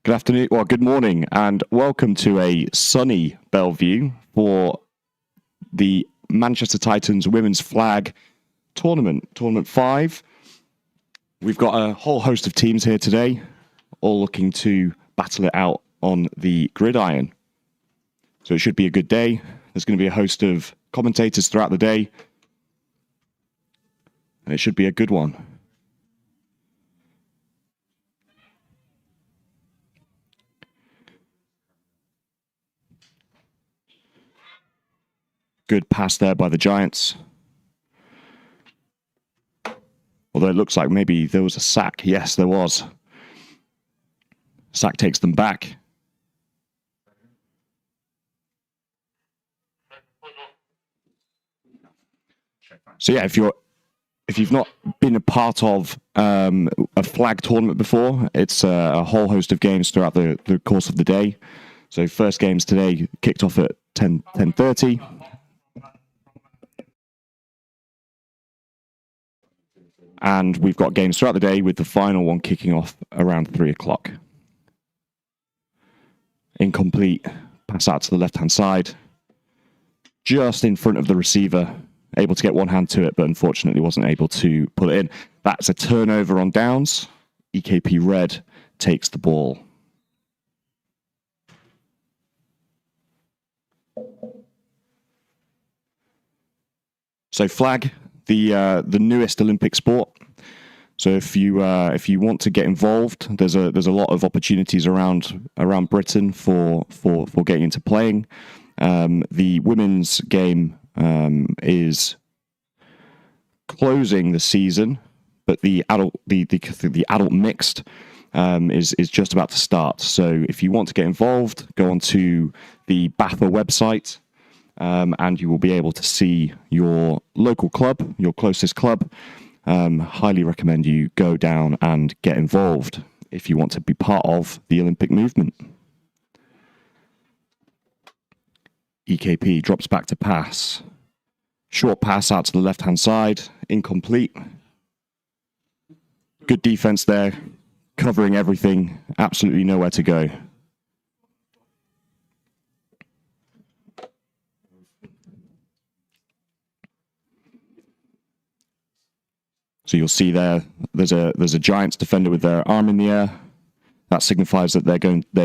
Good afternoon, well, good morning, and welcome to a sunny Bellevue for the Manchester Titans Women's Flag Tournament, Tournament 5. We've got a whole host of teams here today, all looking to battle it out on the gridiron. So it should be a good day. There's going to be a host of commentators throughout the day, and it should be a good one. Good pass there by the Giants. Although it looks like maybe there was a sack. Yes, there was. Sack takes them back. So yeah, if you've not been a part of a flag tournament before, it's a whole host of games throughout the course of the day. So first games today kicked off at 10:30. And we've got games throughout the day with the final one kicking off around 3 o'clock. Incomplete. Pass out to the left-hand side. Just in front of the receiver. Able to get one hand to it, but unfortunately wasn't able to pull it in. That's a turnover on downs. EKP Red takes the ball. So flag, the newest Olympic sport. So if you want to get involved, there's a lot of opportunities around Britain for getting into playing. The women's game is closing the season, but the adult mixed is just about to start. So if you want to get involved, go onto the BAFA website. And you will be able to see your local club, your closest club. Highly recommend you go down and get involved if you want to be part of the Olympic movement. EKP drops back to pass. Short pass out to the left-hand side. Incomplete. Good defense there. Covering everything. Absolutely nowhere to go. So you'll see there's a Giants defender with their arm in the air. That signifies that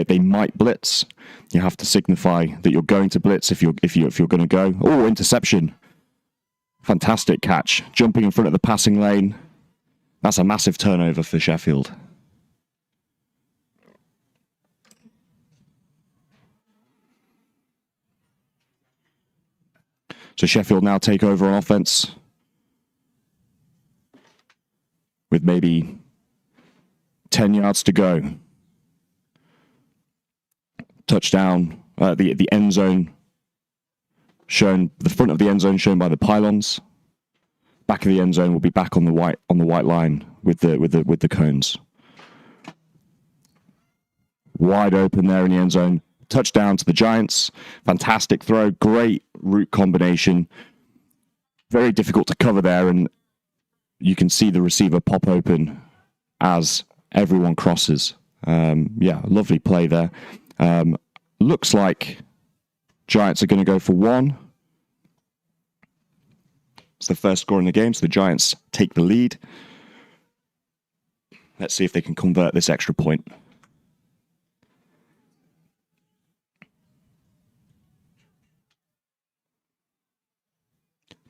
they might blitz. You have to signify that you're going to blitz if you're going to go. Oh, interception! Fantastic catch, jumping in front of the passing lane. That's a massive turnover for Sheffield. So Sheffield now take over on offense, with maybe 10 yards to go. Touchdown, the end zone shown, the front of the end zone shown by the pylons. Back of the end zone will be back on the white line with the cones. Wide open there in the end zone. Touchdown to the Giants. Fantastic throw, great route combination. Very difficult to cover there, and you can see the receiver pop open as everyone crosses. Lovely play there. Looks like Giants are going to go for one. It's the first score in the game, so the Giants take the lead. Let's see if they can convert this extra point.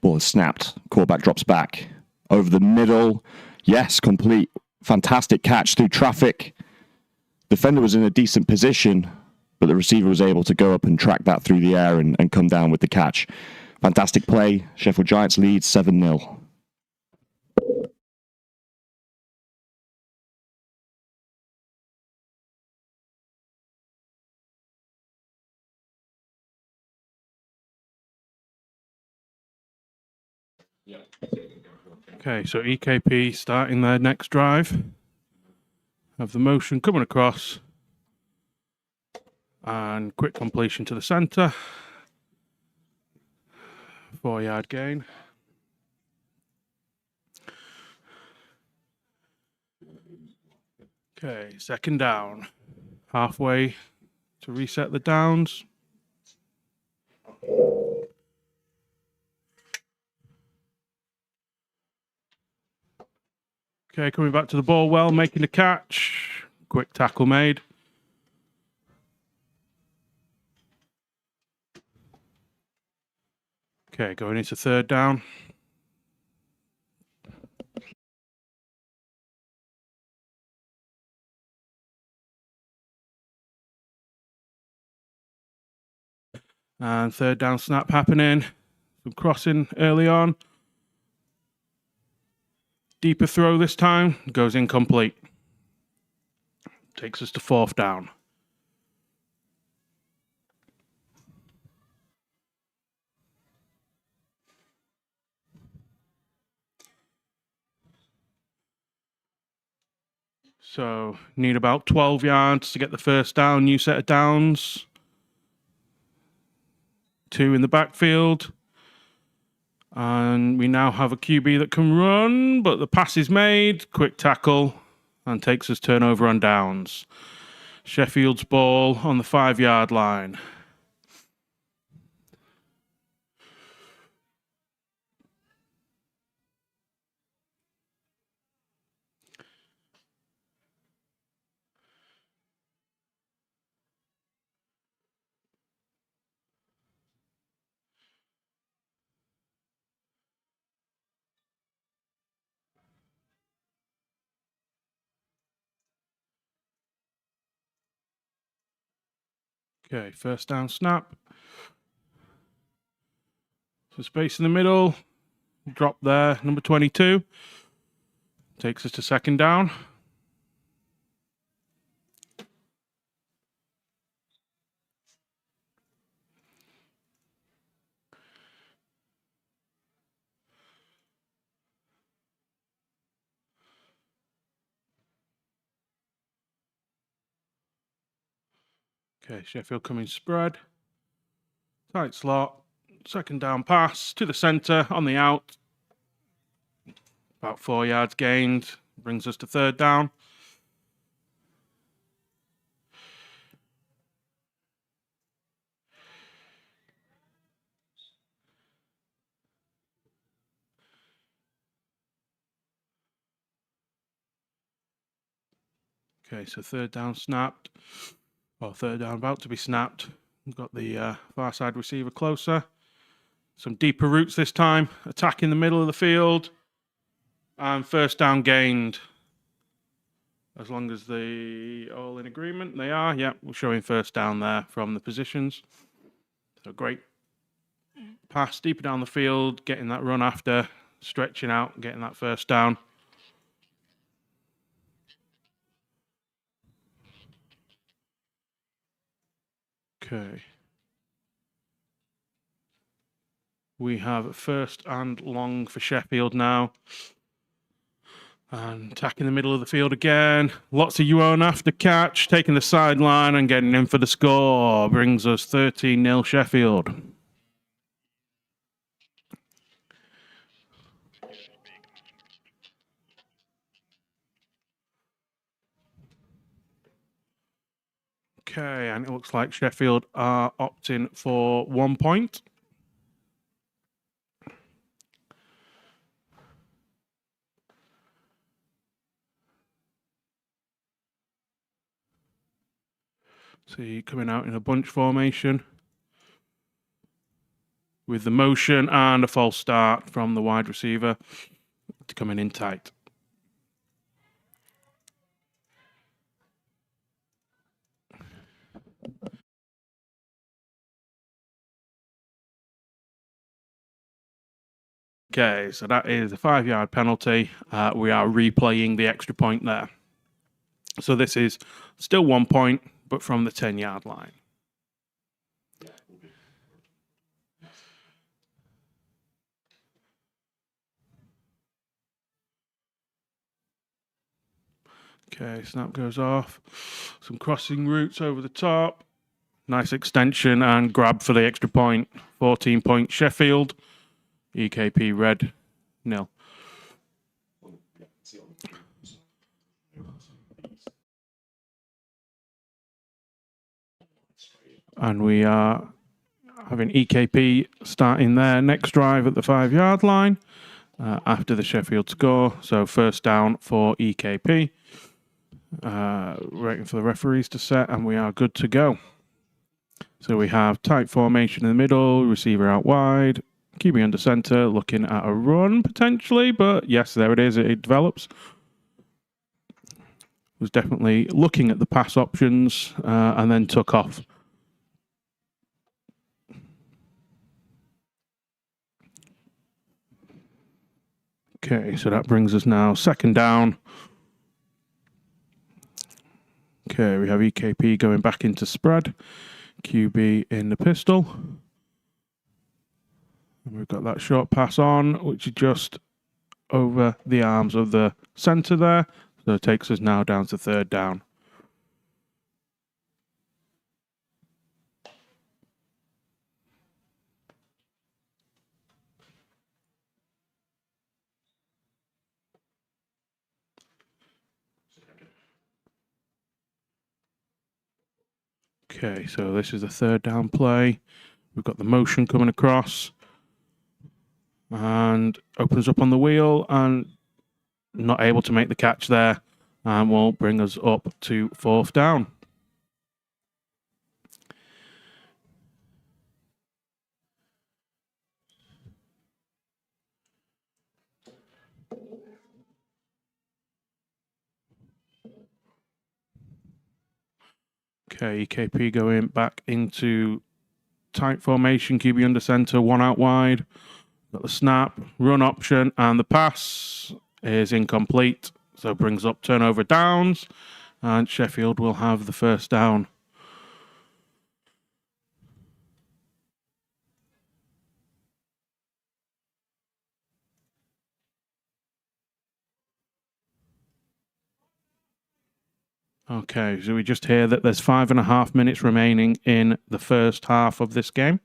Ball is snapped. Quarterback drops back. Over the middle. Yes, complete. Fantastic catch through traffic. Defender was in a decent position, but the receiver was able to go up and track that through the air and come down with the catch. Fantastic play. Sheffield Giants lead 7-0. Okay, so EKP starting their next drive. Have the motion coming across. And quick completion to the centre. 4-yard gain. Okay, second down. halfway to reset the downs. Okay, coming back to the ball well, making the catch. Quick tackle made. Okay, going into third down. And third down snap happening. Some crossing early on. Deeper throw this time. Goes incomplete. Takes us to fourth down. So need about 12 yards to get the first down. New set of downs. 2 in the backfield. And we now have a QB that can run, but the pass is made. Quick tackle and takes us turnover on downs. Sheffield's ball on the 5-yard line. Okay, first down snap. So space in the middle. Drop there, number 22. Takes us to second down. Okay, Sheffield coming spread. Tight slot. Second down pass to the centre on the out. About 4 yards gained. Brings us to third down. Okay, so third down snapped. Well, third down about to be snapped. We've got the far side receiver closer. Some deeper routes this time. Attack in the middle of the field. And first down gained. As long as they all in agreement, they are. Yep, we're showing first down there from the positions. So great pass deeper down the field, getting that run after, stretching out, getting that first down. Okay. We have first and long for Sheffield now. And attack in the middle of the field again. Lots of Yuon after catch, taking the sideline and getting in for the score. Brings us 13-0 Sheffield. Okay, and it looks like Sheffield are opting for 1 point. See, coming out in a bunch formation with the motion and a false start from the wide receiver to coming in tight. Okay, so that is a 5-yard penalty. We are replaying the extra point there. So this is still 1 point, but from the 10-yard line. Okay, snap goes off. Some crossing routes over the top. Nice extension and grab for the extra point. 14-point Sheffield. EKP red, 0. And we are having EKP starting their next drive at the 5-yard line after the Sheffield score. So first down for EKP. Waiting for the referees to set, and we are good to go. So we have tight formation in the middle, receiver out wide, QB under center, looking at a run potentially, but yes, there it is. It develops. Was definitely looking at the pass options and then took off. Okay, so that brings us now second down. Okay, we have EKP going back into spread. QB in the pistol. And we've got that short pass on, which is just over the arms of the centre there. So it takes us now down to third down. Okay, so this is the third down play. We've got the motion coming across and opens up on the wheel and not able to make the catch there, and will bring us up to fourth down. Okay, EKP going back into tight formation, QB under center, one out wide. Got the snap, run option, and the pass is incomplete. So brings up turnover downs, and Sheffield will have the first down. Okay, so we just hear that there's 5.5 minutes remaining in the first half of this game.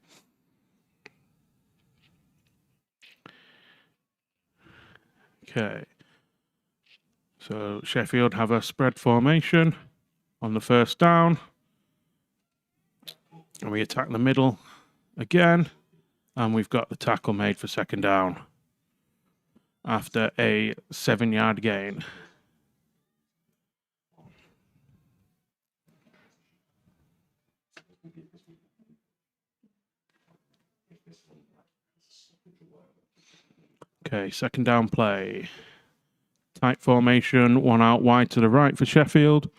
Okay. So Sheffield have a spread formation on the first down. And we attack the middle again. And we've got the tackle made for second down after a 7-yard gain. Okay, second down play. Tight formation, one out wide to the right for Sheffield.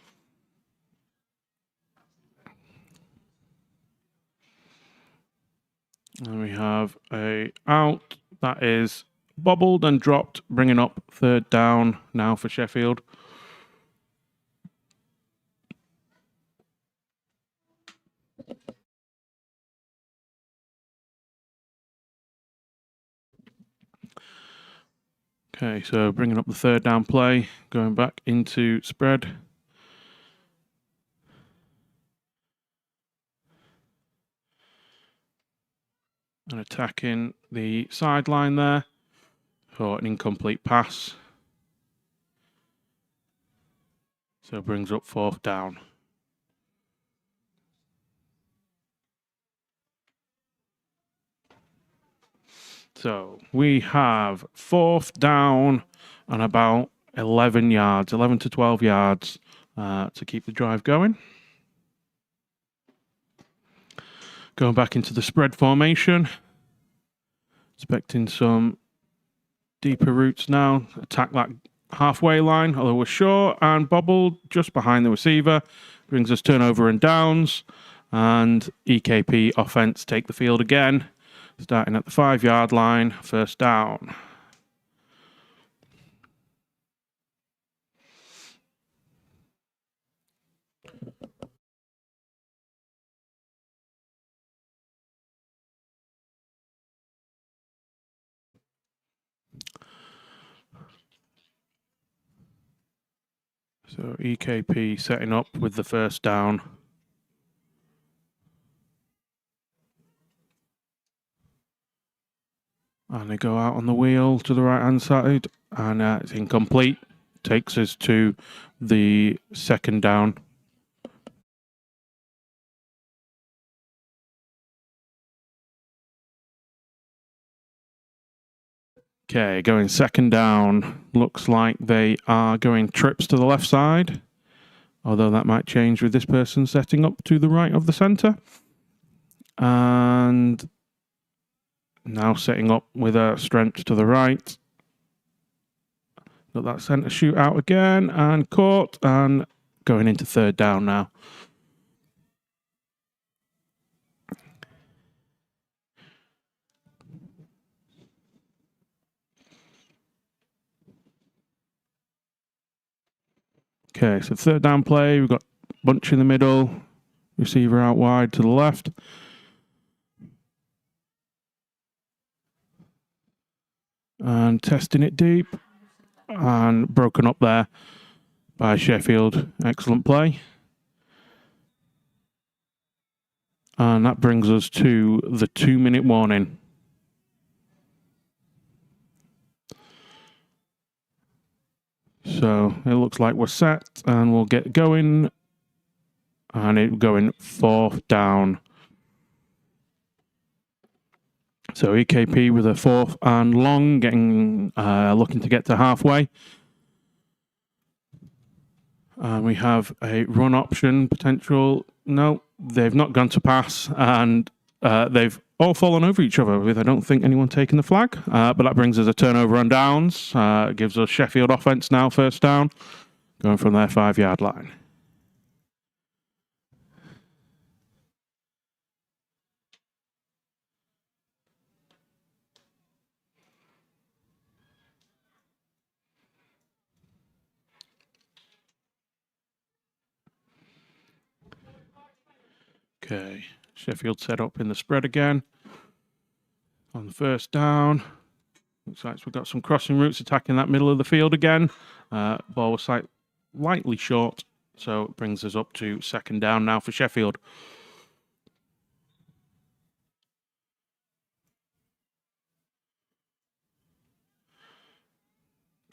And we have a out that is bobbled and dropped, bringing up third down now for Sheffield. Okay, so bringing up the third down play, going back into spread. And attacking the sideline there for an incomplete pass. So brings up fourth down. So we have fourth down and about 11 yards, 11 to 12 yards to keep the drive going. Going back into the spread formation. Expecting some deeper routes now. Attack that halfway line, although we're short and bobbled just behind the receiver. Brings us turnover and downs. And EKP offense take the field again. Starting at the 5-yard line, first down. So EKP setting up with the first down. And they go out on the wheel to the right-hand side, and it's incomplete. Takes us to the second down. Okay, going second down. Looks like they are going trips to the left side, although that might change with this person setting up to the right of the centre. And now setting up with a strength to the right. Got that centre shoot out again and caught, and going into third down now. Okay, so third down play. We've got bunch in the middle, receiver out wide to the left. And testing it deep. And broken up there by Sheffield. Excellent play. And that brings us to the 2-minute warning. So it looks like we're set and we'll get going. And it going fourth down. So EKP with a fourth and long, getting looking to get to halfway. And we have a run option potential. No, they've not gone to pass, and they've all fallen over each other with, I don't think, anyone taking the flag. But that brings us a turnover on downs. It gives us Sheffield offense now, first down, going from their 5-yard line. Okay, Sheffield set up in the spread again. On the first down. Looks like we've got some crossing routes attacking that middle of the field again. Ball was slightly short, so it brings us up to second down now for Sheffield.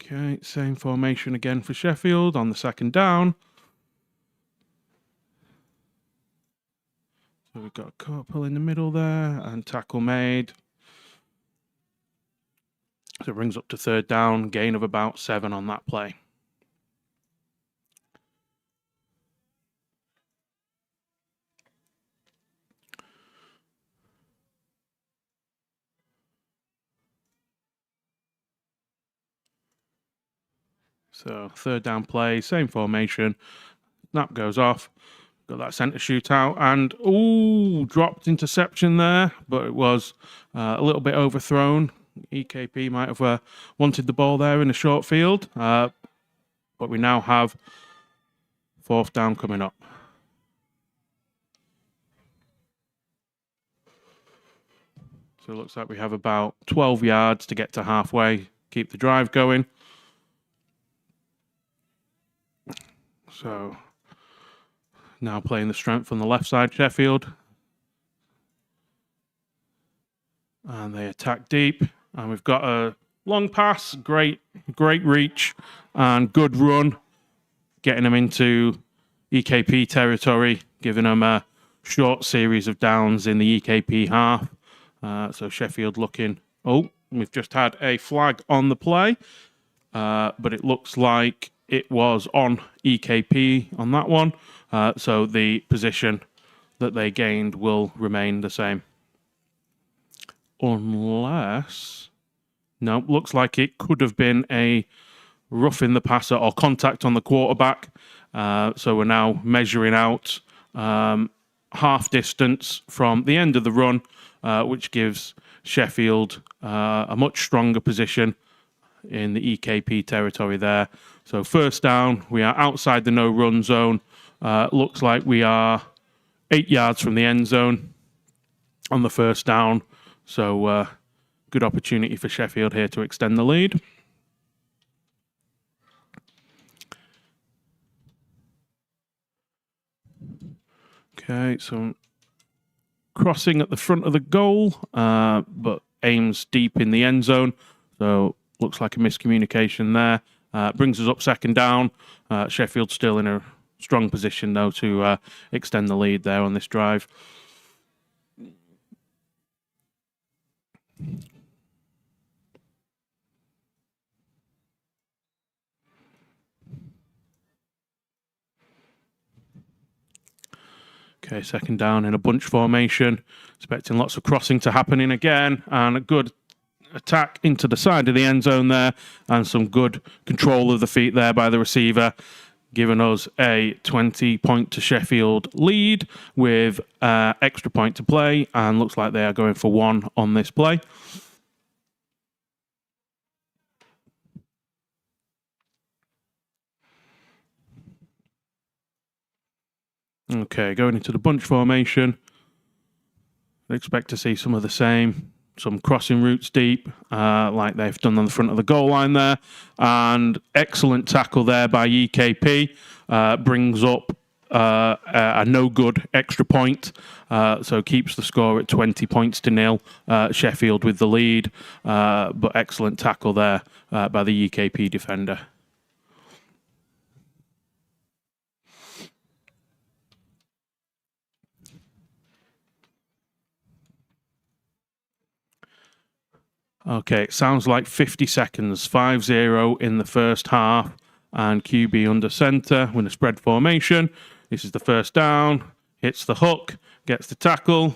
Okay, same formation again for Sheffield on the second down. So we've got a couple in the middle there and tackle made. So it brings up to third down, gain of about 7 on that play. So third down play, same formation. Snap goes off. Got that centre shootout and, dropped interception there, but it was a little bit overthrown. EKP might have wanted the ball there in a short field, but we now have fourth down coming up. So it looks like we have about 12 yards to get to halfway, keep the drive going. So now playing the strength on the left side, Sheffield. And they attack deep. And we've got a long pass, great reach, and good run, getting them into EKP territory, giving them a short series of downs in the EKP half. So Sheffield looking, we've just had a flag on the play, but it looks like it was on EKP on that one. So the position that they gained will remain the same. Unless, no, looks like it could have been a roughing the passer or contact on the quarterback. So we're now measuring out half distance from the end of the run, which gives Sheffield a much stronger position in the EKP territory there. So first down, we are outside the no-run zone. Looks like we are 8 yards from the end zone on the first down. So good opportunity for Sheffield here to extend the lead. Okay, so crossing at the front of the goal, but aims deep in the end zone. So looks like a miscommunication there. Brings us up second down. Sheffield still in a strong position, though, to extend the lead there on this drive. Okay, second down in a bunch formation. Expecting lots of crossing to happen in again, and a good attack into the side of the end zone there, and some good control of the feet there by the receiver, giving us a 20-point to Sheffield lead with extra point to play, and looks like they are going for one on this play. Okay, going into the bunch formation. I expect to see some of the same. Some crossing routes deep, like they've done on the front of the goal line there. And excellent tackle there by EKP. Brings up a no-good extra point. So keeps the score at 20 points to 0. Sheffield with the lead. But excellent tackle there by the EKP defender. Okay, it sounds like 50 seconds, 5-0 in the first half, and QB under center with a spread formation. This is the first down, hits the hook, gets the tackle,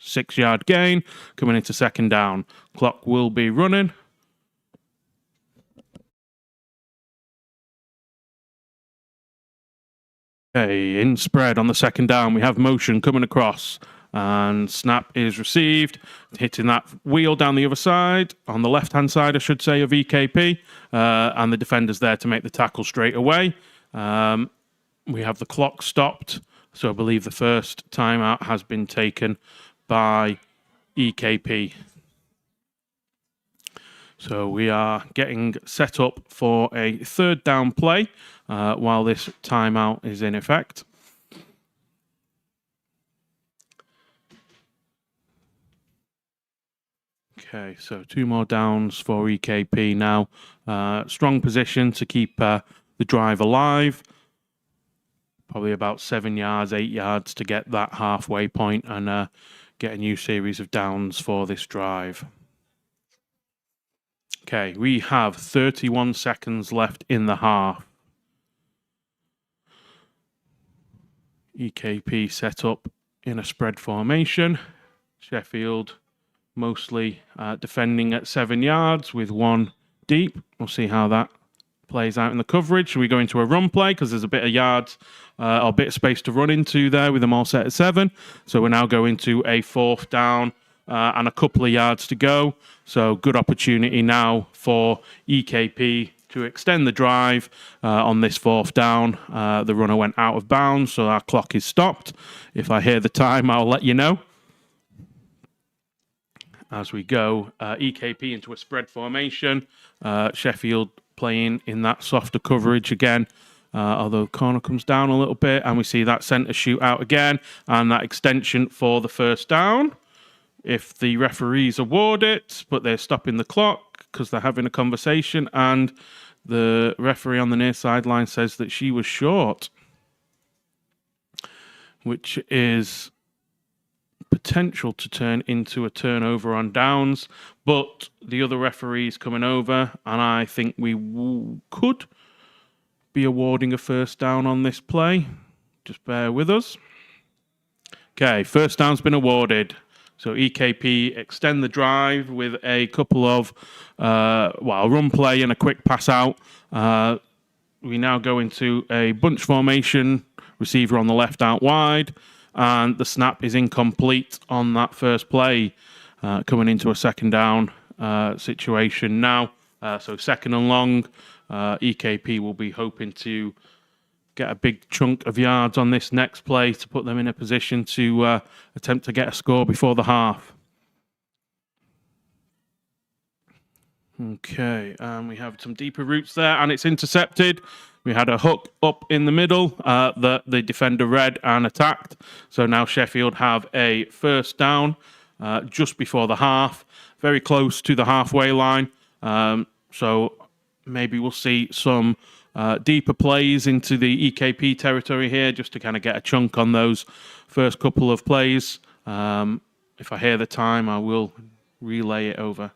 6-yard gain, coming into second down. Clock will be running. Okay, in spread on the second down, we have motion coming across. And snap is received, hitting that wheel down the other side, on the left-hand side, I should say, of EKP. And the defender's there to make the tackle straight away. We have the clock stopped, so I believe the first timeout has been taken by EKP. So we are getting set up for a third down play while this timeout is in effect. Okay, so 2 more downs for EKP now. Strong position to keep the drive alive. Probably about 7 yards, 8 yards to get that halfway point and get a new series of downs for this drive. Okay, we have 31 seconds left in the half. EKP set up in a spread formation. Sheffield mostly defending at 7 yards with one deep. We'll see how that plays out in the coverage. Should we go into a run play? Because there's a bit of yards or a bit of space to run into there with them all set at 7. So we're now going to a fourth down and a couple of yards to go. So good opportunity now for EKP to extend the drive on this fourth down. The runner went out of bounds, so our clock is stopped. If I hear the time, I'll let you know. As we go, EKP into a spread formation. Sheffield playing in that softer coverage again, although the corner comes down a little bit, and we see that centre shoot out again, and that extension for the first down. If the referees award it, but they're stopping the clock because they're having a conversation, and the referee on the near sideline says that she was short, which is potential to turn into a turnover on downs, but the other referee's coming over, and I think we could be awarding a first down on this play. Just bear with us. Okay, first down's been awarded. So EKP extend the drive with a couple of run play and a quick pass out. We now go into a bunch formation, receiver on the left out wide, and the snap is incomplete on that first play, coming into a second down situation now. So second and long, EKP will be hoping to get a big chunk of yards on this next play to put them in a position to attempt to get a score before the half. Okay, we have some deeper routes there, and it's intercepted. We had a hook up in the middle that the defender read and attacked. So now Sheffield have a first down just before the half, very close to the halfway line. So maybe we'll see some deeper plays into the EKP territory here, just to kind of get a chunk on those first couple of plays. If I hear the time, I will relay it over.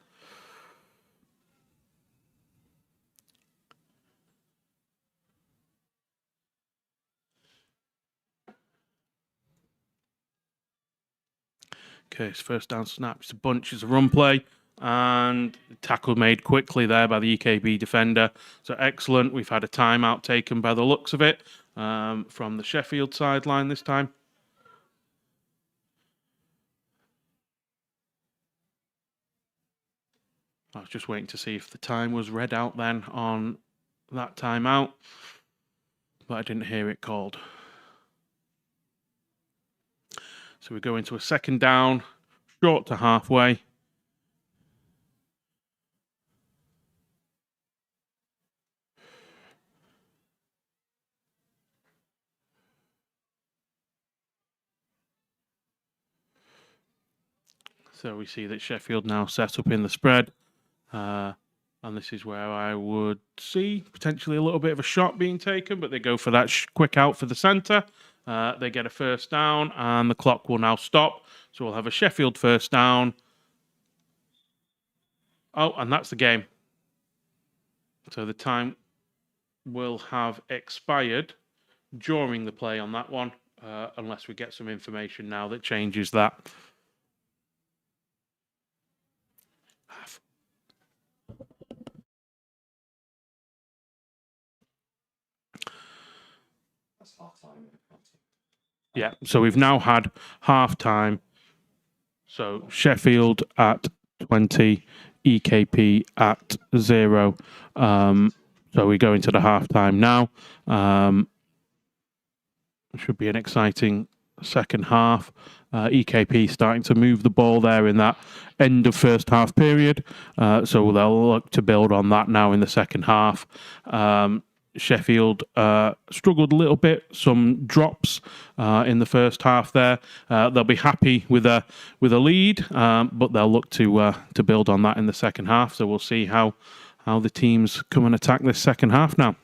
Okay, it's first down snap. It's a bunch. It's a run play. And tackle made quickly there by the EKB defender. So excellent. We've had a timeout taken by the looks of it from the Sheffield sideline this time. I was just waiting to see if the time was read out then on that timeout, but I didn't hear it called. So we go into a second down, short to halfway. So we see that Sheffield now set up in the spread. And this is where I would see potentially a little bit of a shot being taken, but they go for that quick out for the centre. They get a first down, and the clock will now stop. So we'll have a Sheffield first down. Oh, and that's the game. So the time will have expired during the play on that one, unless we get some information now that changes that. Yeah, so we've now had half time. So Sheffield at 20, EKP at 0. So we go into the half time now. Should be an exciting second half. EKP starting to move the ball there in that end of first half period. So they'll look to build on that now in the second half. Sheffield struggled a little bit, some drops in the first half there. They'll be happy with a lead, but they'll look to build on that in the second half. So we'll see how the teams come and attack this second half now.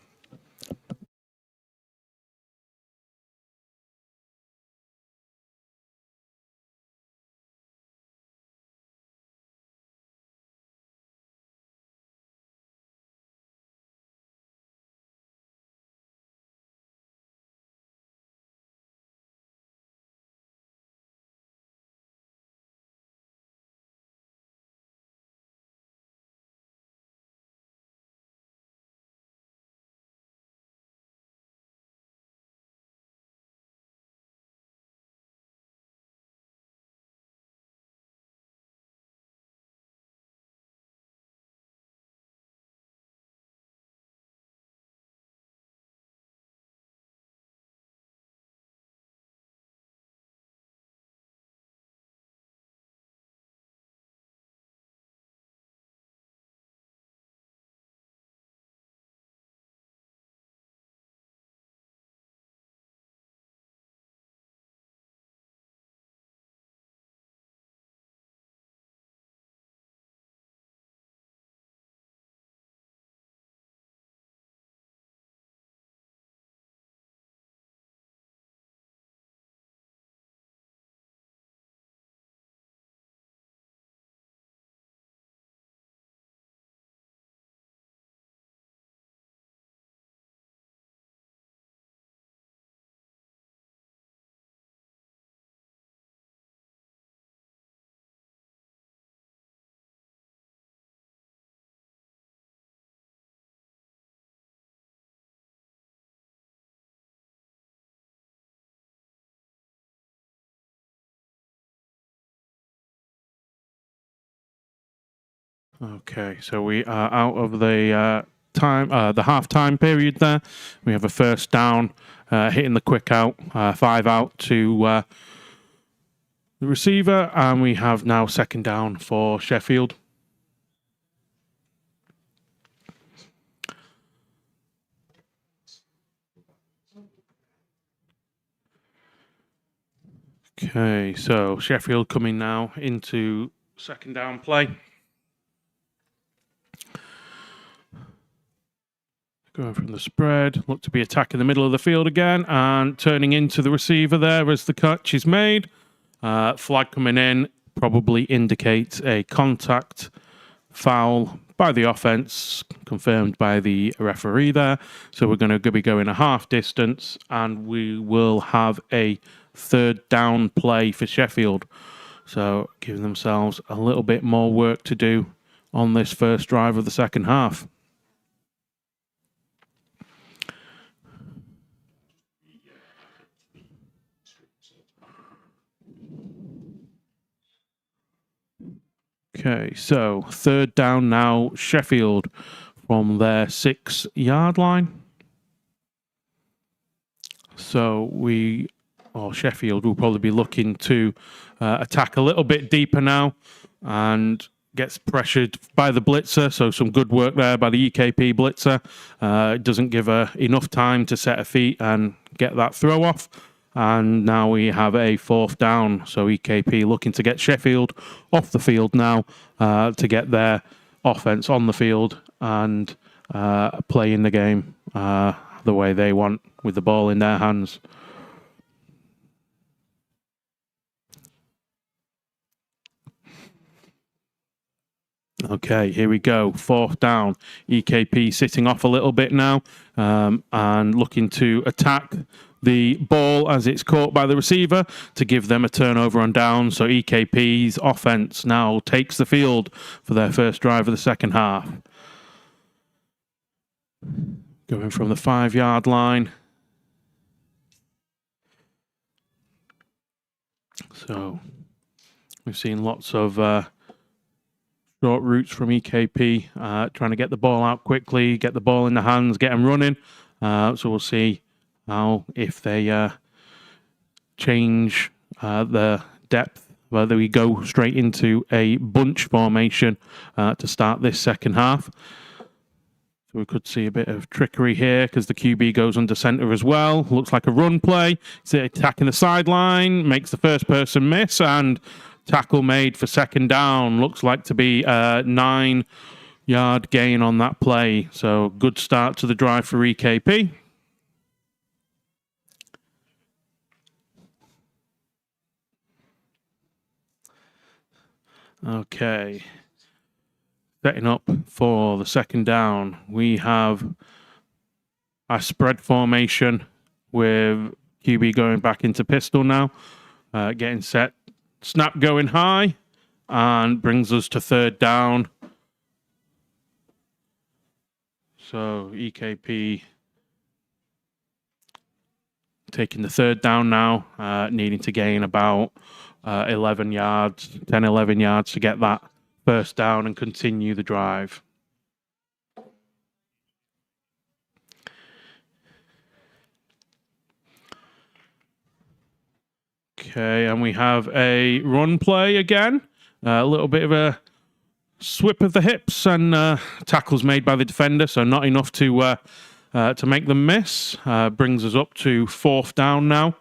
Okay, so we are out of the the half-time period there. We have a first down, hitting the quick out, 5 out to the receiver, and we have now second down for Sheffield. Okay, so Sheffield coming now into second down play. Going from the spread, look to be attacking the middle of the field again, and turning into the receiver there as the catch is made. Flag coming in probably indicates a contact foul by the offense, confirmed by the referee there. So we're going to be going a half distance, and we will have a third down play for Sheffield. So giving themselves a little bit more work to do on this first drive of the second half. Okay, so third down now, Sheffield from their 6-yard line. So Sheffield will probably be looking to attack a little bit deeper now and gets pressured by the blitzer. So some good work there by the EKP blitzer. It doesn't give her enough time to set her feet and get that throw off. And now we have a fourth down. So EKP looking to get Sheffield off the field now to get their offense on the field and play in the game the way they want with the ball in their hands. Okay, here we go. Fourth down. EKP sitting off a little bit now and looking to attack the ball as it's caught by the receiver to give them a turnover on down. So EKP's offense now takes the field for their first drive of the second half. Going from the 5-yard line. So we've seen lots of short routes from EKP, trying to get the ball out quickly, get the ball in the hands, get them running. So we'll see if they change the depth, whether we go straight into a bunch formation to start this second half. So we could see a bit of trickery here because the QB goes under center as well. Looks like a run play. It's attacking the sideline, makes the first person miss, and tackle made for second down. Looks like to be a 9-yard gain on that play. So good start to the drive for EKP. Okay. Setting up for the second down, we have a spread formation with QB going back into pistol now, getting set. Snap going high and brings us to third down. So EKP taking the third down now, needing to gain about 11 yards, 10, 11 yards to get that first down and continue the drive. Okay, and we have a run play again. A little bit of a swip of the hips and tackles made by the defender, so not enough to make them miss. Brings us up to fourth down now.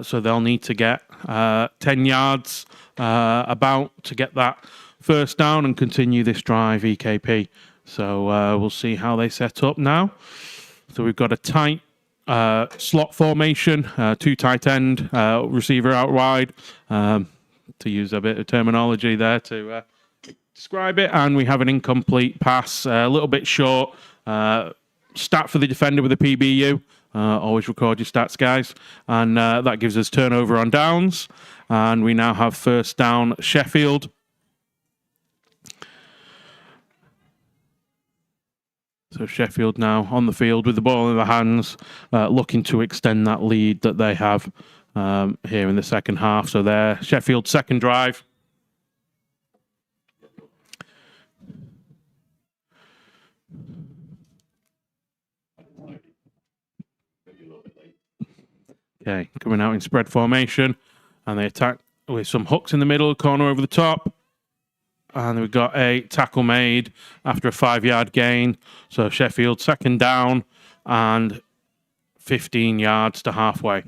So they'll need to get 10 yards about to get that first down and continue this drive, EKP. So we'll see how they set up now. So we've got a tight slot formation, 2 tight end, receiver out wide, to use a bit of terminology there to describe it. And we have an incomplete pass, a little bit short. Stat for the defender with a PBU. Always record your stats, guys. And that gives us turnover on downs. And we now have first down, Sheffield. So Sheffield now on the field with the ball in their hands, looking to extend that lead that they have here in the second half. So they're Sheffield's second drive. Okay, coming out in spread formation, and they attack with some hooks in the middle, corner over the top. And we've got a tackle made after a 5-yard gain. So Sheffield second down and 15 yards to halfway.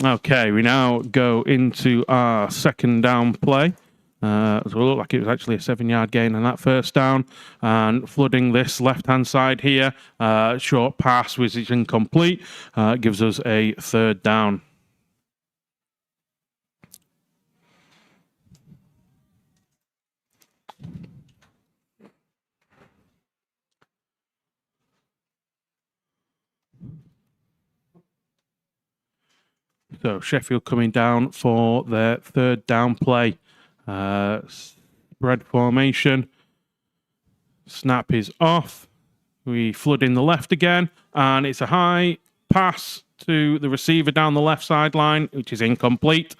Okay, we now go into our second down play. So it looked like it was actually a 7-yard gain on that first down. And flooding this left-hand side here, short pass which is incomplete, gives us a third down. So Sheffield coming down for their third down play. Spread formation. Snap is off. We flood in the left again, and it's a high pass to the receiver down the left sideline, which is incomplete.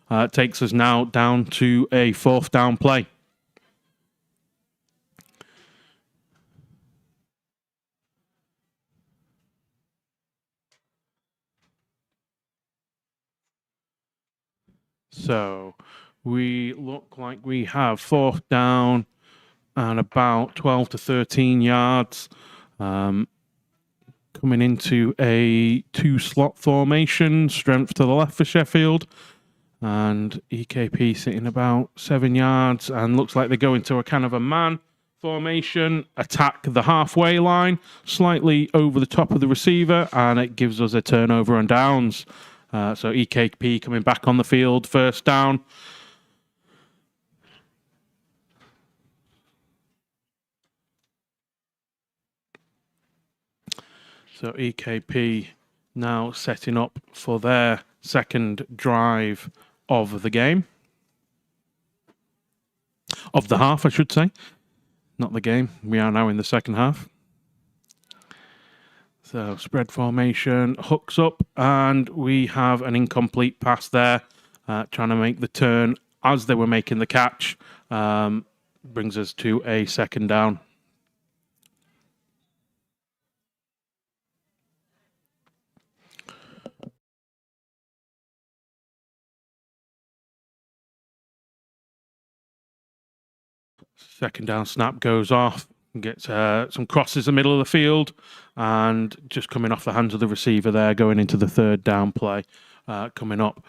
It takes us now down to a fourth down play. So we look like we have fourth down and about 12 to 13 yards. Coming into a two-slot formation, strength to the left for Sheffield. And EKP sitting about 7 yards, and looks like they go into a kind of a man formation, attack the halfway line, slightly over the top of the receiver, and it gives us a turnover and downs. So EKP coming back on the field, first down. So EKP now setting up for their second drive of the game. Of the half, I should say. Not the game. We are now in the second half. So spread formation, hooks up, and we have an incomplete pass there. Trying to make the turn as they were making the catch. Brings us to a second down. Second down snap goes off, gets some crosses in the middle of the field, and just coming off the hands of the receiver there, going into the third down play coming up.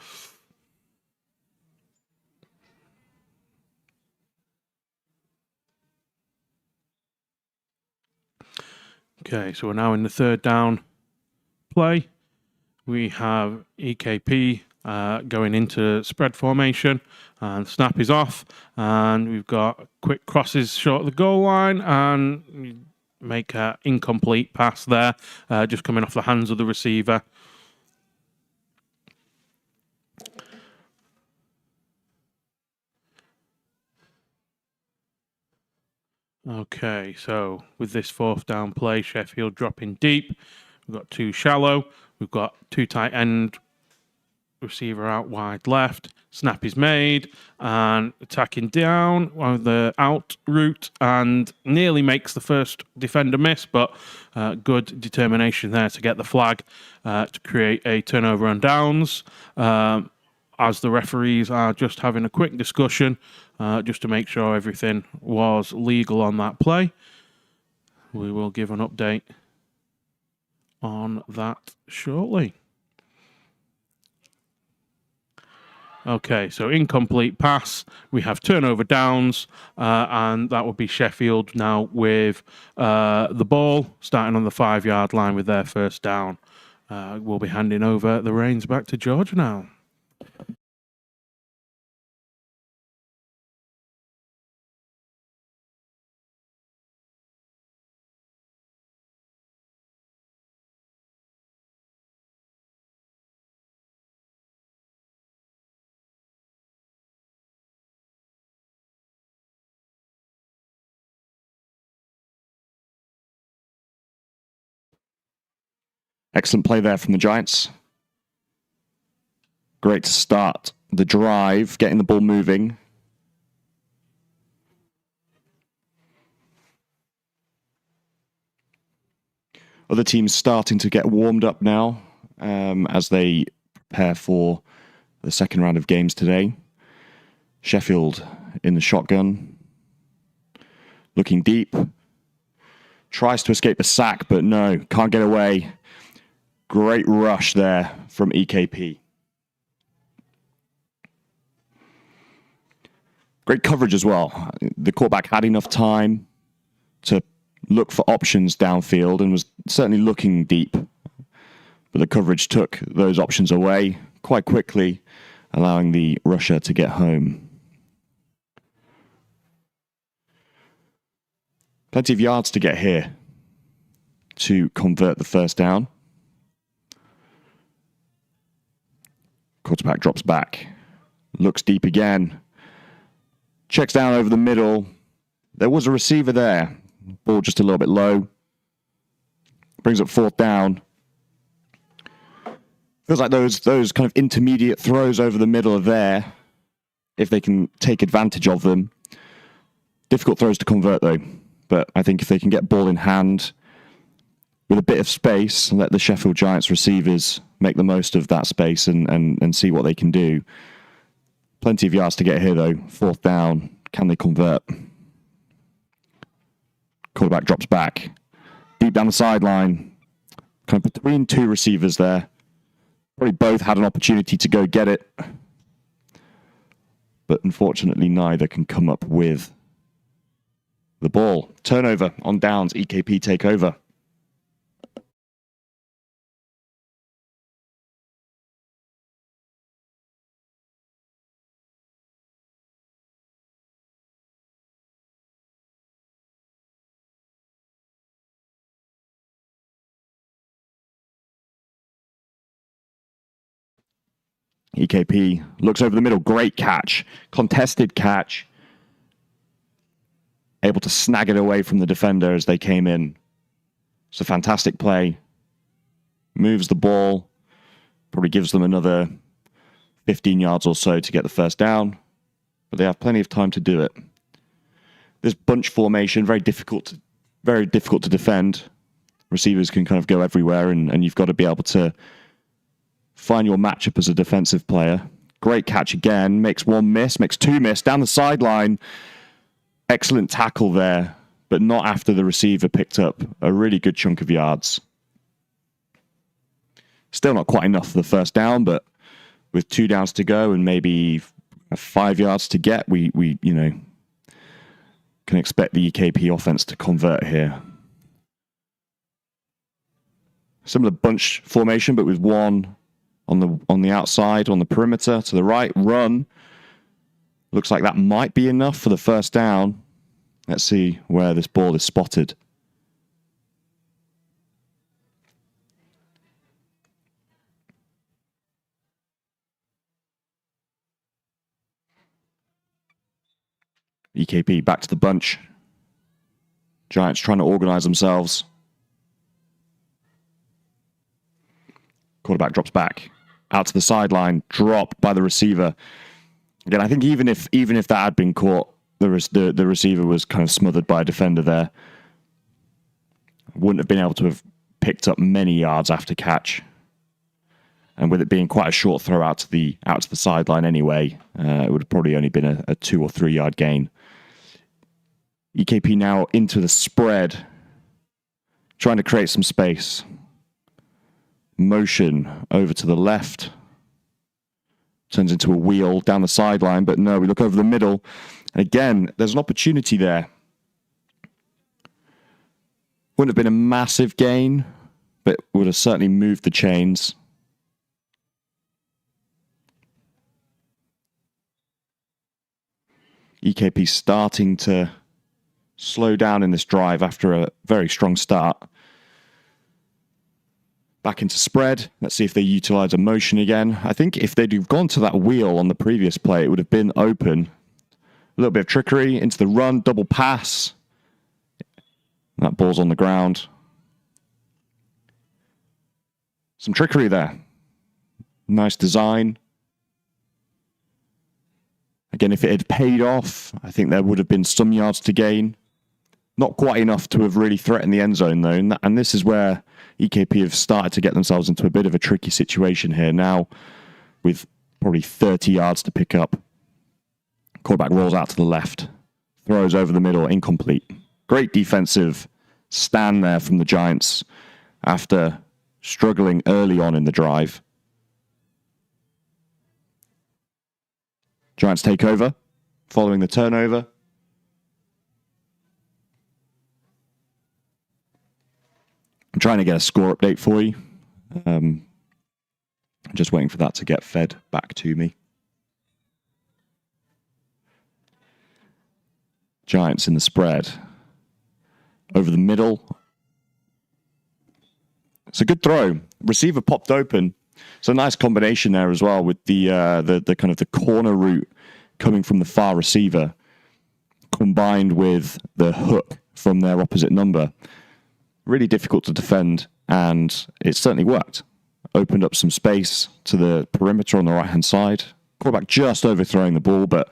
Okay, so we're now in the third down play. We have EKP going into spread formation, and snap is off, and we've got quick crosses short of the goal line, and make an incomplete pass there, just coming off the hands of the receiver. Okay, so with this fourth down play, Sheffield dropping deep. We've got two shallow. We've got two tight end, receiver out wide left. Snap is made, and attacking down on the out route, and nearly makes the first defender miss, but good determination there to get the flag to create a turnover and downs. As the referees are just having a quick discussion just to make sure everything was legal on that play. We will give an update on that shortly. Okay, so incomplete pass. We have turnover downs, and that would be Sheffield now with the ball, starting on the 5-yard line with their first down. We'll be handing over the reins back to George now. Excellent play there from the Giants. Great to start the drive, getting the ball moving. Other teams starting to get warmed up now as they prepare for the second round of games today. Sheffield in the shotgun, looking deep. Tries to escape a sack, but no, can't get away. Great rush there from EKP. Great coverage as well. The quarterback had enough time to look for options downfield and was certainly looking deep. But the coverage took those options away quite quickly, allowing the rusher to get home. Plenty of yards to get here to convert the first down. Quarterback drops back. Looks deep again. Checks down over the middle. There was a receiver there. Ball just a little bit low. Brings up 4th down. Feels like those kind of intermediate throws over the middle are there, if they can take advantage of them. Difficult throws to convert, though. But I think if they can get ball in hand with a bit of space and let the Sheffield Giants receivers make the most of that space and see what they can do. Plenty of yards to get here, though. 4th down. Can they convert? Quarterback drops back. Deep down the sideline. Kind of between 2 receivers there. Probably both had an opportunity to go get it. But unfortunately, neither can come up with the ball. Turnover on downs. EKP take over. EKP looks over the middle. Great catch. Contested catch. Able to snag it away from the defender as they came in. It's a fantastic play. Moves the ball. Probably gives them another 15 yards or so to get the first down. But they have plenty of time to do it. This bunch formation, very difficult to defend. Receivers can kind of go everywhere, and you've got to be able to find your matchup as a defensive player. Great catch again. Makes 1 miss, makes 2 miss. Down the sideline. Excellent tackle there, but not after the receiver picked up a really good chunk of yards. Still not quite enough for the first down, but with 2 downs to go and maybe 5 yards to get, we can expect the EKP offense to convert here. Similar bunch formation, but with 1 on the outside, on the perimeter, to the right. Run. Looks like that might be enough for the first down. Let's see where this ball is spotted. EKP back to the bunch. Giants trying to organize themselves. Quarterback drops back. Out to the sideline. Dropped by the receiver. Again, I think even if that had been caught, the receiver was kind of smothered by a defender there. Wouldn't have been able to have picked up many yards after catch. And with it being quite a short throw out to the sideline anyway, it would have probably only been a 2 or 3 yard gain. EKP now into the spread, trying to create some space. Motion over to the left. Turns into a wheel down the sideline, but no, we look over the middle. And again, there's an opportunity there. Wouldn't have been a massive gain, but would have certainly moved the chains. EKP starting to slow down in this drive after a very strong start. Back into spread. Let's see if they utilize a motion again. I think if they'd have gone to that wheel on the previous play, it would have been open. A little bit of trickery into the run, double pass. That ball's on the ground. Some trickery there. Nice design. Again, if it had paid off, I think there would have been some yards to gain. Not quite enough to have really threatened the end zone, though. And this is where EKP have started to get themselves into a bit of a tricky situation here now, with probably 30 yards to pick up. Quarterback rolls out to the left, throws over the middle, incomplete. Great defensive stand there from the Giants after struggling early on in the drive. Giants take over following the turnover. I'm trying to get a score update for you. I'm just waiting for that to get fed back to me. Giants in the spread. Over the middle. It's a good throw. Receiver popped open. So a nice combination there as well with the kind of the corner route coming from the far receiver, combined with the hook from their opposite number. Really difficult to defend, and it certainly worked. Opened up some space to the perimeter on the right-hand side. Quarterback just overthrowing the ball, but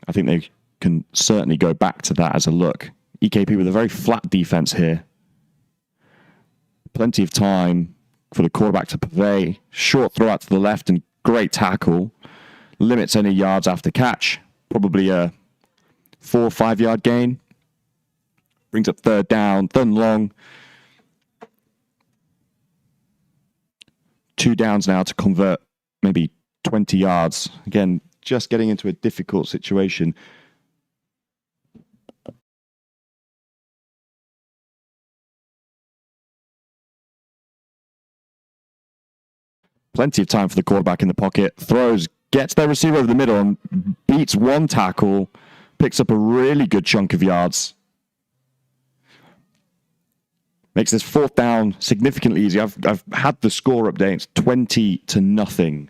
I think they can certainly go back to that as a look. EKP with a very flat defense here. Plenty of time for the quarterback to purvey. Short throw out to the left and great tackle. Limits any yards after catch. Probably a 4 or 5 yard gain. Brings up third down, third and long. 2 downs now to convert maybe 20 yards. Again, just getting into a difficult situation. Plenty of time for the quarterback in the pocket. Throws, gets their receiver over the middle and beats one tackle. Picks up a really good chunk of yards. Makes this fourth down significantly easier. I've had the score updates 20-0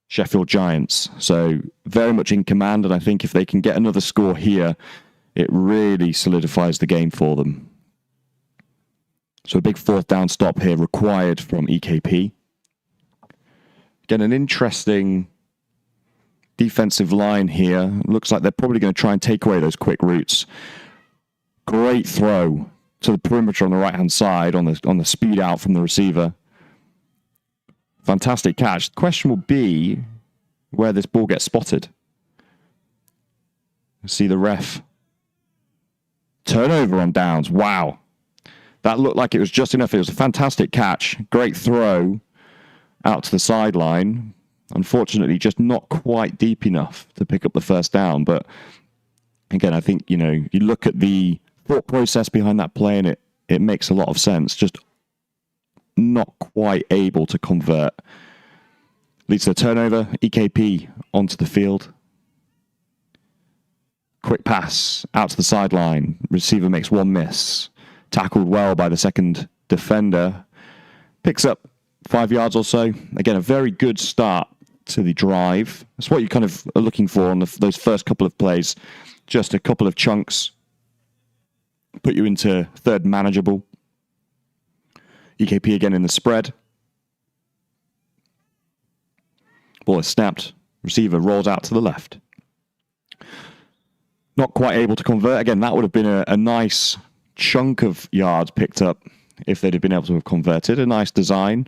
Sheffield Giants. So very much in command, and I think if they can get another score here, it really solidifies the game for them. So a big fourth down stop here required from EKP. Again, an interesting defensive line here. Looks like they're probably going to try and take away those quick routes. Great throw to the perimeter on the right-hand side on the speed out from the receiver. Fantastic catch. The question will be where this ball gets spotted. See the ref. Turnover on downs. Wow. That looked like it was just enough. It was a fantastic catch. Great throw out to the sideline. Unfortunately, just not quite deep enough to pick up the first down. But again, I think, you look at the thought process behind that play and it makes a lot of sense. Just not quite able to convert. Leads to a turnover. EKP onto the field. Quick pass out to the sideline. Receiver makes one miss. Tackled well by the second defender. Picks up 5 yards or so. Again, a very good start to the drive. That's what you kind of are looking for on those first couple of plays. Just a couple of chunks. Put you into third manageable. EKP again in the spread. Ball is snapped. Receiver rolls out to the left. Not quite able to convert. Again, that would have been a nice chunk of yards picked up if they'd have been able to have converted. A nice design.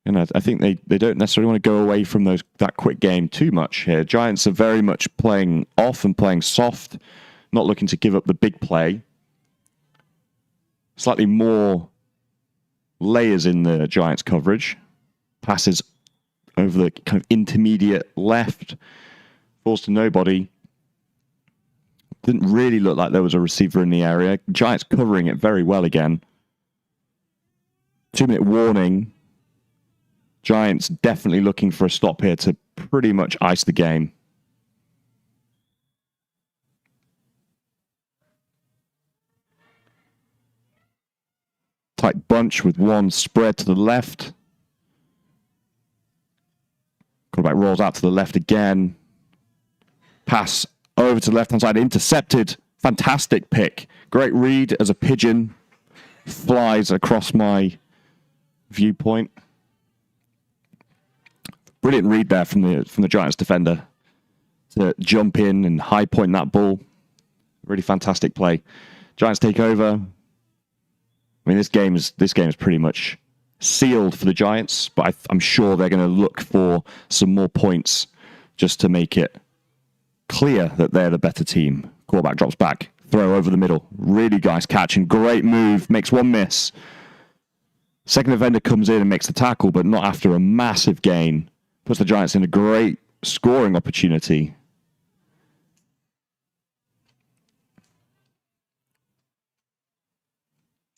And I think they don't necessarily want to go away from that quick game too much here. Giants are very much playing off and playing soft, not looking to give up the big play. Slightly more layers in the Giants coverage. Passes over the kind of intermediate left. Falls to nobody. Didn't really look like there was a receiver in the area. Giants covering it very well again. 2-minute warning. Giants definitely looking for a stop here to pretty much ice the game. Tight bunch with one spread to the left. Quarterback rolls out to the left again. Pass over to the left-hand side, intercepted. Fantastic pick. Great read as a pigeon flies across my viewpoint. Brilliant read there from the Giants defender to jump in and high point that ball. Really fantastic play. Giants take over. I mean, this game is pretty much sealed for the Giants, but I'm sure they're going to look for some more points just to make it clear that they're the better team. Quarterback drops back, throw over the middle. Really nice catch and great move. Makes one miss. Second defender comes in and makes the tackle, but not after a massive gain. Puts the Giants in a great scoring opportunity.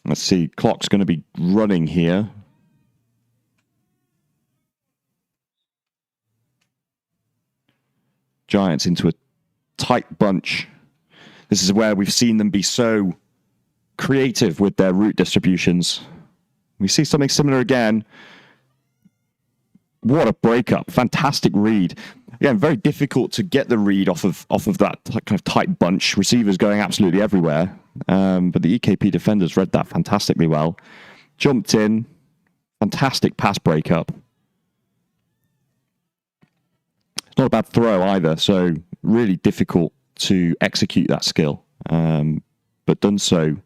Let's see, clock's going to be running here. Giants into a tight bunch. This is where we've seen them be so creative with their route distributions. We see something similar again. What a breakup. Fantastic read. Again, very difficult to get the read off of that kind of tight bunch. Receivers going absolutely everywhere. But the EKP defenders read that fantastically well. Jumped in. Fantastic pass breakup. It's not a bad throw either, so really difficult to execute that skill. But done so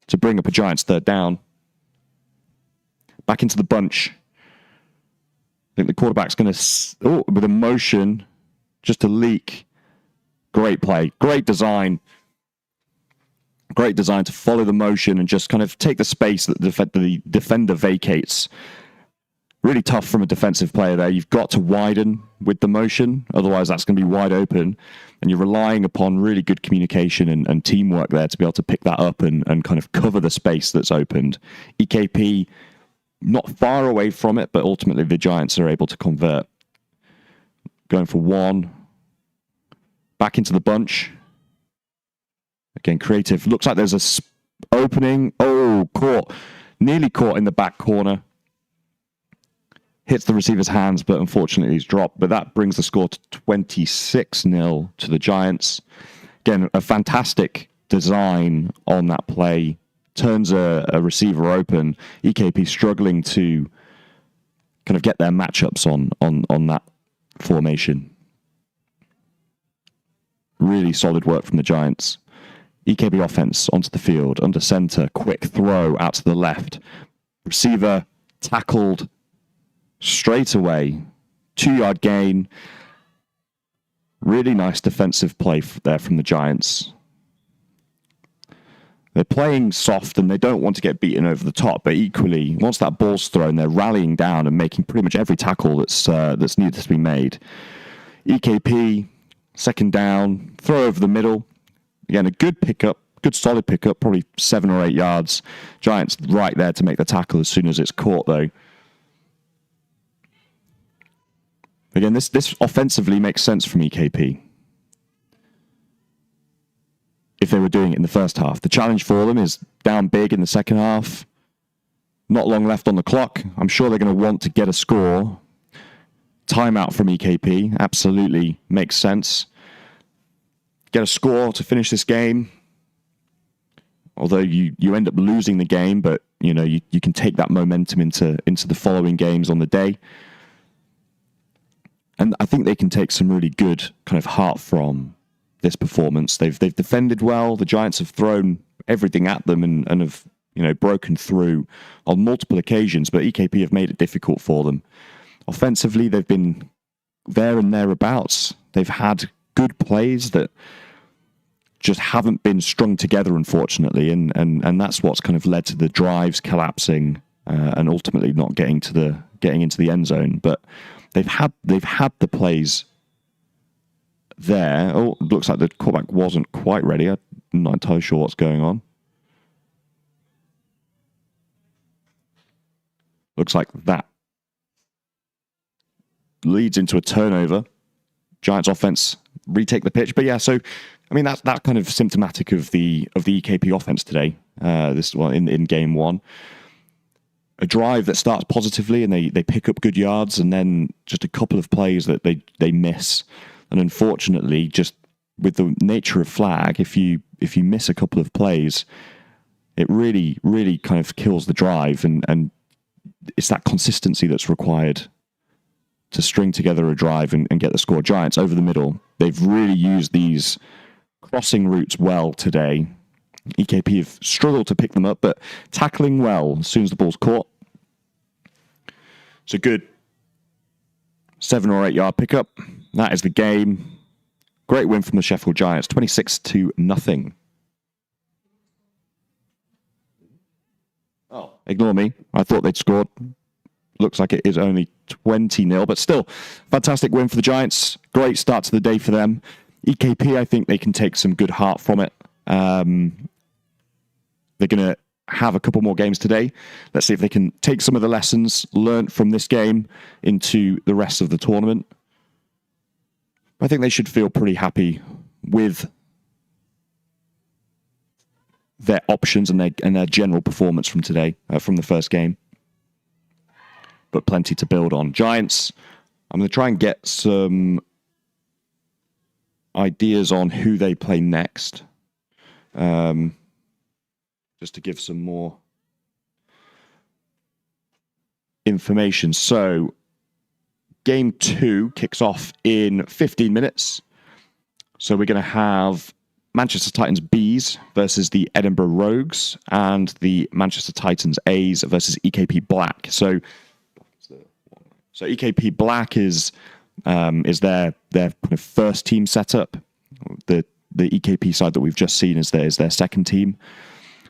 to bring up a Giants third down. Back into the bunch. I think the quarterback's going to, with a motion, just a leak. Great play. Great design. Great design to follow the motion and just kind of take the space that the defender vacates. Really tough from a defensive player there. You've got to widen with the motion. Otherwise, that's going to be wide open. And you're relying upon really good communication and teamwork there to be able to pick that up and kind of cover the space that's opened. EKP not far away from it, but ultimately the Giants are able to convert. Going for one. Back into the bunch. Again, creative. Looks like there's a opening. Oh, caught. Nearly caught in the back corner. Hits the receiver's hands, but unfortunately he's dropped. But that brings the score to 26-0 to the Giants. Again, a fantastic design on that play. Turns a receiver open. EKP struggling to kind of get their matchups on that formation. Really solid work from the Giants. EKP offense onto the field, under center, quick throw out to the left. Receiver tackled straight away. 2-yard gain. Really nice defensive play there from the Giants. They're playing soft and they don't want to get beaten over the top, but equally, once that ball's thrown, they're rallying down and making pretty much every tackle that's needed to be made. EKP, second down, throw over the middle. Again, a good pickup, good solid pickup, probably 7 or 8 yards. Giants right there to make the tackle as soon as it's caught, though. Again, this offensively makes sense from EKP. If they were doing it in the first half. The challenge for them is down big in the second half. Not long left on the clock. I'm sure they're going to want to get a score. Timeout from EKP absolutely makes sense. Get a score to finish this game. Although you end up losing the game, but you know you can take that momentum into the following games on the day. And I think they can take some really good kind of heart from this performance. They've defended well. The Giants have thrown everything at them and have broken through on multiple occasions, but EKP have made it difficult for them. Offensively, they've been there and thereabouts. They've had good plays that just haven't been strung together, unfortunately, and that's what's kind of led to the drives collapsing and ultimately not getting into the end zone. But they've had the plays there. Oh, it looks like the quarterback wasn't quite ready. I'm not entirely sure what's going on. Looks like that leads into a turnover. Giants offense retake the pitch. But yeah, so I mean that's that kind of symptomatic of the EKP offense today. In game one. A drive that starts positively and they pick up good yards, and then just a couple of plays that they miss. And unfortunately, just with the nature of flag, if you miss a couple of plays, it really, really kind of kills the drive, and it's that consistency that's required to string together a drive and get the score. Giants over the middle. They've really used these crossing routes well today. EKP have struggled to pick them up, but tackling well as soon as the ball's caught. It's a good 7 or 8 yard pickup. That is the game. Great win from the Sheffield Giants, 26-0. Oh, ignore me. I thought they'd scored. Looks like it is only 20-0, but still, fantastic win for the Giants. Great start to the day for them. EKP, I think they can take some good heart from it. They're going to have a couple more games today. Let's see if they can take some of the lessons learned from this game into the rest of the tournament. I think they should feel pretty happy with their options and their general performance from today, from the first game. But plenty to build on. Giants, I'm going to try and get some ideas on who they play next. Just to give some more information. So, game 2 kicks off in 15 minutes. So we're going to have Manchester Titans Bs versus the Edinburgh Rogues and the Manchester Titans As versus EKP Black. So EKP Black is their kind of first team setup. The EKP side that we've just seen is their second team.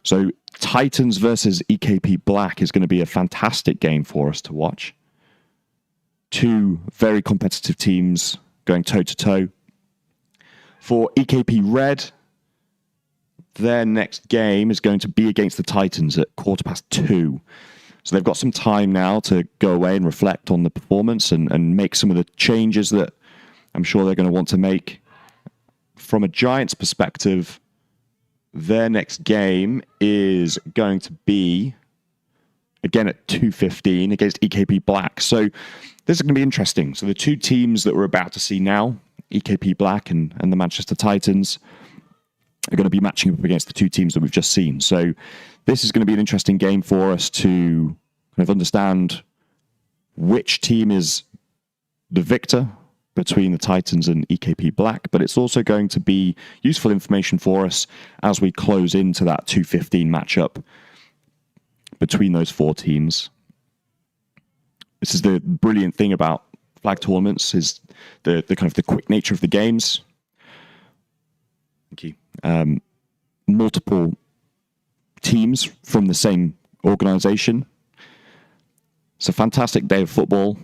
So Titans versus EKP Black is going to be a fantastic game for us to watch. Two very competitive teams going toe-to-toe. For EKP Red, their next game is going to be against the Titans at 2:15. So they've got some time now to go away and reflect on the performance and make some of the changes that I'm sure they're going to want to make. From a Giants perspective, their next game is going to be, again, at 2:15 against EKP Black. So this is going to be interesting. So the two teams that we're about to see now, EKP Black and the Manchester Titans, are going to be matching up against the two teams that we've just seen. So this is going to be an interesting game for us to kind of understand which team is the victor between the Titans and EKP Black, but it's also going to be useful information for us as we close into that 2:15 matchup between those four teams. This is the brilliant thing about flag tournaments, is the kind of the quick nature of the games. Thank you. Multiple teams from the same organization. It's a fantastic day of football.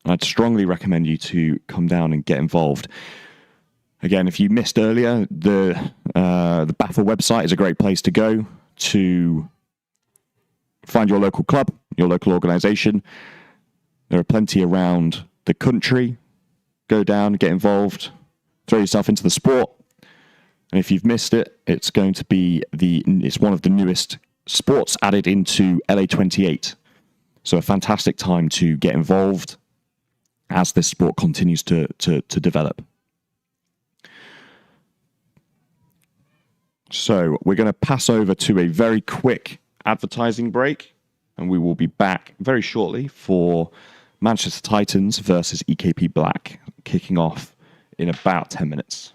I'd strongly recommend you to come down and get involved. Again, if you missed earlier, the BAFA website is a great place to go to find your local club, your local organization. There are plenty around the country. Go down, get involved, throw yourself into the sport. And if you've missed it, it's going to be it's one of the newest sports added into LA28. So a fantastic time to get involved as this sport continues to develop. So we're going to pass over to a very quick advertising break, and we will be back very shortly for Manchester Titans versus EKP Black, kicking off in about 10 minutes.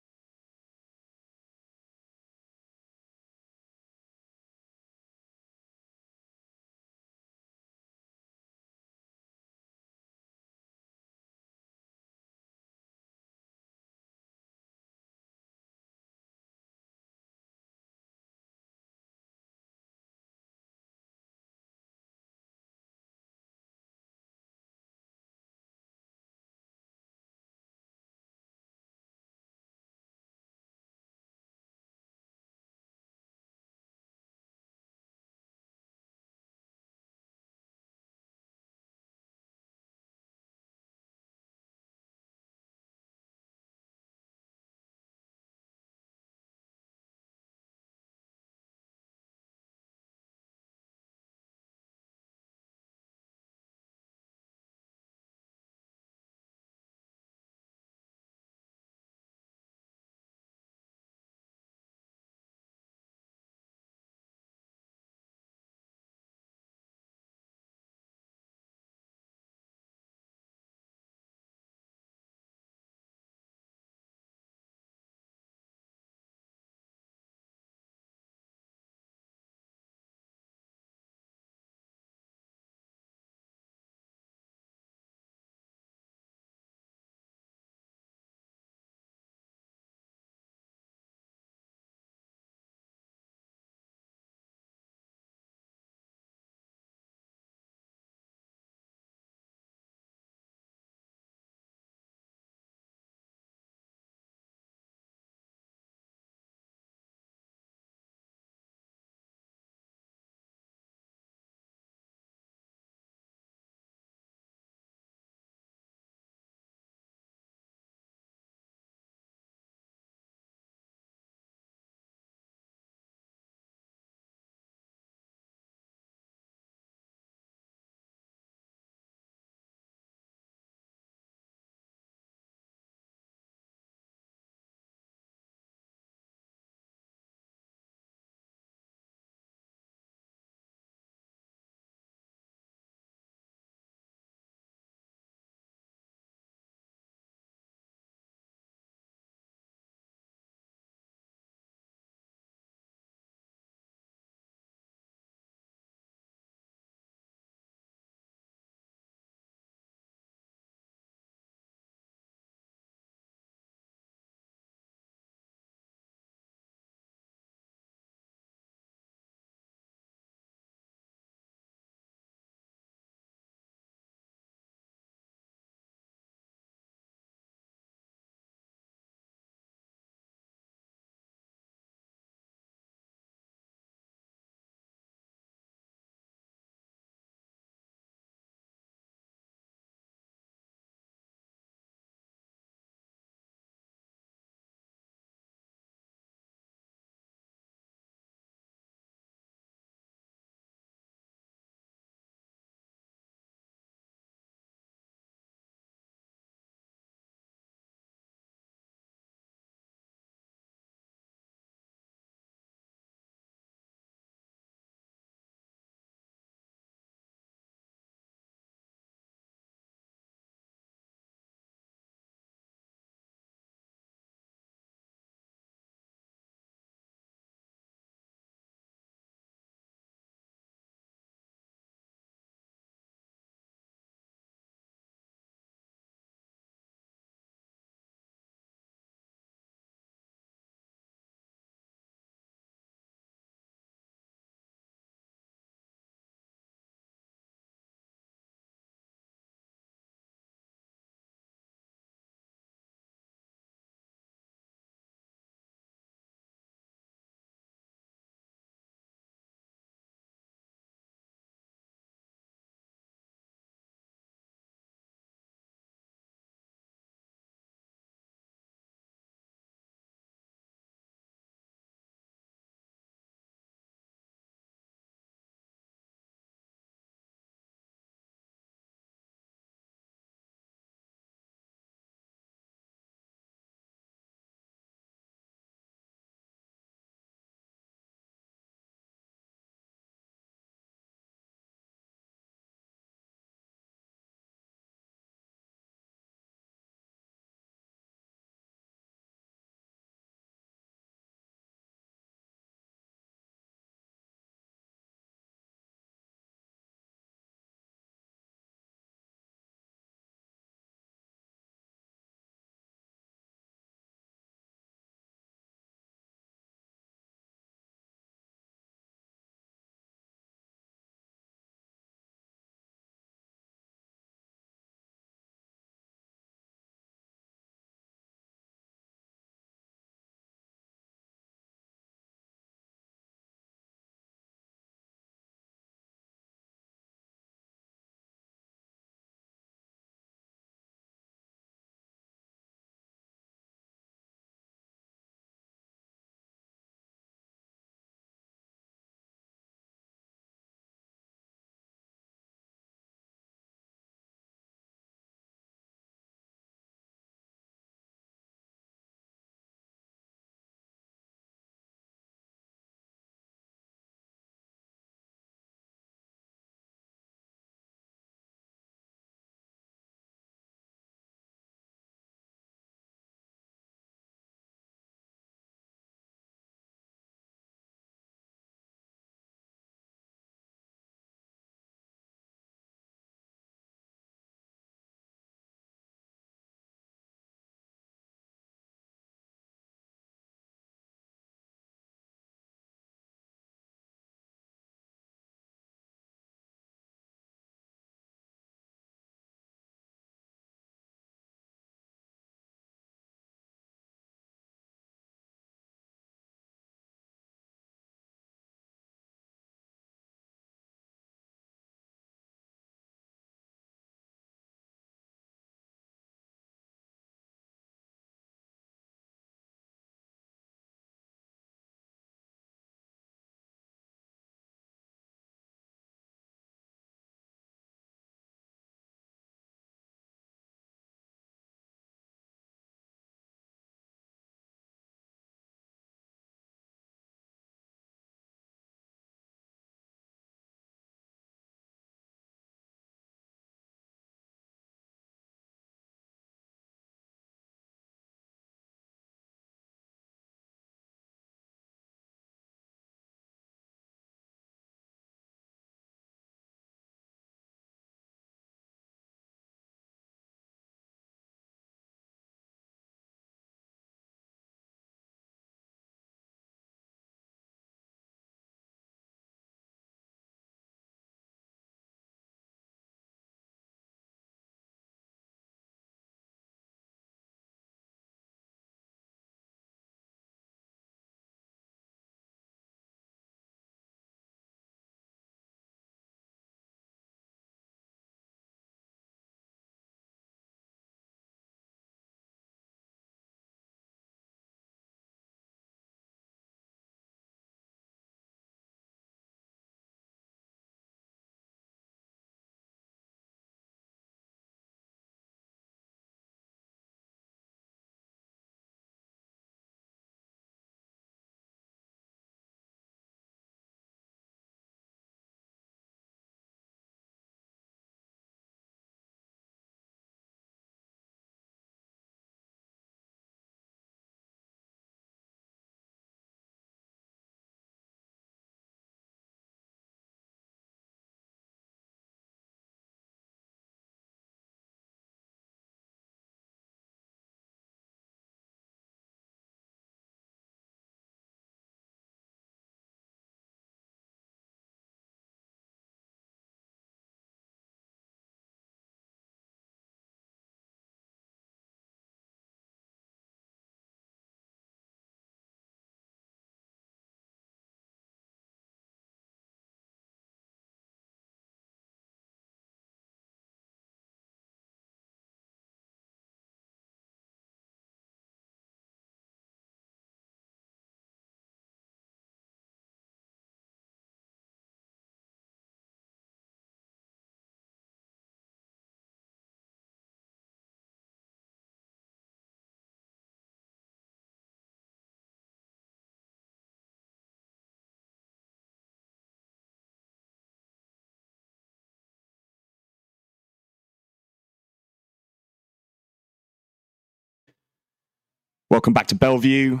Welcome back to Bellevue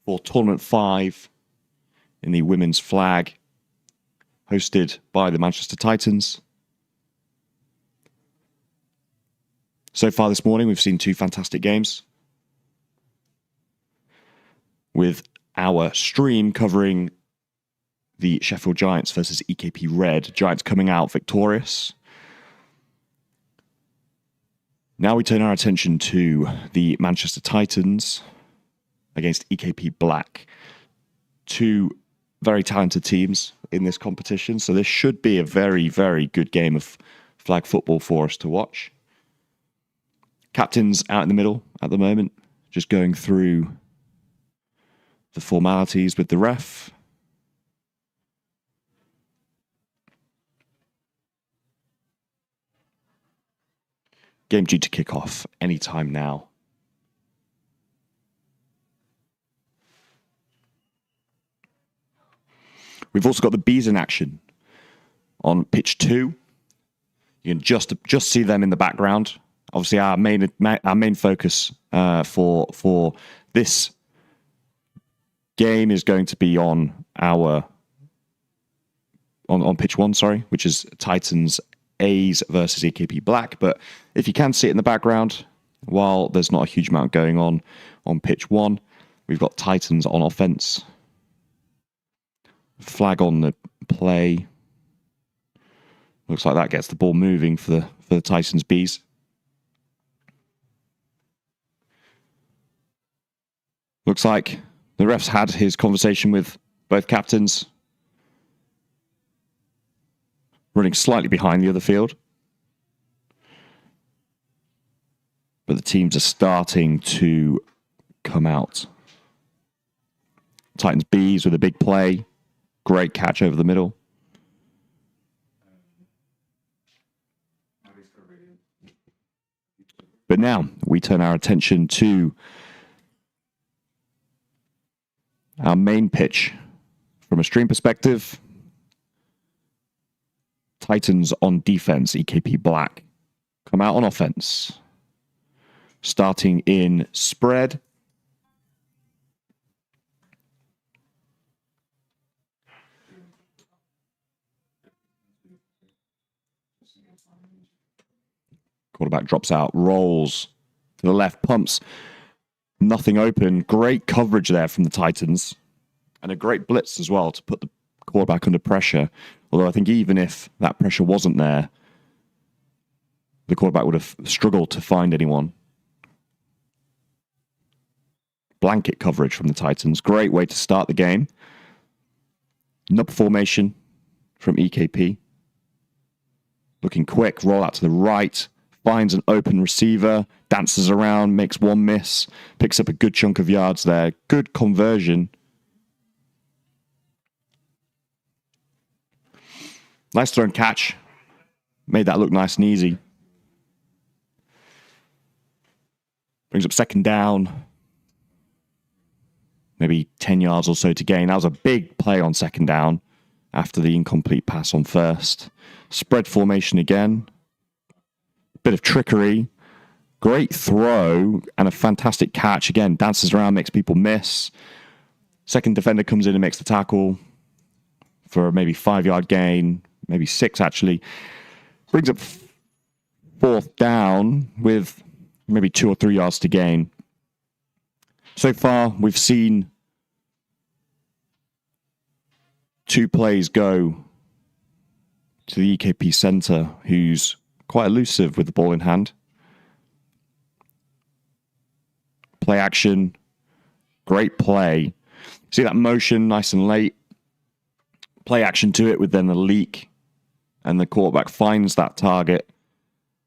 for Tournament 5 in the women's flag, hosted by the Manchester Titans. So far this morning, we've seen two fantastic games, with our stream covering the Sheffield Giants versus EKP Red. Giants coming out victorious. Now we turn our attention to the Manchester Titans against EKP Black. Two very talented teams in this competition, so this should be a very, very good game of flag football for us to watch. Captain's out in the middle at the moment, just going through the formalities with the ref. Game due to kick off anytime now. We've also got the bees in action on pitch 2. You can just see them in the background. Obviously, our main focus for this game is going to be on pitch 1, which is Titans A's versus EKP Black. But if you can see it in the background, while there's not a huge amount going on pitch 1, we've got Titans on offense. Flag on the play. Looks like that gets the ball moving for the Titans Bees. Looks like the ref's had his conversation with both captains, running slightly behind the other field. But the teams are starting to come out. Titans Bees with a big play. Great catch over the middle. But now we turn our attention to our main pitch. From a stream perspective, Titans on defense, EKP Black come out on offense. Starting in spread. Quarterback drops out, rolls to the left, pumps. Nothing open. Great coverage there from the Titans. And a great blitz as well to put the quarterback under pressure. Although I think even if that pressure wasn't there, the quarterback would have struggled to find anyone. Blanket coverage from the Titans. Great way to start the game. Nub formation from EKP. Looking quick, roll out to the right. Finds an open receiver. Dances around, makes one miss. Picks up a good chunk of yards there. Good conversion. Nice throw and catch. Made that look nice and easy. Brings up second down. Maybe 10 yards or so to gain. That was a big play on second down after the incomplete pass on first. Spread formation again. Bit of trickery. Great throw and a fantastic catch. Again, dances around, makes people miss. Second defender comes in and makes the tackle for maybe 5-yard gain, maybe 6 actually. Brings up fourth down with maybe 2 or 3 yards to gain. So far, we've seen 2 plays go to the EKP center, who's quite elusive with the ball in hand. Play action. Great play. See that motion nice and late. Play action to it with then a leak. And the quarterback finds that target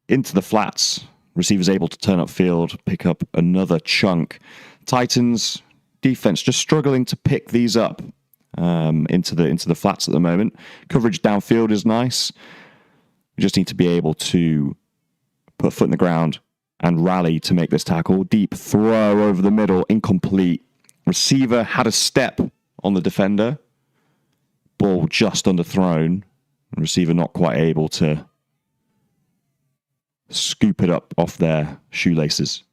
into the flats. Receiver's able to turn upfield, pick up another chunk. Titans defense just struggling to pick these up into the flats at the moment. Coverage downfield is nice. We just need to be able to put a foot in the ground and rally to make this tackle. Deep throw over the middle, incomplete. Receiver had a step on the defender. Ball just underthrown. Receiver not quite able to scoop it up off their shoelaces.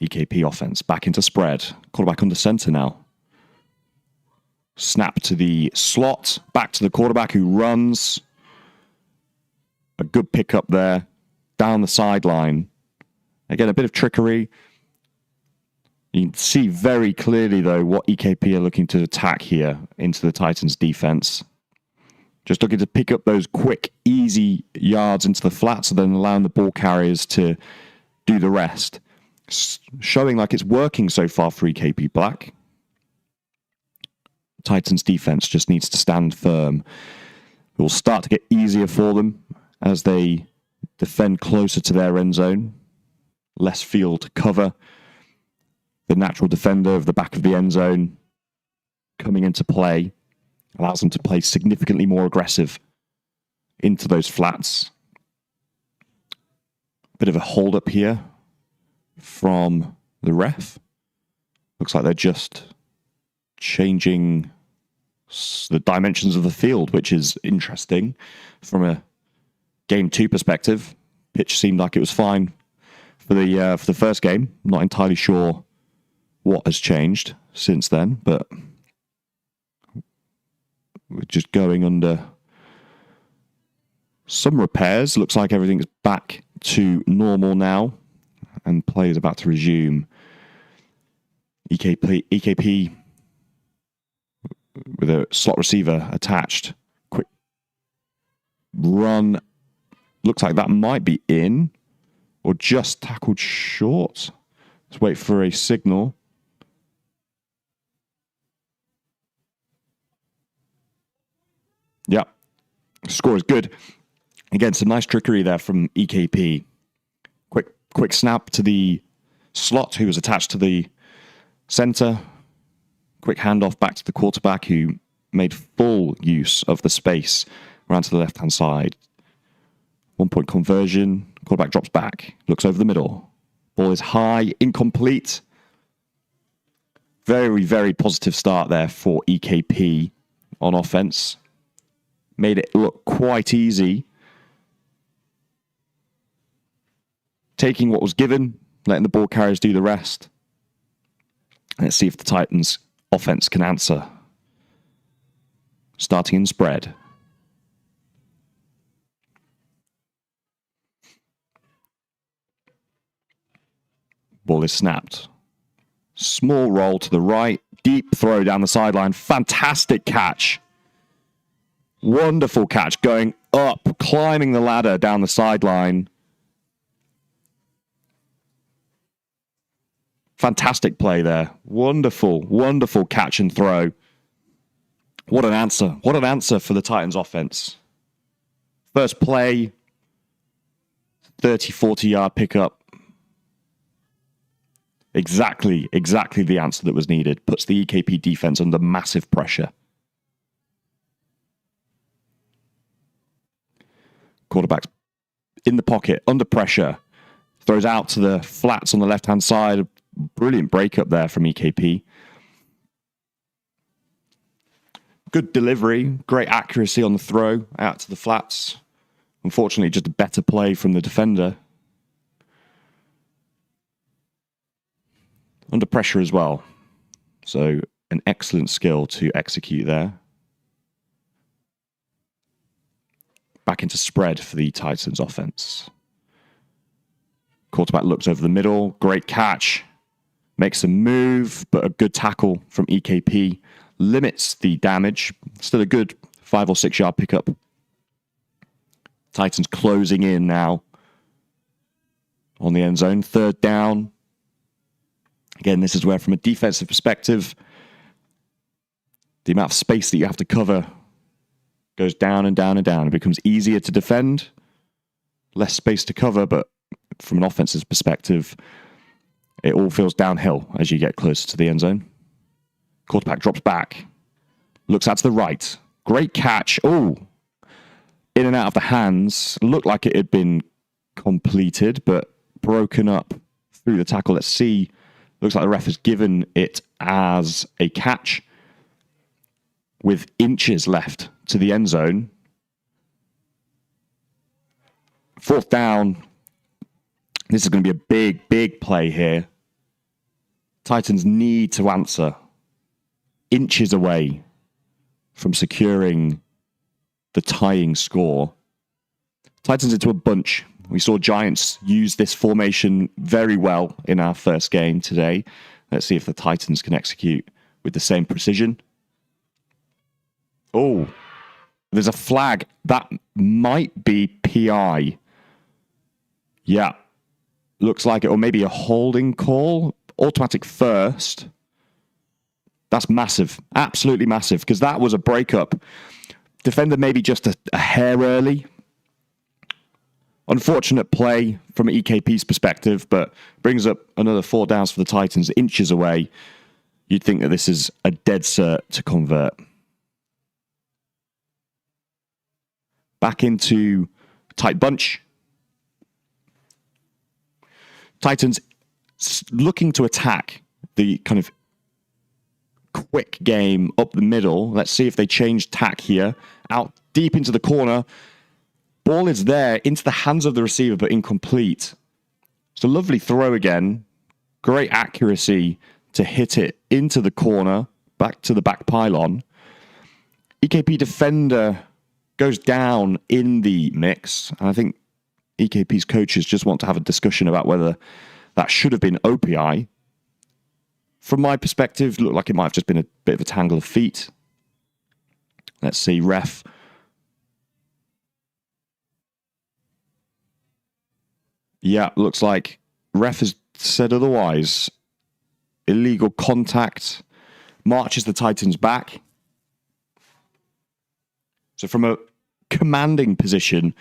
EKP offense. Back into spread. Quarterback under center now. Snap to the slot. Back to the quarterback who runs. A good pickup there. Down the sideline. Again, a bit of trickery. You can see very clearly, though, what EKP are looking to attack here into the Titans' defense. Just looking to pick up those quick, easy yards into the flats and then allowing the ball carriers to do the rest. Showing like it's working so far for EKP Black. Titans' defense just needs to stand firm. It will start to get easier for them as they defend closer to their end zone. Less field to cover. The natural defender of the back of the end zone coming into play allows them to play significantly more aggressive into those flats. Bit of a hold up here from the ref. Looks like they're just changing the dimensions of the field, which is interesting from a game 2 perspective. Pitch seemed like it was fine for the first game. Not entirely sure what has changed since then, but we're just going under some repairs. Looks like everything's back to normal now, and play is about to resume. EKP with a slot receiver attached. Quick run. Looks like that might be in, or just tackled short. Let's wait for a signal. Yeah, score is good. Again, some nice trickery there from EKP. Quick snap to the slot who was attached to the center. Quick handoff back to the quarterback who made full use of the space around to the left-hand side. 1-point conversion. Quarterback drops back. Looks over the middle. Ball is high. Incomplete. Very, very positive start there for EKP on offense. Made it look quite easy. Taking what was given, letting the ball carriers do the rest. Let's see if the Titans' offense can answer. Starting in spread. Ball is snapped. Small roll to the right. Deep throw down the sideline. Fantastic catch. Wonderful catch, going up, climbing the ladder down the sideline. Fantastic play there. Wonderful, wonderful catch and throw. What an answer. What an answer for the Titans offense. First play, 30, 40-yard pickup. Exactly the answer that was needed. Puts the EKP defense under massive pressure. Quarterback's in the pocket, under pressure. Throws out to the flats on the left-hand side. Brilliant breakup there from EKP. Good delivery. Great accuracy on the throw out to the flats. Unfortunately, just a better play from the defender. Under pressure as well. So an excellent skill to execute there. Back into spread for the Titans offense. Quarterback looks over the middle. Great catch. Makes a move, but a good tackle from EKP. Limits the damage. Still a good 5 or 6 yard pickup. Titans closing in now on the end zone. Third down. Again, this is where, from a defensive perspective, the amount of space that you have to cover goes down and down and down. It becomes easier to defend, less space to cover, but from an offensive perspective, it all feels downhill as you get closer to the end zone. Quarterback drops back, looks out to the right. Great catch. Oh, in and out of the hands. Looked like it had been completed, but broken up through the tackle. Let's see. Looks like the ref has given it as a catch with inches left to the end zone. Fourth down. This is going to be a big, big play here. Titans need to answer. Inches away from securing the tying score. Titans into a bunch. We saw Giants use this formation very well in our first game today. Let's see if the Titans can execute with the same precision. Oh, there's a flag. That might be PI. Yeah, looks like it. Or maybe a holding call. Automatic first. That's massive. Absolutely massive. Because that was a breakup. Defender maybe just a hair early. Unfortunate play from EKP's perspective, but brings up another 4 downs for the Titans, inches away. You'd think that this is a dead cert to convert. Back into tight bunch. Titans looking to attack the kind of quick game up the middle. Let's see if they change tack here. Out deep into the corner. Ball is there into the hands of the receiver, but incomplete. It's a lovely throw again. Great accuracy to hit it into the corner, back to the back pylon. EKP defender goes down in the mix. And I think EKP's coaches just want to have a discussion about whether that should have been OPI. From my perspective, it looked like it might have just been a bit of a tangle of feet. Let's see, ref. Yeah, looks like ref has said otherwise. Illegal contact. Marches the Titans back. So from a commanding position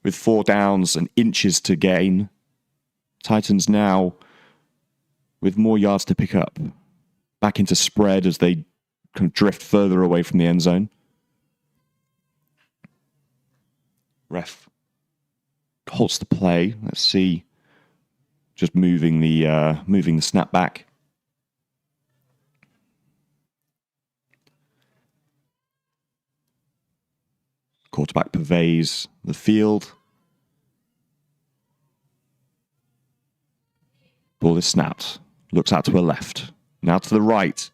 with 4 downs and inches to gain, Titans now with more yards to pick up. Back into spread as they kind of drift further away from the end zone. Ref halts the play. Let's see. Just moving the snap back. Quarterback purveys the field. Ball is snapped. Looks out to her left. Now to the right.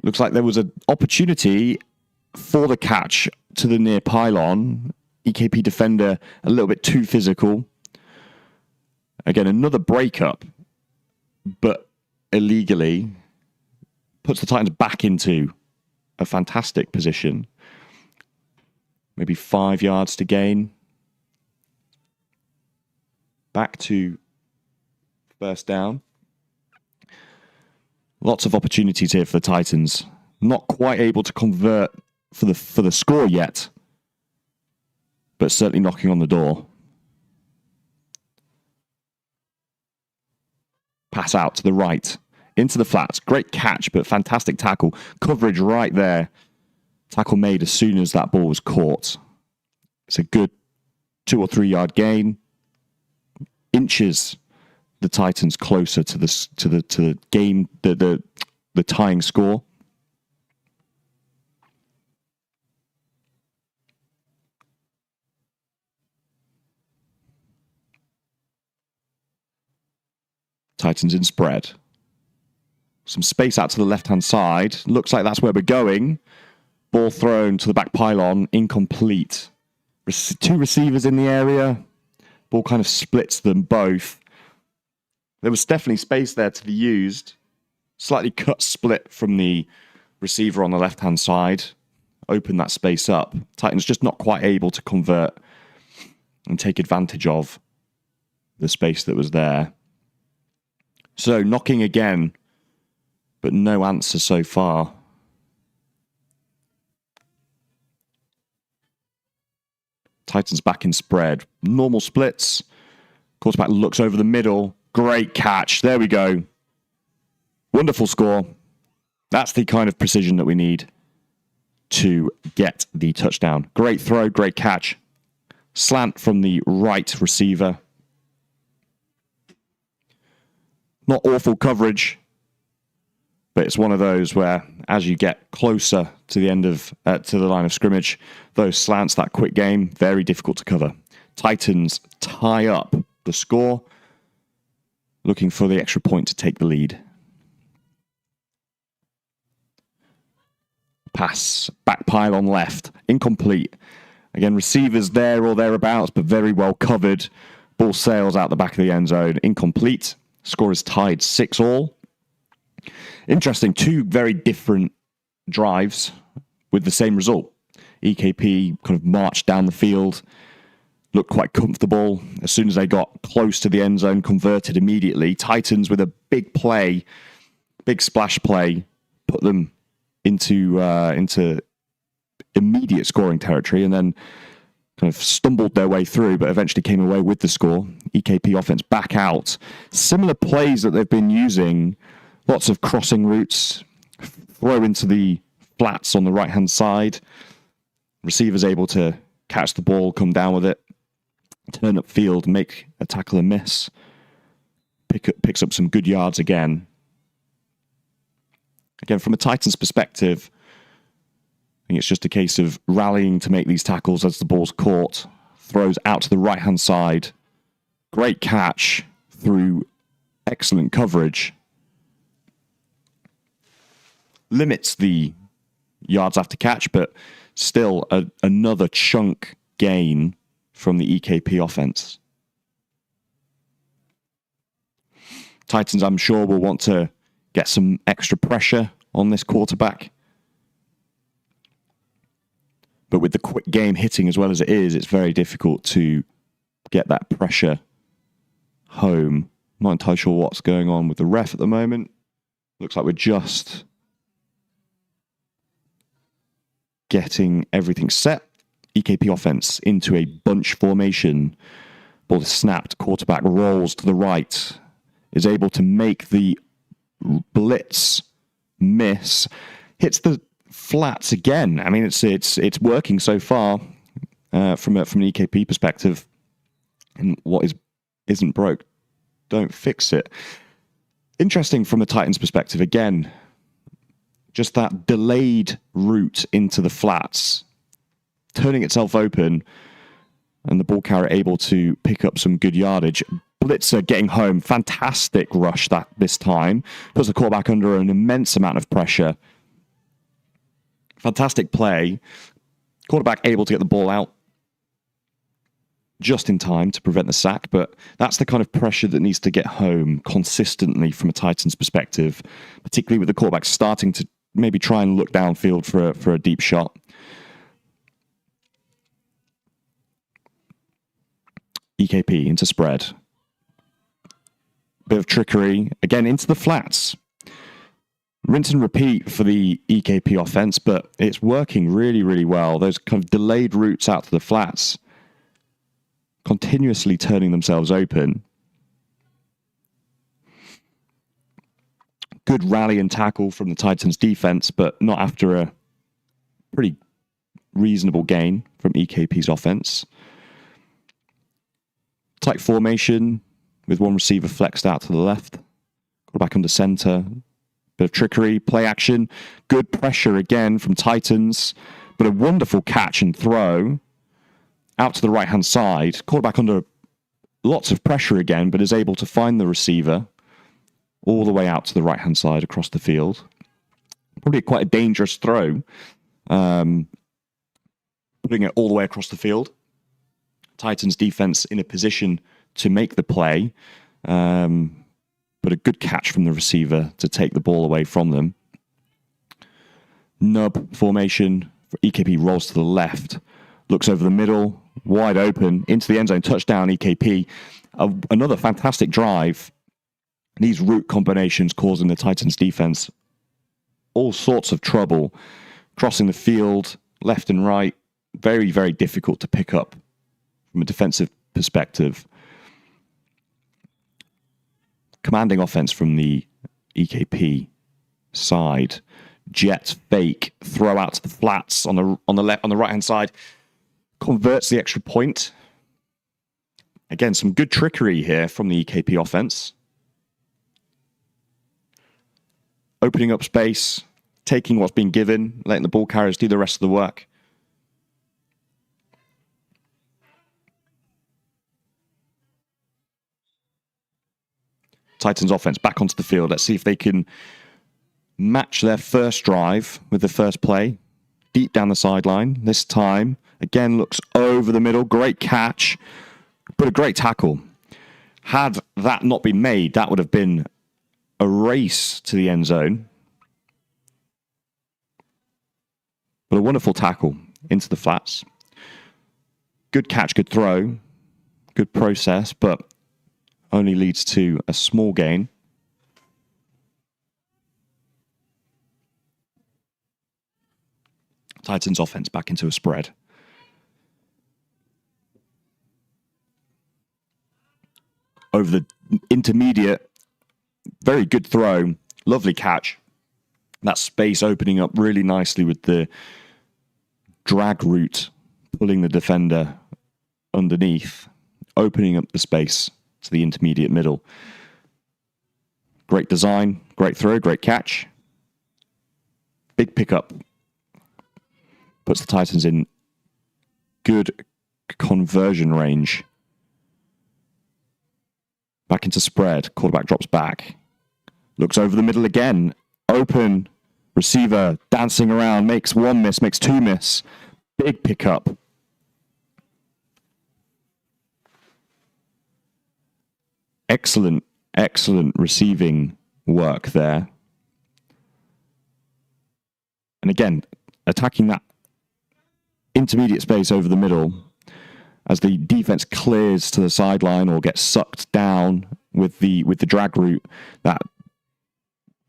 Looks like there was an opportunity for the catch to the near pylon. EKP defender a little bit too physical. Again, another breakup, but illegally puts the Titans back into a fantastic position. Maybe 5 yards to gain. Back to first down. Lots of opportunities here for the Titans. Not quite able to convert for the score yet, but certainly knocking on the door. Pass out to the right, into the flats. Great catch, but fantastic tackle. Coverage right there. Tackle made as soon as that ball was caught. It's a good 2 or 3 yard gain. Inches the Titans closer to the game, the tying score. Titans in spread. Some space out to the left-hand side. Looks like that's where we're going. Ball thrown to the back pylon. Incomplete. 2 receivers in the area. Ball kind of splits them both. There was definitely space there to be used. Slightly cut split from the receiver on the left-hand side. Open that space up. Titans just not quite able to convert and take advantage of the space that was there. So knocking again, but no answer so far. Titans back in spread. Normal splits. Quarterback looks over the middle. Great catch. There we go. Wonderful score. That's the kind of precision that we need to get the touchdown. Great throw, great catch. Slant from the right receiver. Not awful coverage, but it's one of those where as you get closer to the end of to the line of scrimmage, those slants, that quick game, very difficult to cover. Titans tie up the score. looking for the extra point to take the lead. Pass, back pylon left, incomplete. Again, receivers there or thereabouts, but very well covered. Ball sails out the back of the end zone, incomplete. Score is tied 6-all. Interesting, two very different drives with the same result. EKP kind of marched down the field, looked quite comfortable. As soon as they got close to the end zone, converted immediately. Titans with a big play, big splash play, put them into immediate scoring territory, and then kind of stumbled their way through, but eventually came away with the score. EKP offense back out. Similar plays that they've been using, lots of crossing routes, throw into the flats on the right-hand side. Receivers able to catch the ball, come down with it, turn up field, make a tackle and miss. Picks up some good yards again. Again, from a Titans perspective, I think it's just a case of rallying to make these tackles as the ball's caught. Throws out to the right-hand side. Great catch through excellent coverage. Limits the yards after catch, but still another chunk gain from the EKP offense. Titans, I'm sure, will want to get some extra pressure on this quarterback. But with the quick game hitting as well as it is, it's very difficult to get that pressure home. I'm not entirely sure what's going on with the ref at the moment. Looks like we're just getting everything set. EKP offense into a bunch formation. Ball is snapped. Quarterback rolls to the right. Is able to make the blitz miss. Hits the flats again. I mean, it's working so far from an EKP perspective. And what isn't broke, don't fix it. Interesting from the Titans' perspective again. Just that delayed route into the flats, turning itself open, and the ball carrier able to pick up some good yardage. Blitzer getting home, fantastic rush this time. Puts the quarterback under an immense amount of pressure. Fantastic play. Quarterback able to get the ball out just in time to prevent the sack, but that's the kind of pressure that needs to get home consistently from a Titans perspective, particularly with the quarterback starting to maybe try and look downfield for a deep shot. EKP into spread. Bit of trickery. Again, into the flats. Rinse and repeat for the EKP offense, but it's working really, really well. Those kind of delayed routes out to the flats, continuously turning themselves open. Good rally and tackle from the Titans defense, but not after a pretty reasonable gain from EKP's offense. Tight formation with one receiver flexed out to the left. Quarterback under center. Bit of trickery, play action. Good pressure again from Titans, but a wonderful catch and throw out to the right-hand side. Quarterback under lots of pressure again, but is able to find the receiver all the way out to the right-hand side across the field. Probably quite a dangerous throw, putting it all the way across the field. Titans defense in a position to make the play, but a good catch from the receiver to take the ball away from them. Nub formation for EKP rolls to the left, looks over the middle, wide open, into the end zone, touchdown EKP. Another fantastic drive. These route combinations causing the Titans defense all sorts of trouble. Crossing the field, left and right, very, very difficult to pick up from a defensive perspective. Commanding offense from the EKP side. Jet fake, throw out to the flats on the right hand side. Converts the extra point. Again, some good trickery here from the EKP offense. Opening up space, taking what's been given, letting the ball carriers do the rest of the work. Titans offense back onto the field. Let's see if they can match their first drive with the first play. Deep down the sideline. This time, again, looks over the middle. Great catch, but a great tackle. Had that not been made, that would have been a race to the end zone. But a wonderful tackle into the flats. Good catch, good throw, good process, but only leads to a small gain. Titans offense back into a spread. Over the intermediate, very good throw, lovely catch. That space opening up really nicely with the drag route, pulling the defender underneath, opening up the space to the intermediate middle. Great design, great throw, great catch. Big pickup. Puts the Titans in good conversion range. Back into spread. Quarterback drops back. Looks over the middle again. Open. Receiver dancing around. Makes one miss. Makes two miss. Big pickup. Excellent receiving work there. And again, attacking that intermediate space over the middle as the defense clears to the sideline or gets sucked down with the drag route. That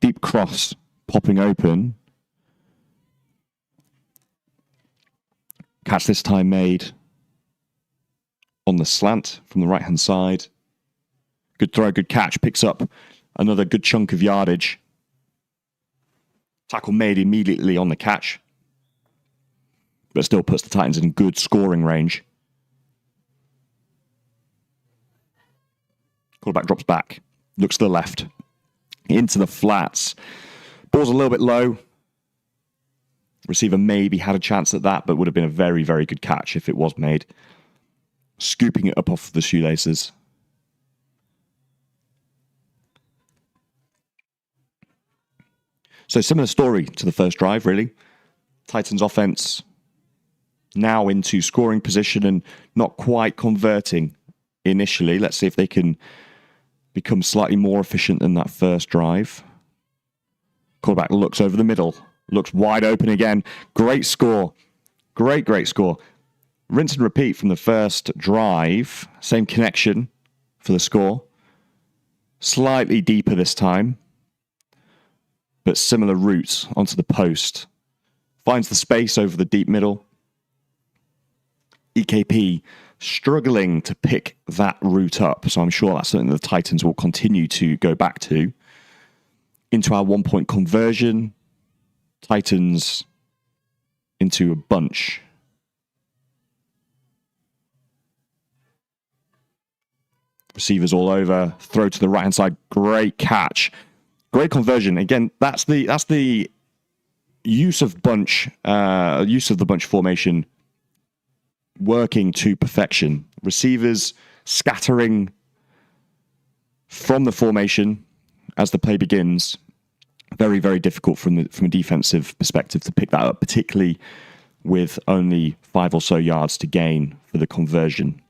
deep cross popping open. Catch this time made on the slant from the right-hand side. Good throw, good catch. Picks up another good chunk of yardage. Tackle made immediately on the catch, but still puts the Titans in good scoring range. Quarterback drops back. Looks to the left. Into the flats. Ball's a little bit low. Receiver maybe had a chance at that, but would have been a very, very good catch if it was made. Scooping it up off the shoelaces. So similar story to the first drive, really. Titans offense now into scoring position and not quite converting initially. Let's see if they can become slightly more efficient than that first drive. Quarterback looks over the middle. Looks wide open again. Great score. Great score. Rinse and repeat from the first drive. Same connection for the score. Slightly deeper this time, but similar routes onto the post. Finds the space over the deep middle. EKP struggling to pick that route up, so I'm sure that's something the Titans will continue to go back to. Into our 1-point conversion. Titans into a bunch. Receivers all over. Throw to the right-hand side. Great catch. Great conversion. Again, that's the use of the bunch formation working to perfection. Receivers scattering from the formation as the play begins. Very, very difficult from a defensive perspective to pick that up, particularly with only 5 or so yards to gain for the conversion.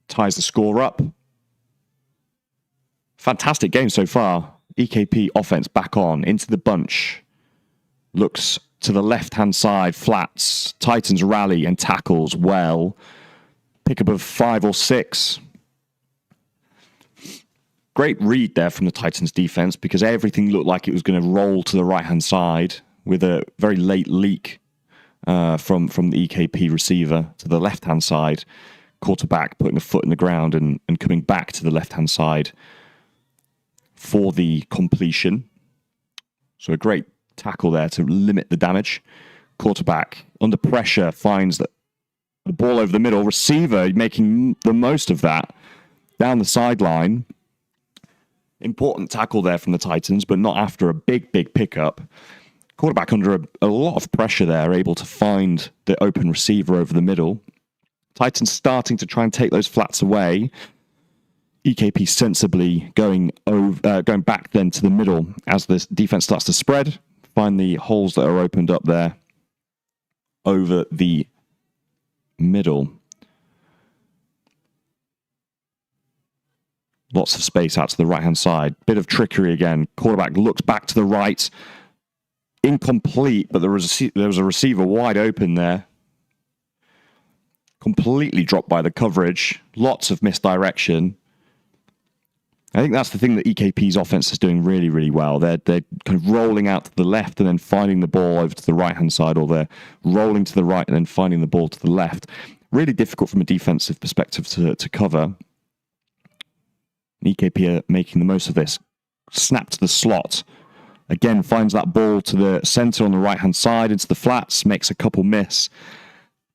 Ties the score up. Fantastic game so far. EKP offense back on into the bunch. Looks to the left-hand side, flats. Titans rally and tackles well. Pickup of 5 or 6. Great read there from the Titans defense because everything looked like it was going to roll to the right-hand side with a very late leak from the EKP receiver to the left-hand side. Quarterback putting a foot in the ground and coming back to the left-hand side for the completion. So a great tackle there to limit the damage. Quarterback under pressure finds the ball over the middle. Receiver making the most of that down the sideline. Important tackle there from the Titans, but not after a big pickup. Quarterback under a lot of pressure there, able to find the open receiver over the middle. Titans starting to try and take those flats away. EKP sensibly going back then to the middle as the defense starts to spread, find the holes that are opened up there over the middle. Lots of space out to the right-hand side. Bit of trickery again. Quarterback looks back to the right. Incomplete, but there was a receiver wide open there. Completely dropped by the coverage. Lots of misdirection. I think that's the thing that EKP's offense is doing really, really well. They're kind of rolling out to the left and then finding the ball over to the right-hand side, or they're rolling to the right and then finding the ball to the left. Really difficult from a defensive perspective to cover. EKP are making the most of this. Snap to the slot. Again, finds that ball to the center on the right-hand side into the flats, makes a couple miss,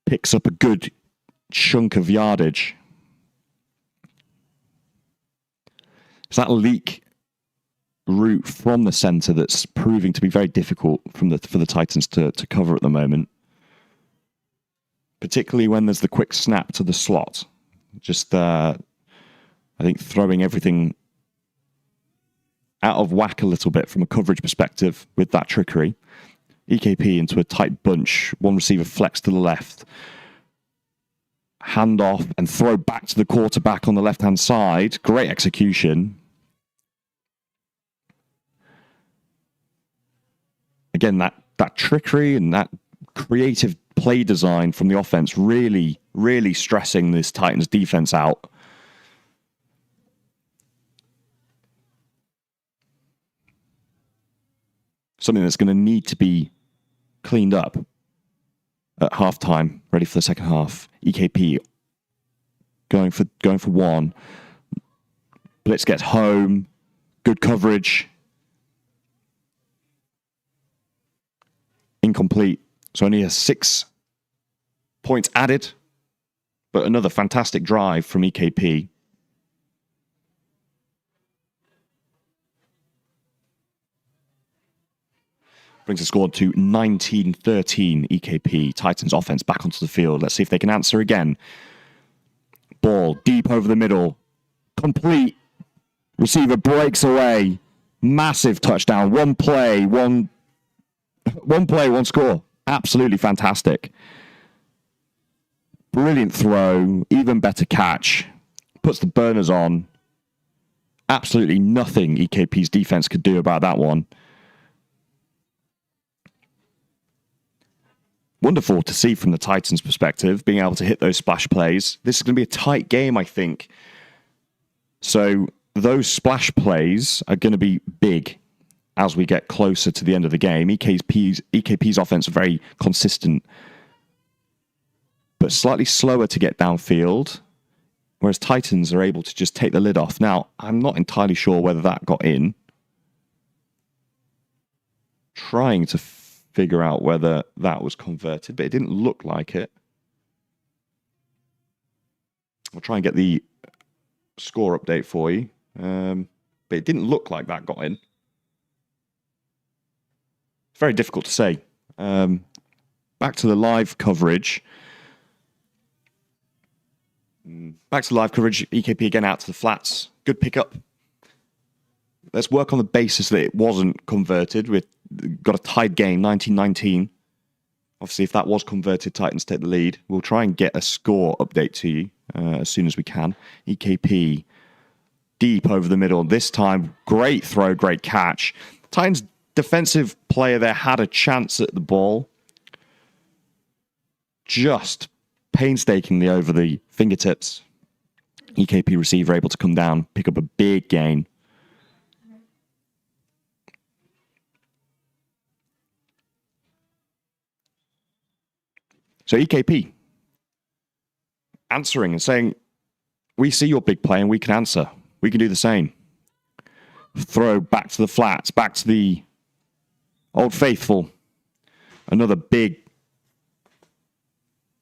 picks up a good chunk of yardage. It's that leak route from the center that's proving to be very difficult for the Titans to cover at the moment. Particularly when there's the quick snap to the slot. Just, I think, throwing everything out of whack a little bit from a coverage perspective with that trickery. EKP into a tight bunch. One receiver flex to the left. Hand off and throw back to the quarterback on the left-hand side. Great execution. Again, that trickery and that creative play design from the offense really, really stressing this Titans defense out. Something that's going to need to be cleaned up at halftime, ready for the second half. EKP going for one. Blitz gets home. Good coverage. Incomplete. So only a 6 points added, but another fantastic drive from EKP. Brings the score to 19-13 EKP. Titans offense back onto the field. Let's see if they can answer again. Ball deep over the middle. Complete. Receiver breaks away. Massive touchdown. One play, one score. Absolutely fantastic. Brilliant throw. Even better catch. Puts the burners on. Absolutely nothing EKP's defense could do about that one. Wonderful to see from the Titans' perspective, being able to hit those splash plays. This is going to be a tight game, I think. So those splash plays are going to be big as we get closer to the end of the game. EKP's offense are very consistent, but slightly slower to get downfield, whereas Titans are able to just take the lid off. Now, I'm not entirely sure whether that got in. Trying to figure out whether that was converted, but it didn't look like it. I'll try and get the score update for you, but it didn't look like that got in. It's very difficult to say. Back to the live coverage. EKP again out to the flats. Good pickup. Let's work on the basis that it wasn't converted. We've got a tied game, 19-19. Obviously, if that was converted, Titans take the lead. We'll try and get a score update to you as soon as we can. EKP deep over the middle. This time, great throw, great catch. Titans defensive player there had a chance at the ball. Just painstakingly over the fingertips. EKP receiver able to come down, pick up a big gain. So EKP answering and saying, we see your big play and we can answer. We can do the same. Throw back to the flats, back to the Old Faithful. Another big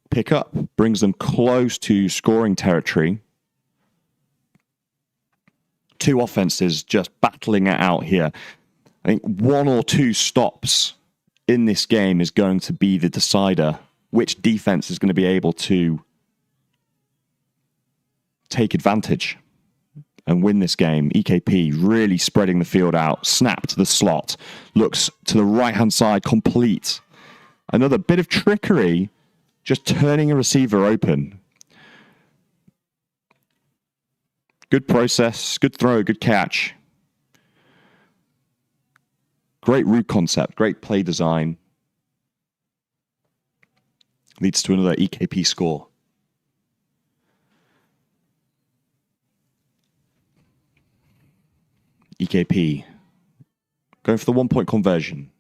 pickup brings them close to scoring territory. Two offenses just battling it out here. I think one or two stops in this game is going to be the decider. Which defense is going to be able to take advantage and win this game. EKP really spreading the field out. Snap to the slot. Looks to the right-hand side, complete. Another bit of trickery, just turning a receiver open. Good process, good throw, good catch. Great route concept, great play design. Leads to another EKP score. EKP going for the 1-point conversion.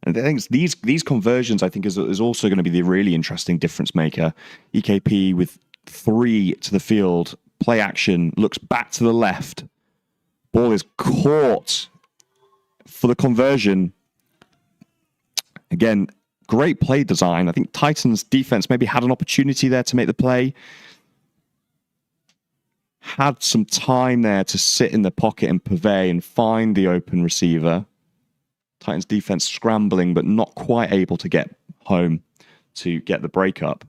And I think these conversions, I think, is also going to be the really interesting difference maker. EKP with 3 to the field, play action, looks back to the left. Ball is caught for the conversion. Again, great play design. I think Titans defense maybe had an opportunity there to make the play. Had some time there to sit in the pocket and purvey and find the open receiver. Titans defense scrambling, but not quite able to get home to get the breakup.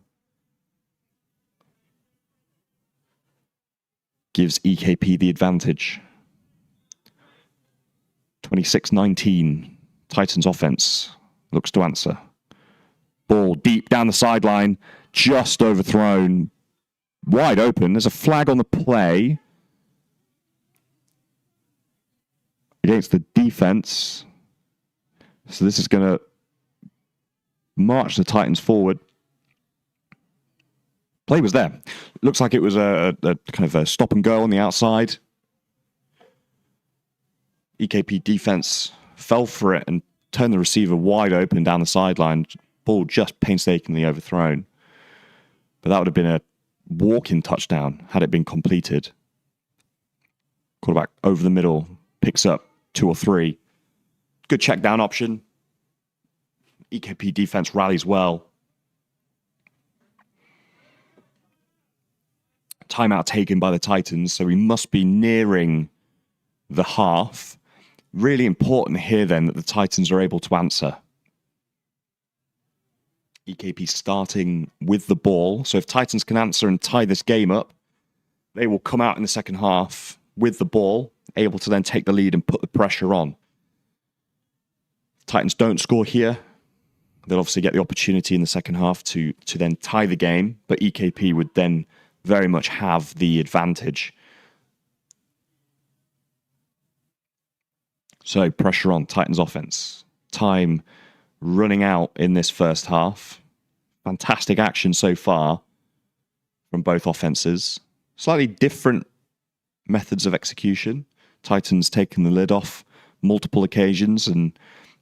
Gives EKP the advantage. 26-19. Titans offense looks to answer. Ball deep down the sideline, just overthrown. Wide open. There's a flag on the play against the defense. So this is going to march the Titans forward. Play was there. Looks like it was a kind of a stop and go on the outside. EKP defense fell for it and turned the receiver wide open down the sideline. Ball just painstakingly overthrown. But that would have been a walk-in touchdown had it been completed. Quarterback over the middle, picks up 2 or 3. Good check down option. EKP defense rallies well. Timeout taken by the Titans, so we must be nearing the half. Really important here then that the Titans are able to answer. EKP starting with the ball. So if Titans can answer and tie this game up, they will come out in the second half with the ball, able to then take the lead and put the pressure on. If Titans don't score here, they'll obviously get the opportunity in the second half to then tie the game, but EKP would then very much have the advantage. So pressure on Titans offense. Time running out in this first half. Fantastic action so far from both offenses. Slightly different methods of execution. Titans taking the lid off multiple occasions and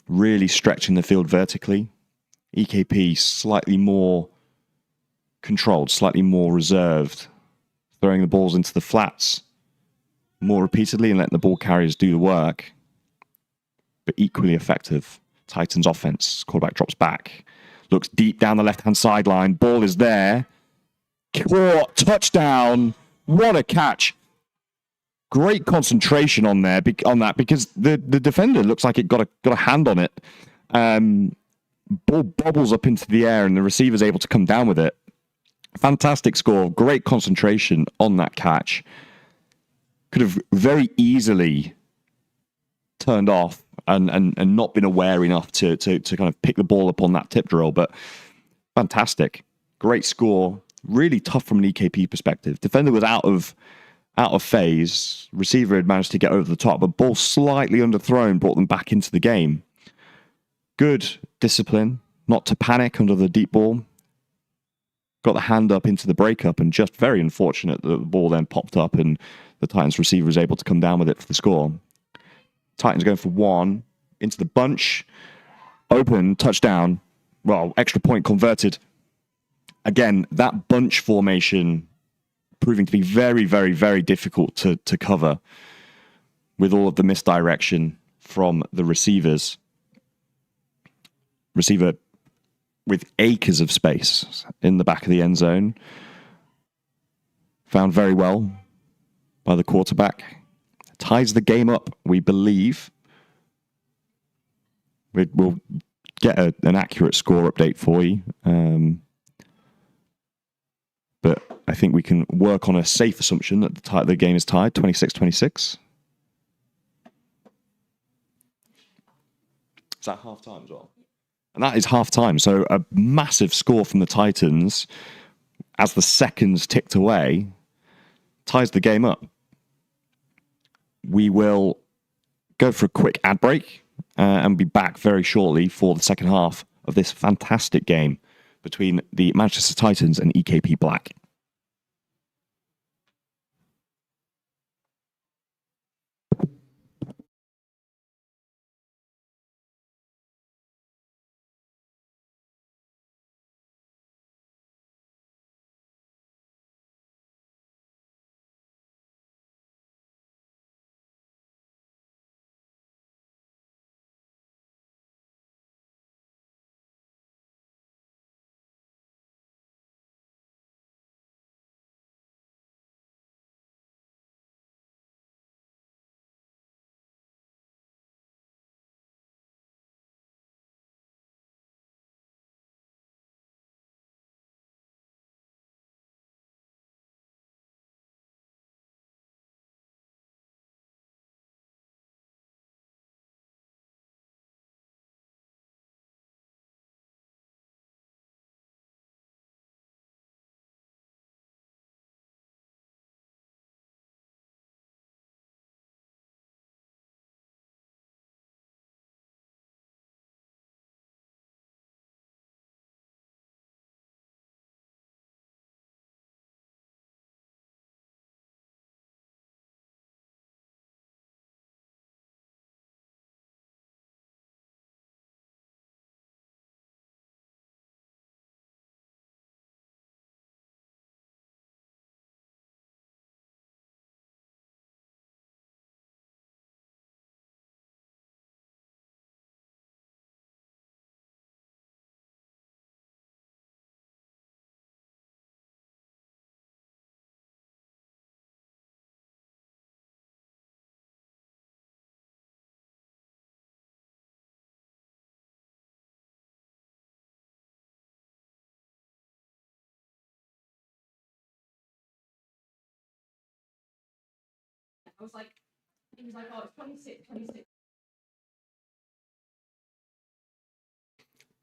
really stretching the field vertically. EKP slightly more controlled, slightly more reserved, throwing the balls into the flats more repeatedly and letting the ball carriers do the work, but equally effective. Titans offense, quarterback drops back, looks deep down the left-hand sideline, ball is there, caught, touchdown, what a catch. Great concentration on that because the defender looks like it got a hand on it. Ball bobbles up into the air and the receiver's able to come down with it. Fantastic score, great concentration on that catch. Could have very easily turned off and not been aware enough to kind of pick the ball up on that tip drill, but fantastic. Great score. Really tough from an EKP perspective. Defender was out of phase. Receiver had managed to get over the top, but ball slightly underthrown brought them back into the game. Good discipline, not to panic under the deep ball. Got the hand up into the breakup and just very unfortunate that the ball then popped up and the Titans receiver was able to come down with it for the score. Titans going for 1 into the bunch. Open, touchdown. Well, extra point converted. Again, that bunch formation proving to be very, very, very difficult to cover with all of the misdirection from the receivers. Receiver with acres of space in the back of the end zone. Found very well by the quarterback. Ties the game up, we believe. We'll get an accurate score update for you. But I think we can work on a safe assumption that the game is tied, 26-26. Is that half time as well? And that is half time. So a massive score from the Titans as the seconds ticked away ties the game up. We will go for a quick ad break and be back very shortly for the second half of this fantastic game between the Manchester Titans and EKP Black.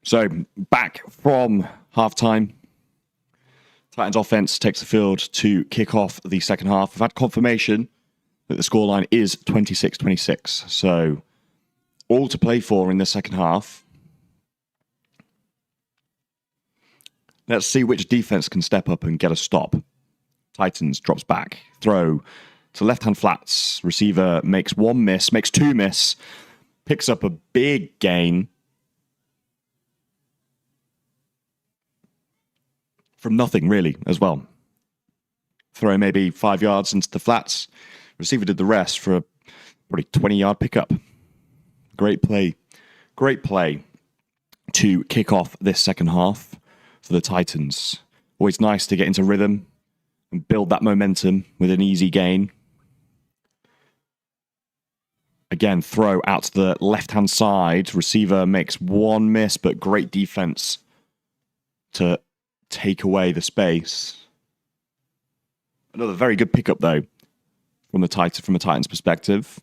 So back from halftime, Titans offense takes the field to kick off the second half. We've had confirmation that the scoreline is 26-26. So all to play for in the second half. Let's see which defense can step up and get a stop. Titans drops back. Throw to left-hand flats. Receiver makes one miss, makes two miss. Picks up a big gain. From nothing, really, as well. Throw maybe 5 yards into the flats. Receiver did the rest for a probably 20-yard pickup. Great play. Great play to kick off this second half for the Titans. Always nice to get into rhythm and build that momentum with an easy gain. Again, throw out to the left-hand side. Receiver makes one miss, but great defense to take away the space. Another very good pickup, though, from the Titans' perspective.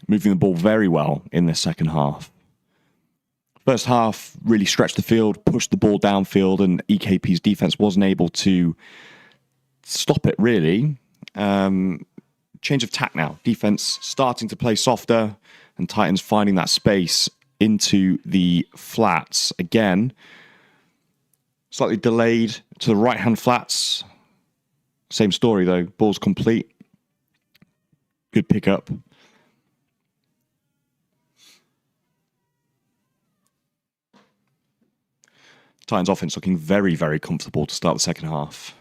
Moving the ball very well in this second half. First half really stretched the field, pushed the ball downfield, and EKP's defense wasn't able to stop it, really. Change of tack now. Defense starting to play softer, and Titans finding that space into the flats again. Slightly delayed to the right-hand flats. Same story, though. Ball's complete. Good pickup. Titans offense looking very, very comfortable to start the second half.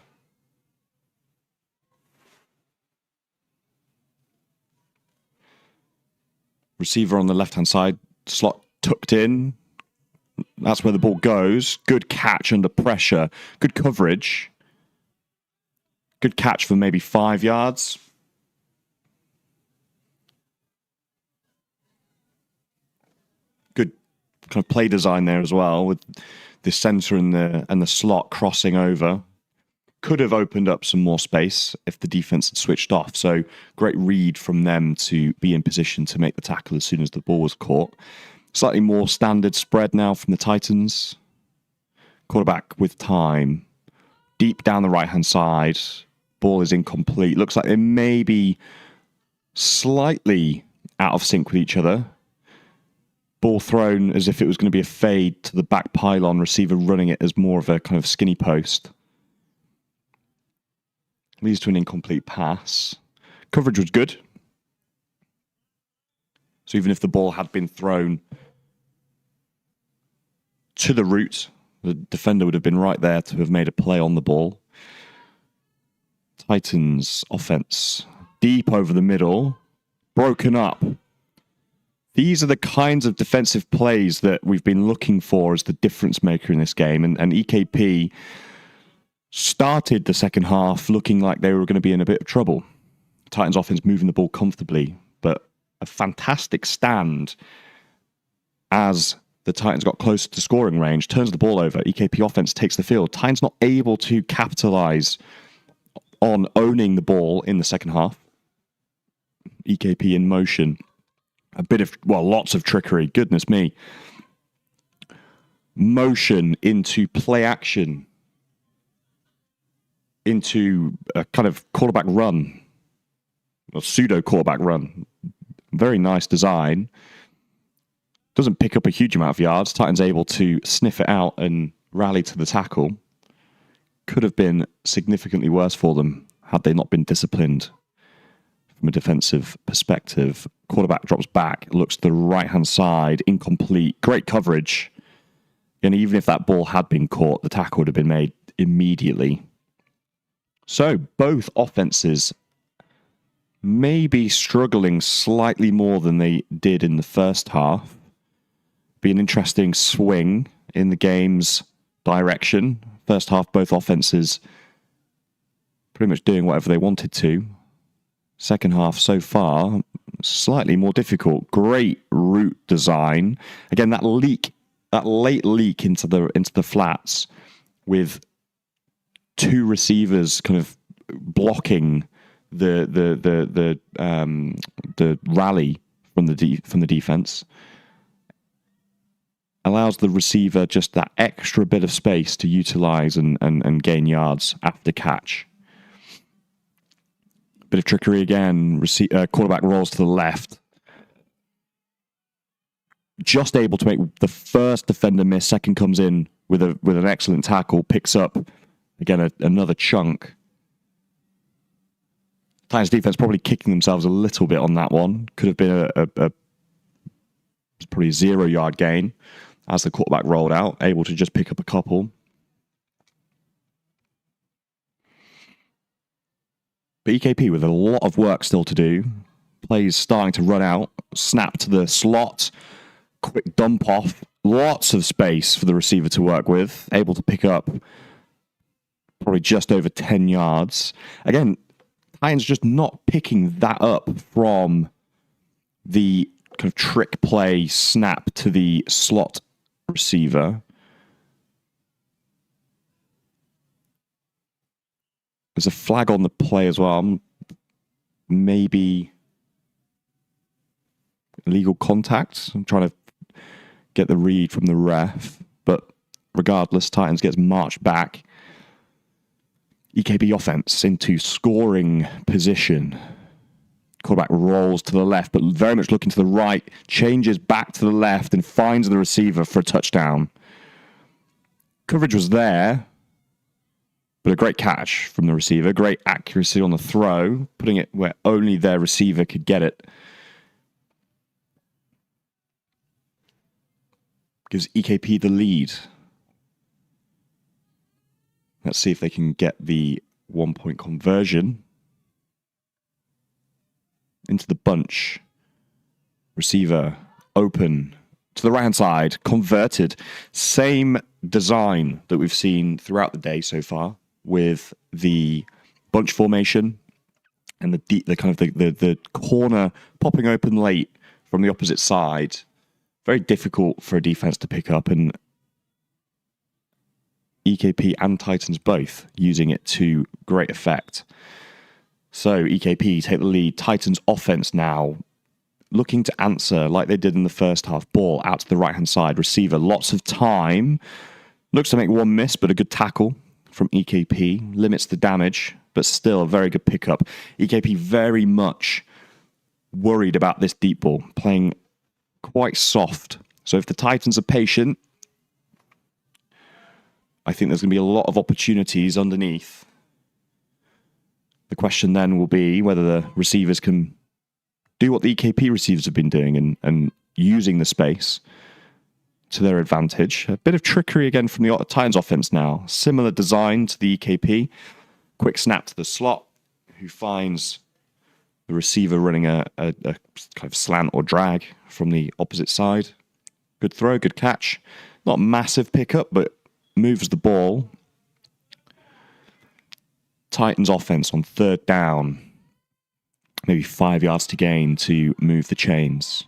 Receiver on the left-hand side. Slot tucked in. That's where the ball goes. Good catch under pressure. Good coverage. Good catch for maybe 5 yards. Good kind of play design there as well, with the center and the slot crossing over. could have opened up some more space if the defense had switched off. So great read from them to be in position to make the tackle as soon as the ball was caught. Slightly more standard spread now from the Titans. Quarterback with time. Deep down the right-hand side. Ball is incomplete. Looks like they may be slightly out of sync with each other. Ball thrown as if it was going to be a fade to the back pylon. Receiver running it as more of a kind of skinny post. Leads to an incomplete pass. Coverage was good. So even if the ball had been thrown to the root, the defender would have been right there to have made a play on the ball. Titans offense deep over the middle, broken up. These are the kinds of defensive plays that we've been looking for as the difference maker in this game. And EKP started the second half looking like they were going to be in a bit of trouble. Titans offense moving the ball comfortably, but a fantastic stand as the Titans got closer to scoring range, turns the ball over. EKP offense takes the field. Titans not able to capitalize on owning the ball in the second half. EKP in motion. Lots of trickery. Goodness me. Motion into play action. Into a kind of quarterback run. Or pseudo quarterback run. Very nice design. Doesn't pick up a huge amount of yards. Titans able to sniff it out and rally to the tackle. Could have been significantly worse for them had they not been disciplined from a defensive perspective. Quarterback drops back, looks to the right-hand side, incomplete. Great coverage. And even if that ball had been caught, the tackle would have been made immediately. So both offenses maybe struggling slightly more than they did in the first half. Be an interesting swing in the game's direction. First half, both offenses pretty much doing whatever they wanted to. Second half so far, slightly more difficult. Great route design. Again, that late leak into the flats with two receivers kind of blocking the rally from the defense allows the receiver just that extra bit of space to utilize and gain yards after catch. Bit of trickery again. Quarterback rolls to the left. Just able to make the first defender miss. Second comes in with an excellent tackle. Picks up, again, another chunk. Titans defense probably kicking themselves a little bit on that one. Could have been a probably 0-yard gain as the quarterback rolled out. Able to just pick up a couple. But EKP with a lot of work still to do. Plays starting to run out. Snap to the slot. Quick dump off. Lots of space for the receiver to work with. Able to pick up probably just over 10 yards. Again, Titans just not picking that up from the kind of trick play snap to the slot receiver. There's a flag on the play as well. Maybe illegal contact. I'm trying to get the read from the ref. But regardless, Titans gets marched back. EKB offense into scoring position. Quarterback rolls to the left, but very much looking to the right. Changes back to the left and finds the receiver for a touchdown. Coverage was there. But a great catch from the receiver. Great accuracy on the throw. Putting it where only their receiver could get it. Gives EKP the lead. Let's see if they can get the 1-point conversion. Into the bunch. Receiver open to the right-hand side. Converted. Same design that we've seen throughout the day so far, with the bunch formation and the corner popping open late from the opposite side. Very difficult for a defense to pick up, and EKP and Titans both using it to great effect. So EKP take the lead. Titans offense now looking to answer like they did in the first half. Ball out to the right-hand side. Receiver, lots of time. Looks to make one miss, but a good tackle from EKP. Limits the damage, but still a very good pickup. EKP very much worried about this deep ball, playing quite soft. So if the Titans are patient, I think there's going to be a lot of opportunities underneath. The question then will be whether the receivers can do what the EKP receivers have been doing and using the space to their advantage. A bit of trickery again from the Titans offense now. Similar design to the EKP. Quick snap to the slot, who finds the receiver running a kind of slant or drag from the opposite side. Good throw, good catch. Not massive pickup, but moves the ball. Titans offense on third down. Maybe 5 yards to gain to move the chains.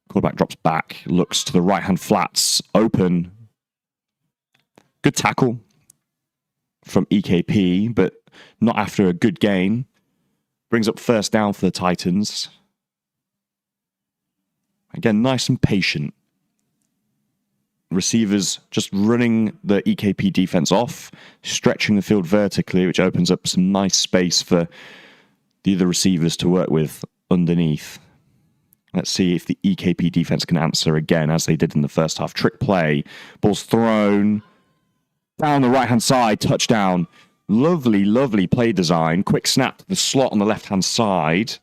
Quarterback drops back, looks to the right-hand flats, open. Good tackle from EKP, but not after a good gain. Brings up first down for the Titans. Again, nice and patient. Receivers just running the EKP defense off, stretching the field vertically, which opens up some nice space for the other receivers to work with underneath. Let's see if the EKP defense can answer again, as they did in the first half. Trick play. Ball's thrown down the right-hand side. Touchdown. Lovely, lovely play design. Quick snap to the slot on the left-hand side.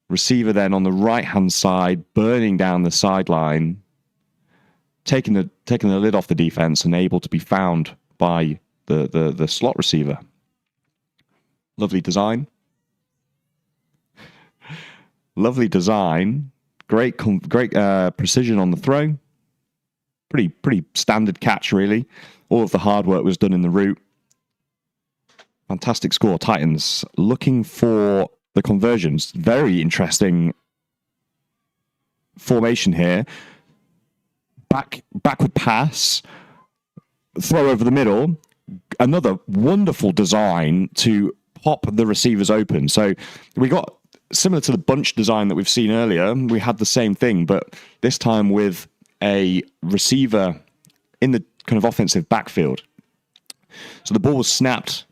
Receiver then on the right-hand side, burning down the sideline. Taking the lid off the defense and able to be found by the slot receiver. Lovely design. Lovely design. Great precision on the throw. Pretty standard catch, really. All of the hard work was done in the route. Fantastic score. Titans looking for the conversions. Very interesting formation here. Backward pass, throw over the middle. Another wonderful design to pop the receivers open. So we got, similar to the bunch design that we've seen earlier, we had the same thing, but this time with a receiver in the kind of offensive backfield. So the ball was snapped,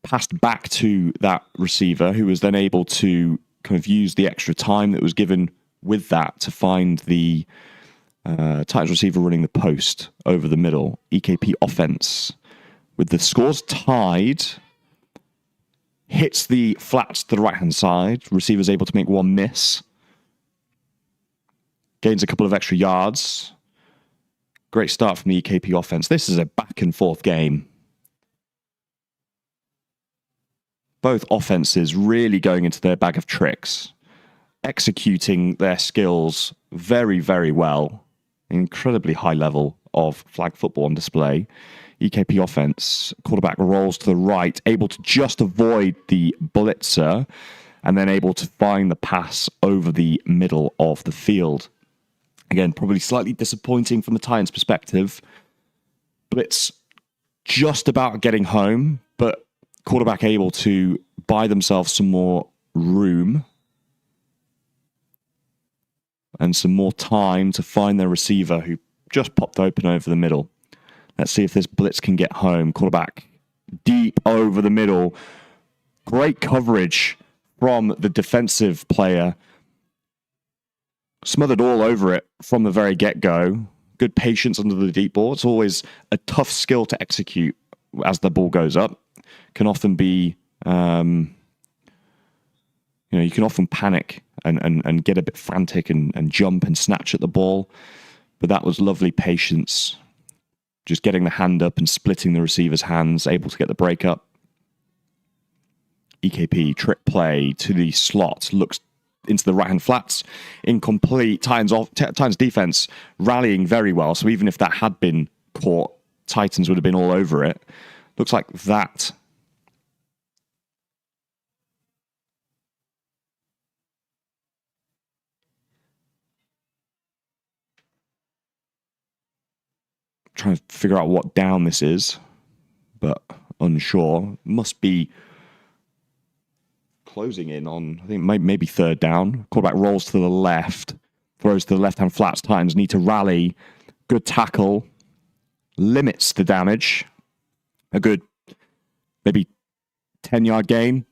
passed back to that receiver, who was then able to kind of use the extra time that was given with that to find the Titans receiver running the post over the middle. EKP offense, with the scores tied, hits the flats to the right-hand side. Receiver's able to make one miss. Gains a couple of extra yards. Great start from the EKP offense. This is a back-and-forth game. Both offenses really going into their bag of tricks, executing their skills very, very well. Incredibly high level of flag football on display. EKP offense, quarterback rolls to the right, able to just avoid the blitzer, and then able to find the pass over the middle of the field. Again, probably slightly disappointing from the Titans' perspective. Blitz just about getting home, but quarterback able to buy themselves some more room and some more time to find their receiver, who just popped open over the middle. Let's see if this blitz can get home. Quarterback deep over the middle. Great coverage from the defensive player. Smothered all over it from the very get-go. Good patience under the deep ball. It's always a tough skill to execute as the ball goes up. Can often be, you can often panic and get a bit frantic and jump and snatch at the ball. But that was lovely patience. Just getting the hand up and splitting the receiver's hands, able to get the break up. EKP, trick play to the slot, looks into the right-hand flats. Incomplete. Titans defense rallying very well. So even if that had been caught, Titans would have been all over it. Looks like that Trying to figure out what down this is, but unsure. Must be closing in on, I think, maybe third down. Quarterback rolls to the left, throws to the left-hand flats. Titans need to rally. Good tackle. Limits the damage. A good, maybe 10-yard gain.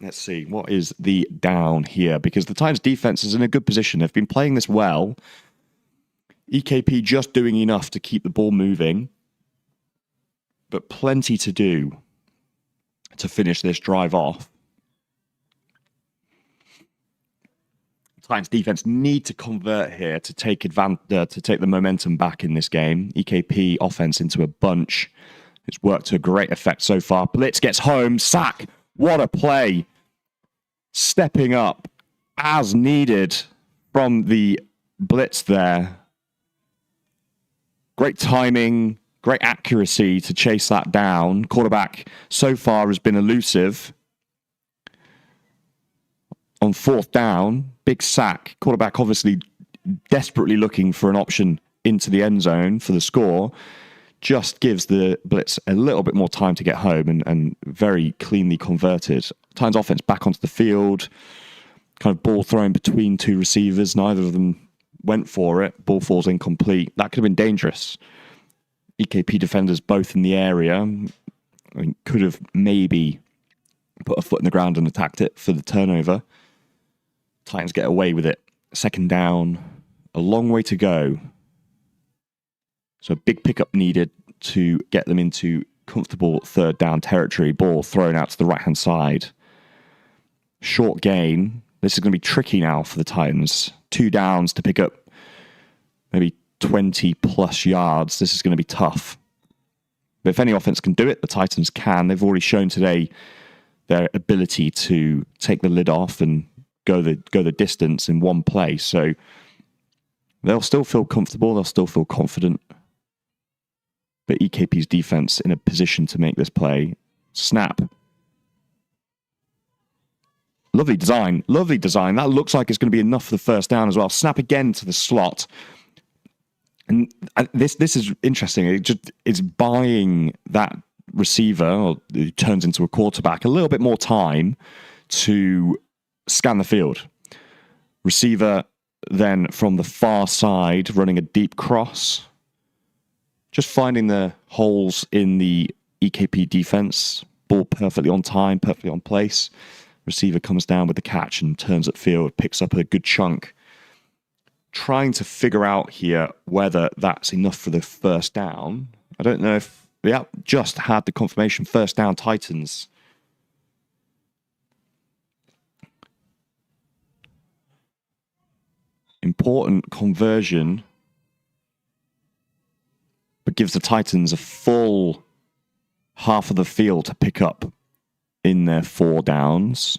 Let's see, what is the down here? Because the Titans defense is in a good position. They've been playing this well. EKP just doing enough to keep the ball moving, but plenty to do to finish this drive off. Titans defense need to convert here to take the momentum back in this game. EKP offense into a bunch. It's worked to a great effect so far. Blitz gets home. Sack. What a play. Stepping up as needed from the blitz there. Great timing, great accuracy to chase that down. Quarterback so far has been elusive. On fourth down, big sack. Quarterback obviously desperately looking for an option into the end zone for the score. Just gives the blitz a little bit more time to get home and very cleanly converted. Titans offense back onto the field. Kind of ball thrown between two receivers. Neither of them went for it. Ball falls incomplete. That could have been dangerous. EKP defenders both in the area. I mean, could have maybe put a foot in the ground and attacked it for the turnover. Titans get away with it. Second down. A long way to go. So a big pickup needed to get them into comfortable third down territory. Ball thrown out to the right-hand side. Short gain. This is going to be tricky now for the Titans. 2 downs to pick up maybe 20-plus yards. This is going to be tough. But if any offense can do it, the Titans can. They've already shown today their ability to take the lid off and go the distance in one play. So they'll still feel comfortable. They'll still feel confident. But EKP's defense in a position to make this play. Snap. Lovely design. Lovely design. That looks like it's going to be enough for the first down as well. Snap again to the slot. And this is interesting. It's buying that receiver, who turns into a quarterback, a little bit more time to scan the field. Receiver then from the far side running a deep cross. Just finding the holes in the EKP defense. Ball perfectly on time, perfectly on place. Receiver comes down with the catch and turns upfield, picks up a good chunk. Trying to figure out here whether that's enough for the first down. I don't know if they just had the confirmation. First down, Titans. Important conversion, but gives the Titans a full half of the field to pick up in their 4 downs.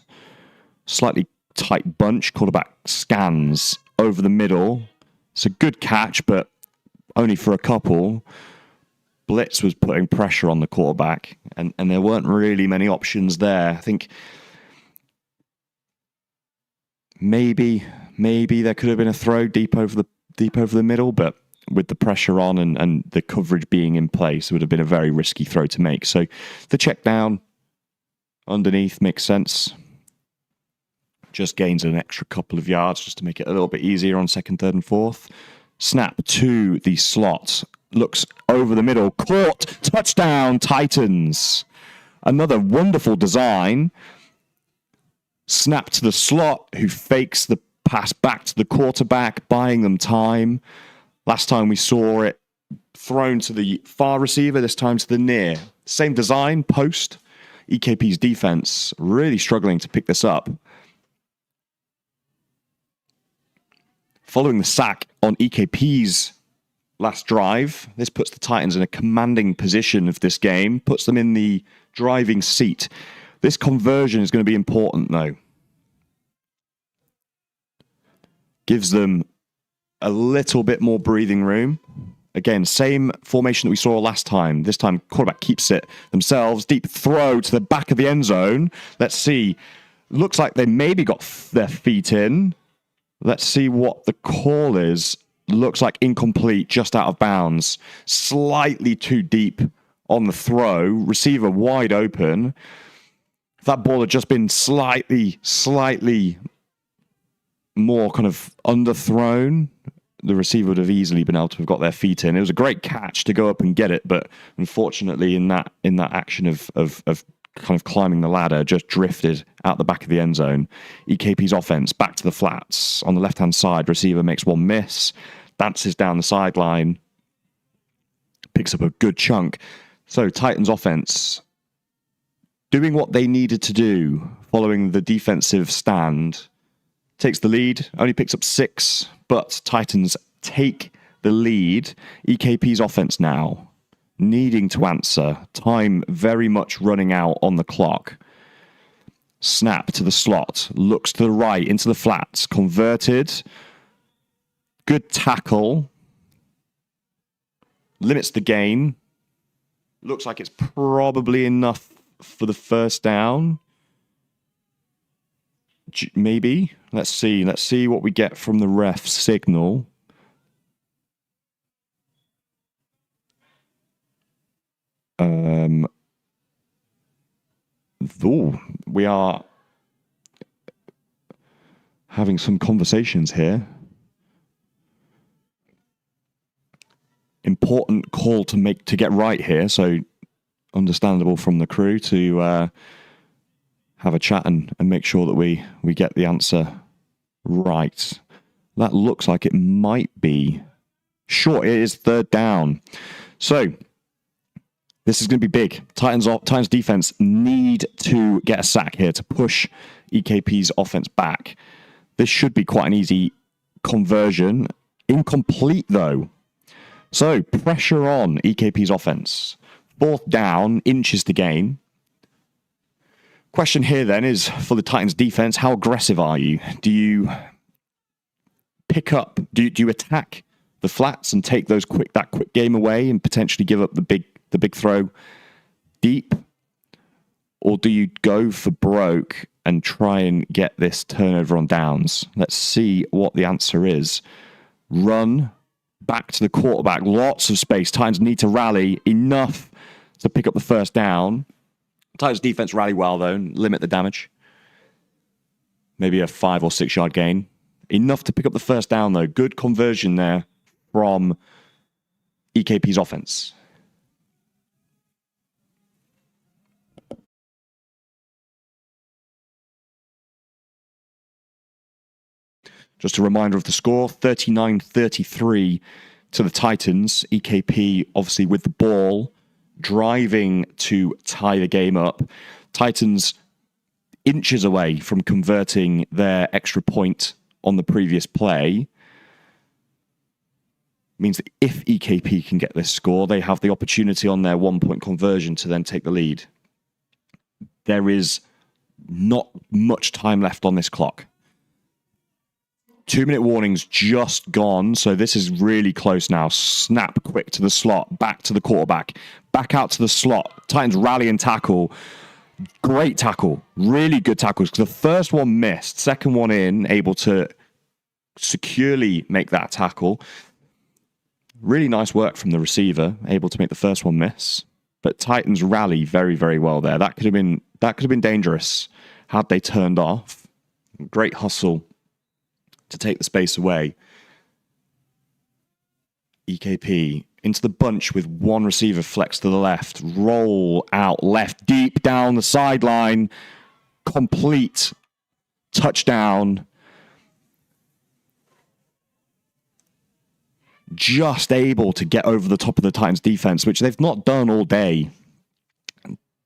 Slightly tight bunch. Quarterback scans over the middle. It's a good catch, but only for a couple. Blitz was putting pressure on the quarterback, and there weren't really many options there. I think maybe there could have been a throw deep over the middle, but with the pressure on and the coverage being in place, it would have been a very risky throw to make. So the check down underneath makes sense. Just gains an extra couple of yards just to make it a little bit easier on second, third, and fourth. Snap to the slot. Looks over the middle. Caught. Touchdown, Titans. Another wonderful design. Snap to the slot, who fakes the pass back to the quarterback, buying them time. Last time we saw it thrown to the far receiver, this time to the near. Same design, post. EKP's defense really struggling to pick this up. Following the sack on EKP's last drive, this puts the Titans in a commanding position of this game, puts them in the driving seat. This conversion is going to be important, though. Gives them a little bit more breathing room. Again, same formation that we saw last time. This time, quarterback keeps it themselves. Deep throw to the back of the end zone. Let's see. Looks like they maybe got their feet in. Let's see what the call is. looks like incomplete, just out of bounds. Slightly too deep on the throw. Receiver wide open. If that ball had just been slightly more kind of underthrown, the receiver would have easily been able to have got their feet in. It was a great catch to go up and get it, but unfortunately in that action of kind of climbing the ladder, just drifted out the back of the end zone. EKP's offense back to the flats on the left-hand side. Receiver makes one miss, dances down the sideline, picks up a good chunk. So Titans offense doing what they needed to do following the defensive stand. Takes the lead, only picks up 6, but Titans take the lead. EKP's offense now needing to answer. Time very much running out on the clock. Snap to the slot, looks to the right, into the flats, converted. Good tackle. Limits the gain. Looks like it's probably enough for the first down. Maybe. Let's see. Let's see what we get from the ref signal. We are having some conversations here. Important call to get right here, so understandable from the crew to have a chat and make sure that we get the answer right. That looks like it might be short. It is third down. So this is going to be big. Titans defense need to get a sack here to push EKP's offense back. This should be quite an easy conversion. Incomplete though. So pressure on EKP's offense. Fourth down, inches to gain. Question here then is for the Titans defense, how aggressive are you? Do you pick up, do you attack the flats and take that quick game away and potentially give up the big throw deep? Or do you go for broke and try and get this turnover on downs? Let's see what the answer is. Run back to the quarterback, lots of space. Titans need to rally enough to pick up the first down. Titans defense rally well, though, and limit the damage. Maybe a 5 or 6 yard gain. Enough to pick up the first down, though. Good conversion there from EKP's offense. Just a reminder of the score, 39-33 to the Titans. EKP, obviously, with the ball, driving to tie the game up. Titans inches away from converting their extra point on the previous play. Means that if EKP can get this score, they have the opportunity on their 1-point conversion to then take the lead. There is not much time left on this clock. 2-minute warning's just gone, so this is really close now. Snap quick to the slot, back to the quarterback, back out to the slot. Titans rally and tackle. Great tackle. Really good tackles. The first one missed, second one in, able to securely make that tackle. Really nice work from the receiver, able to make the first one miss. But Titans rally very, very well there. That could have been dangerous had they turned off. Great hustle to take the space away. EKP into the bunch with one receiver flex to the left. Roll out left, deep down the sideline. Complete touchdown. Just able to get over the top of the Titans defense, which they've not done all day.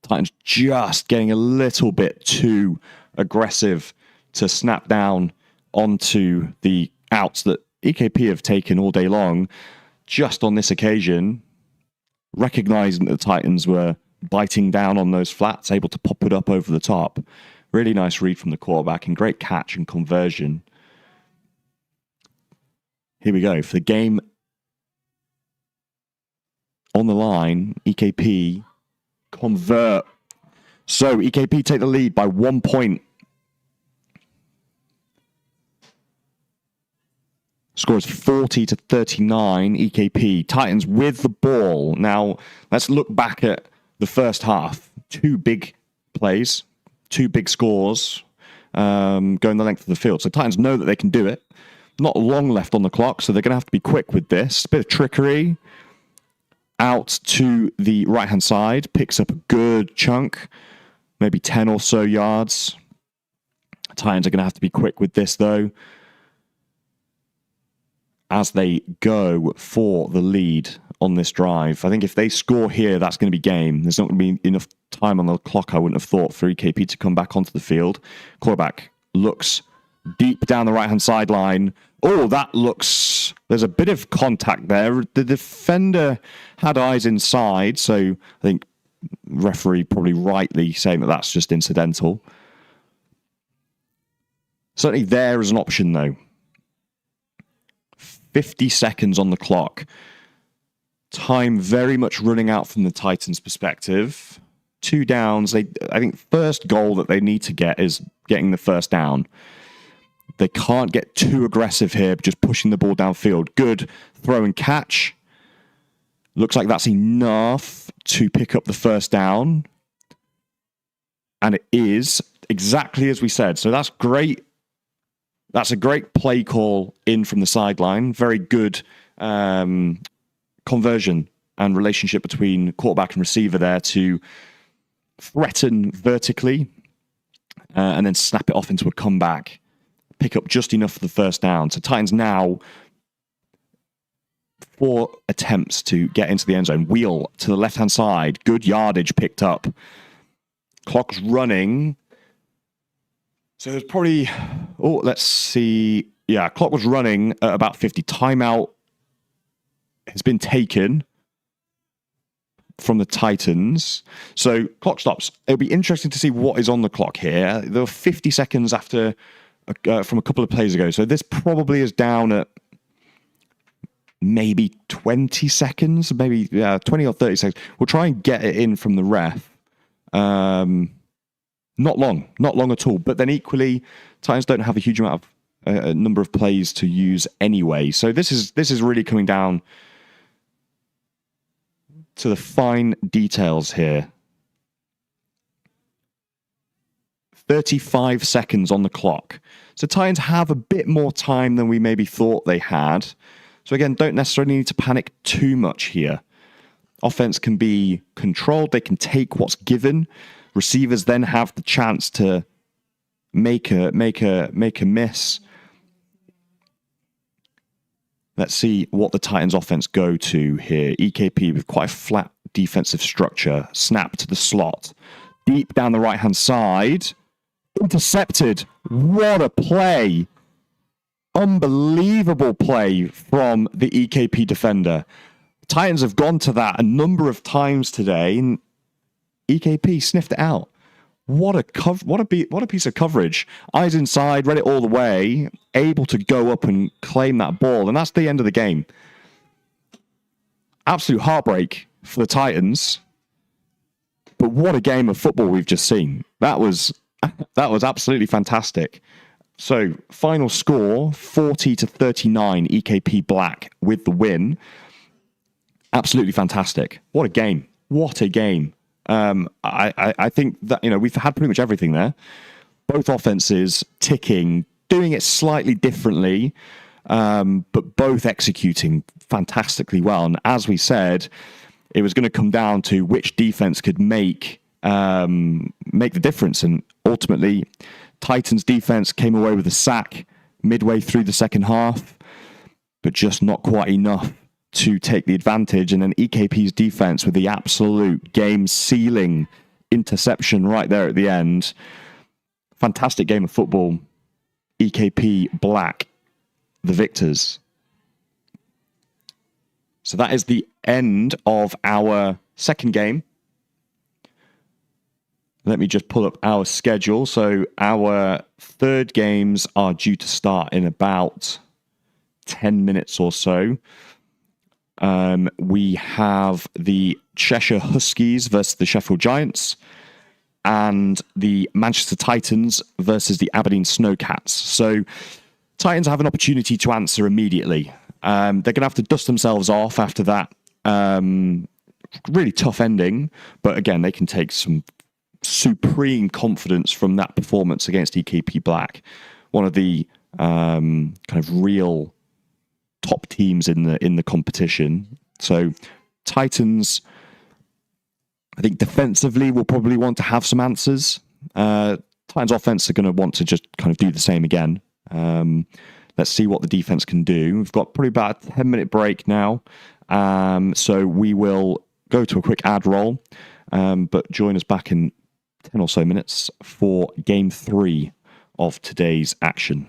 Titans just getting a little bit too aggressive to snap down onto the outs that EKP have taken all day long. Just on this occasion, recognizing that the Titans were biting down on those flats, able to pop it up over the top. Really nice read from the quarterback and great catch and conversion. Here we go. For the game on the line, EKP convert. So EKP take the lead by 1 point. Score is 40-39 EKP. Titans with the ball. Now, let's look back at the first half. 2 big plays, 2 big scores going the length of the field. So Titans know that they can do it. Not long left on the clock, so they're going to have to be quick with this. Bit of trickery. Out to the right-hand side. Picks up a good chunk. Maybe 10 or so yards. Titans are going to have to be quick with this, though, as they go for the lead on this drive. I think if they score here, that's going to be game. There's not going to be enough time on the clock, I wouldn't have thought, for EKP to come back onto the field. Quarterback looks deep down the right-hand sideline. Oh, that looks... There's a bit of contact there. The defender had eyes inside, so I think referee probably rightly saying that that's just incidental. Certainly there is an option, though. 50 seconds on the clock. Time very much running out from the Titans' perspective. 2 downs. I think first goal that they need to get is getting the first down. They can't get too aggressive here, just pushing the ball downfield. Good throw and catch. Looks like that's enough to pick up the first down. And it is exactly as we said. So that's great. That's a great play call in from the sideline. Very good conversion and relationship between quarterback and receiver there to threaten vertically and then snap it off into a comeback. Pick up just enough for the first down. So Titans now 4 attempts to get into the end zone. Wheel to the left-hand side. Good yardage picked up. Clock's running. So there's probably... Oh, let's see. Yeah, clock was running at about 50. Timeout has been taken from the Titans. So clock stops. It'll be interesting to see what is on the clock here. There were 50 seconds after... from a couple of plays ago. So this probably is down at maybe 20 seconds, maybe 20 or 30 seconds. We'll try and get it in from the ref. Not long at all. But then equally, Titans don't have a huge amount of a number of plays to use anyway. So this is really coming down to the fine details here. 35 seconds on the clock. So Titans have a bit more time than we maybe thought they had. So again, don't necessarily need to panic too much here. Offense can be controlled. They can take what's given. Receivers then have the chance to make a miss. Let's see what the Titans offense go to here. EKP with quite a flat defensive structure. Snap to the slot. Deep down the right-hand side. Intercepted. What a play. Unbelievable play from the EKP defender. Titans have gone to that a number of times today, and EKP sniffed it out. What a piece of coverage. Eyes inside, read it all the way, able to go up and claim that ball, and that's the end of the game. Absolute heartbreak for the Titans. But what a game of football we've just seen. That was absolutely fantastic. So, final score, 40-39, EKP Black with the win. Absolutely fantastic. What a game. What a game. I think that, we've had pretty much everything there. Both offenses ticking, doing it slightly differently, but both executing fantastically well. And as we said, it was going to come down to which defense could make the difference. And ultimately, Titans defense came away with a sack midway through the second half, but just not quite enough to take the advantage. And then EKP's defense with the absolute game-sealing interception right there at the end. Fantastic game of football. EKP Black, the victors. So that is the end of our second game. Let me just pull up our schedule. So our third games are due to start in about 10 minutes or so. We have the Cheshire Huskies versus the Sheffield Giants and the Manchester Titans versus the Aberdeen Snowcats. So Titans have an opportunity to answer immediately. They're going to have to dust themselves off after that really tough ending. But again, they can take some supreme confidence from that performance against EKP Black, one of the kind of real top teams in the competition. So Titans, I think defensively will probably want to have some answers. Titans offense are going to want to just kind of do the same again. Let's see what the defense can do. We've got probably about a 10-minute break now. So we will go to a quick ad roll, but join us back in 10 or so minutes for game 3 of today's action.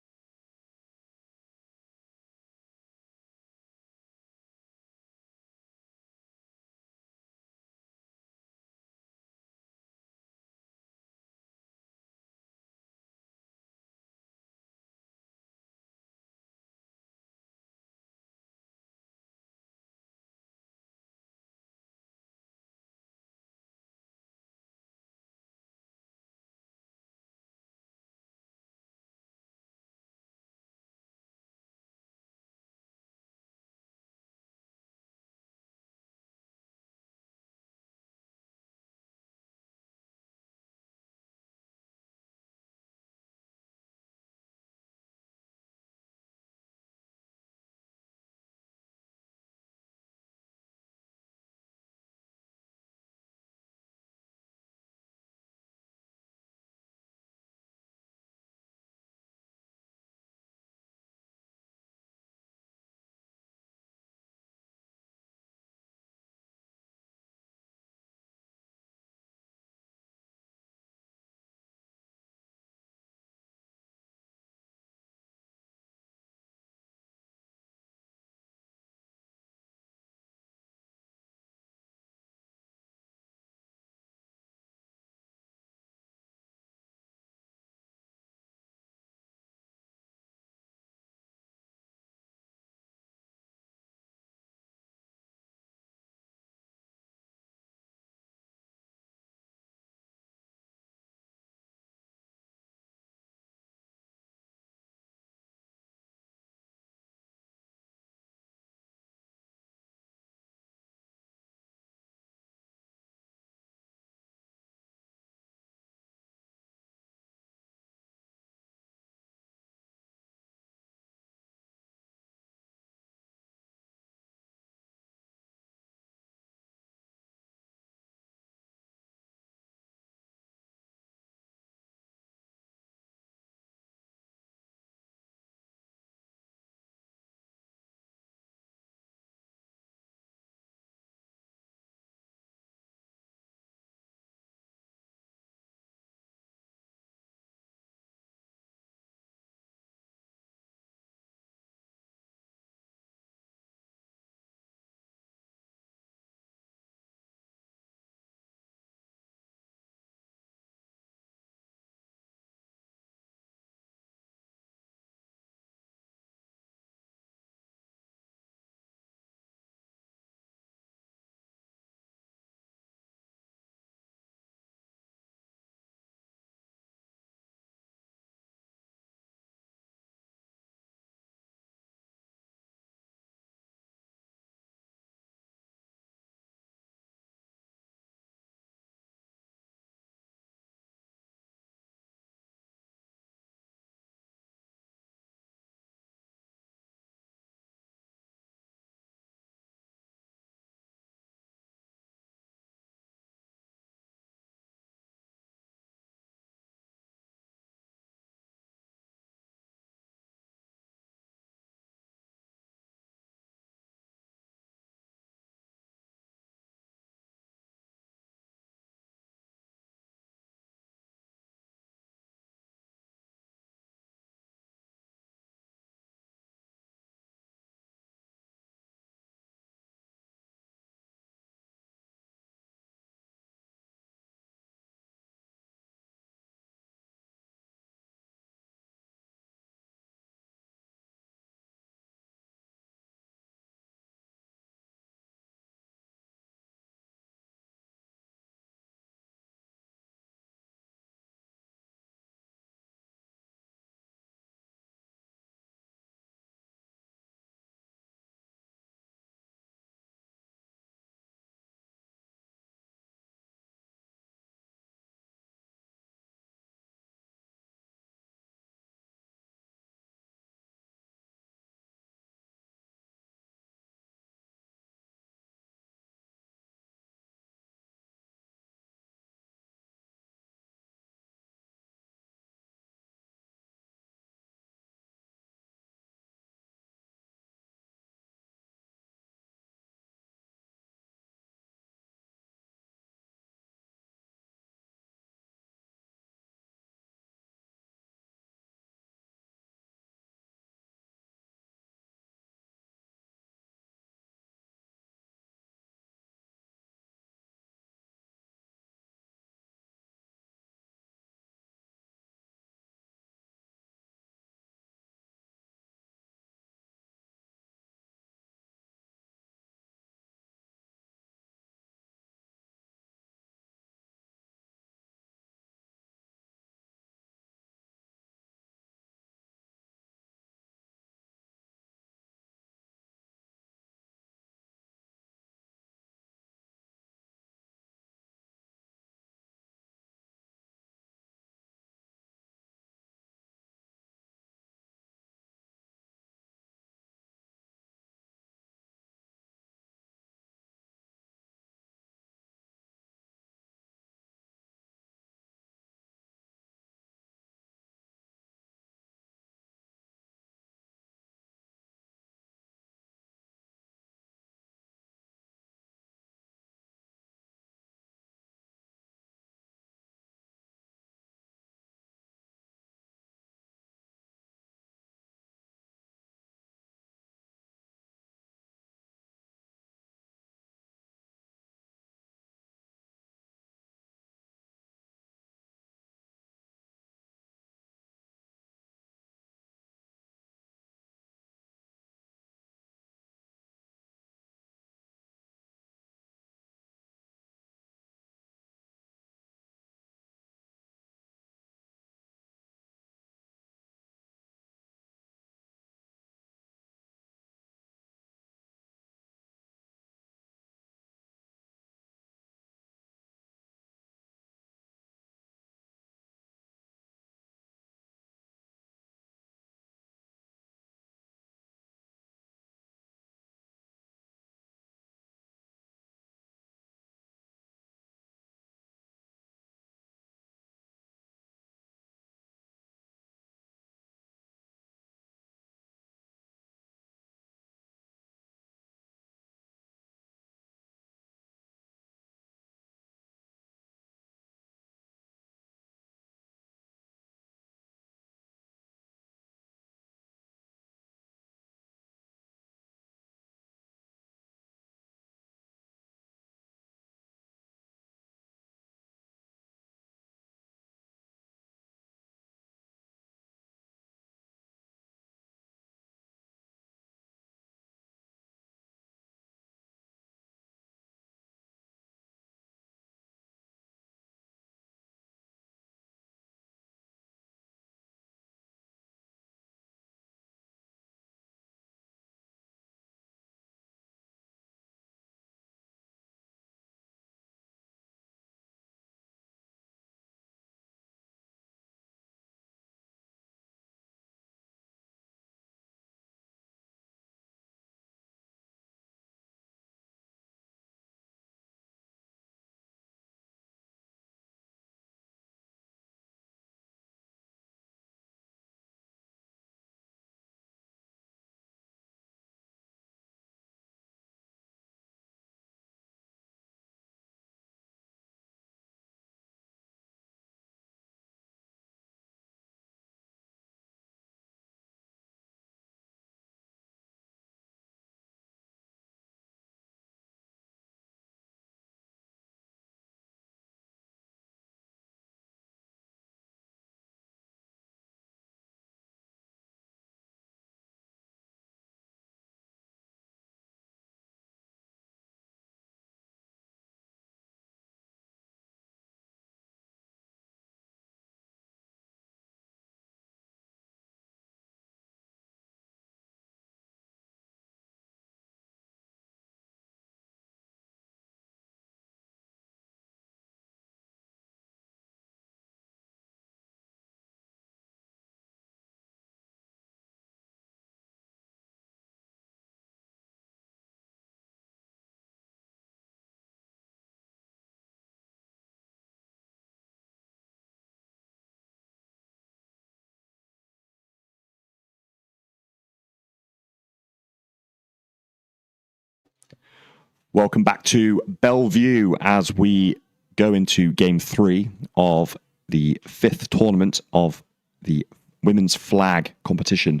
Welcome back to Bellevue as we go into game 3 of the 5th tournament of the women's flag competition.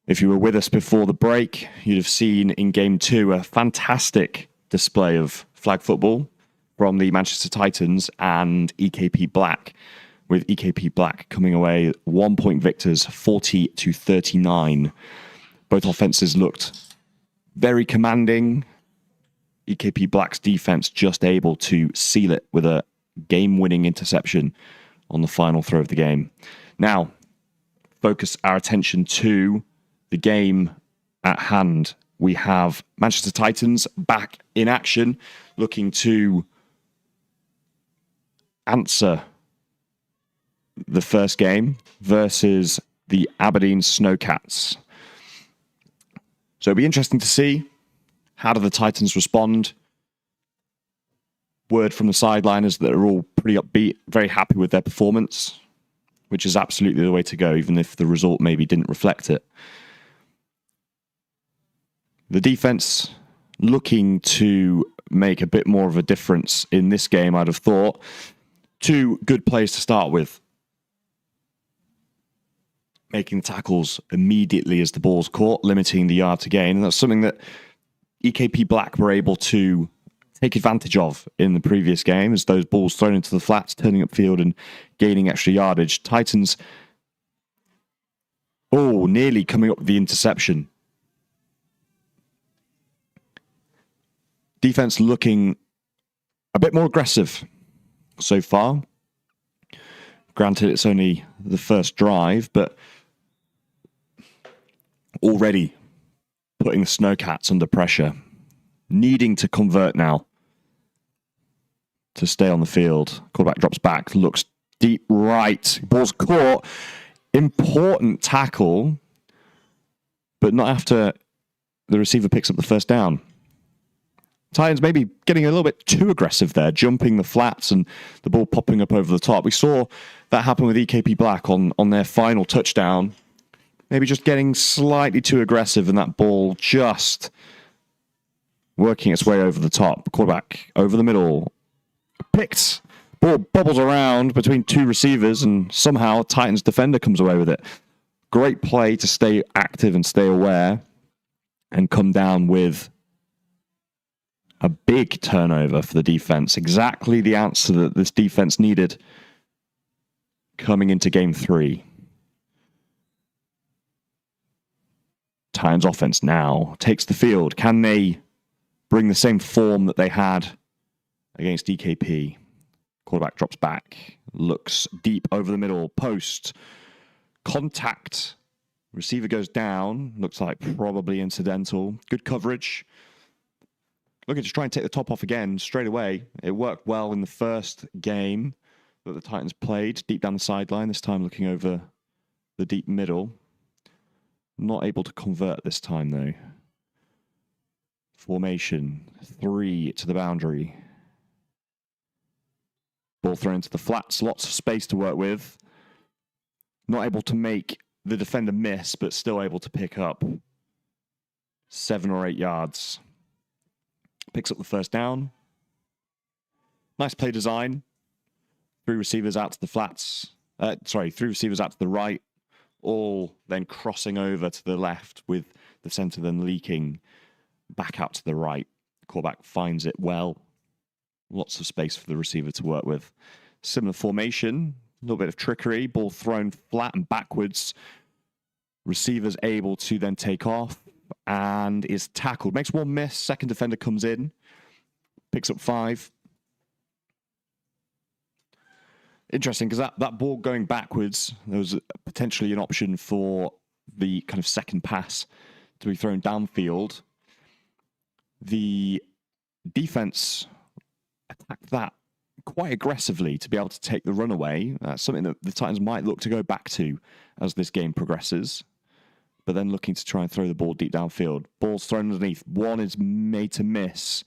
If you were with us before the break, you'd have seen in game 2 a fantastic display of flag football from the Manchester Titans and EKP Black, with EKP Black coming away 1-point victors, 40-39. Both offenses looked very commanding. EKP Black's defense just able to seal it with a game-winning interception on the final throw of the game. Now, focus our attention to the game at hand. We have Manchester Titans back in action, looking to answer the first game versus the Aberdeen Snowcats. So it'll be interesting to see, how do the Titans respond? Word from the sideline is that they're all pretty upbeat, very happy with their performance, which is absolutely the way to go, even if the result maybe didn't reflect it. The defense looking to make a bit more of a difference in this game, I'd have thought. 2 good plays to start with. Making tackles immediately as the ball's caught, limiting the yard to gain. And that's something that EKP Black were able to take advantage of in the previous game, as those balls thrown into the flats, turning upfield and gaining extra yardage. Titans, nearly coming up with the interception. Defense looking a bit more aggressive so far. Granted, it's only the first drive, but already putting the Snowcats under pressure, needing to convert now to stay on the field. Quarterback drops back, looks deep right, ball's caught. Important tackle, but not after the receiver picks up the first down. Titans maybe getting a little bit too aggressive there, jumping the flats and the ball popping up over the top. We saw that happen with EKP Black on their final touchdown. Maybe just getting slightly too aggressive and that ball just working its way over the top. Quarterback over the middle. Picked. Ball bobbles around between 2 receivers and somehow Titans defender comes away with it. Great play to stay active and stay aware and come down with a big turnover for the defense. Exactly the answer that this defense needed coming into game 3. Titans offense now takes the field. Can they bring the same form that they had against EKP? Quarterback drops back, looks deep over the middle, post, contact. Receiver goes down, looks like probably incidental. Good coverage. Looking to try and take the top off again straight away. It worked well in the first game that the Titans played, deep down the sideline, this time looking over the deep middle. Not able to convert this time, though. Formation, 3 to the boundary. Ball thrown into the flats, lots of space to work with. Not able to make the defender miss, but still able to pick up 7 or 8 yards. Picks up the first down. Nice play design. 3 receivers out to the flats. 3 receivers out to the right. All then crossing over to the left with the centre then leaking back out to the right. Quarterback finds it well. Lots of space for the receiver to work with. Similar formation, a little bit of trickery. Ball thrown flat and backwards. Receiver's able to then take off and is tackled. Makes 1 miss. Second defender comes in. Picks up 5. Interesting, because that ball going backwards, there was potentially an option for the kind of second pass to be thrown downfield. The defense attacked that quite aggressively to be able to take the run away. That's something that the Titans might look to go back to as this game progresses. But then looking to try and throw the ball deep downfield. Ball's thrown underneath. 1 is made to miss.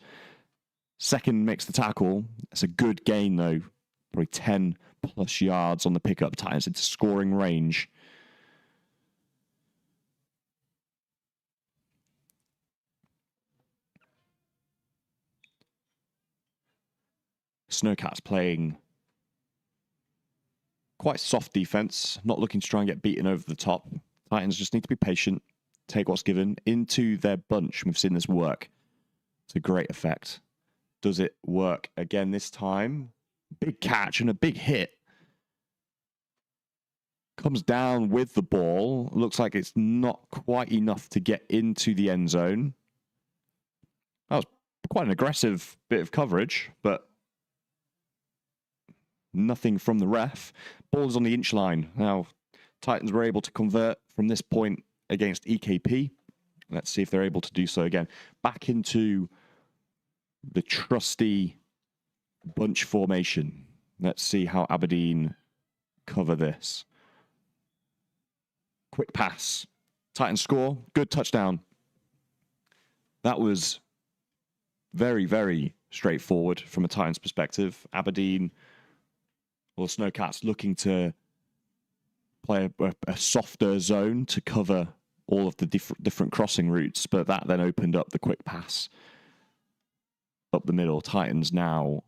Second makes the tackle. It's a good gain, though. Probably 10 plus yards on the pickup. Titans into scoring range. Snowcats playing quite soft defense, not looking to try and get beaten over the top. Titans just need to be patient, take what's given into their bunch. We've seen this work to great effect. Does it work again this time? Big catch and a big hit. Comes down with the ball. Looks like it's not quite enough to get into the end zone. That was quite an aggressive bit of coverage, but nothing from the ref. Ball's on the inch line. Now, Titans were able to convert from this point against EKP. Let's see if they're able to do so again. Back into the trusty bunch formation. Let's see how Aberdeen cover this. Quick pass. Titans score. Good touchdown. That was very, very straightforward from a Titans perspective. Aberdeen, or Snowcats, looking to play a softer zone to cover all of the different crossing routes, but that then opened up the quick pass up the middle. Titans now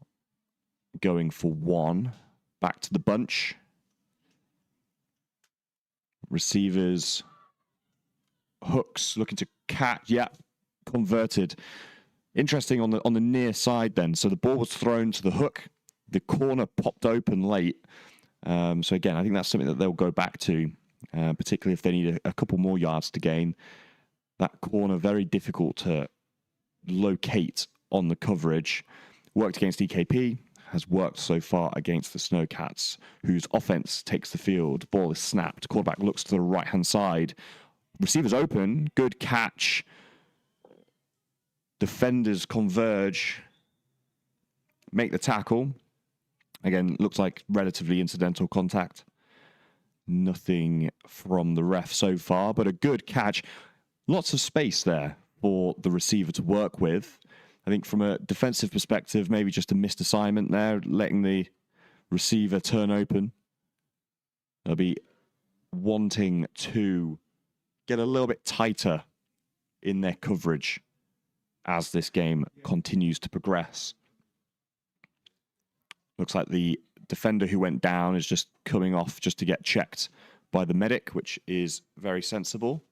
going for one. Back to the bunch. Receivers. Hooks looking to catch. Yeah, converted. Interesting on the near side then. So the ball was thrown to the hook. The corner popped open late. So again, I think that's something that they'll go back to, particularly if they need a couple more yards to gain. That corner, very difficult to locate on the coverage. Worked against EKP, has worked so far against the Snowcats, whose offense takes the field. Ball is snapped. Quarterback looks to the right-hand side. Receivers open. Good catch. Defenders converge. Make the tackle. Again, looks like relatively incidental contact. Nothing from the ref so far, but a good catch. Lots of space there for the receiver to work with. I think from a defensive perspective, maybe just a missed assignment there, letting the receiver turn open. They'll be wanting to get a little bit tighter in their coverage as this game continues to progress. Looks like the defender who went down is just coming off just to get checked by the medic, which is very sensible.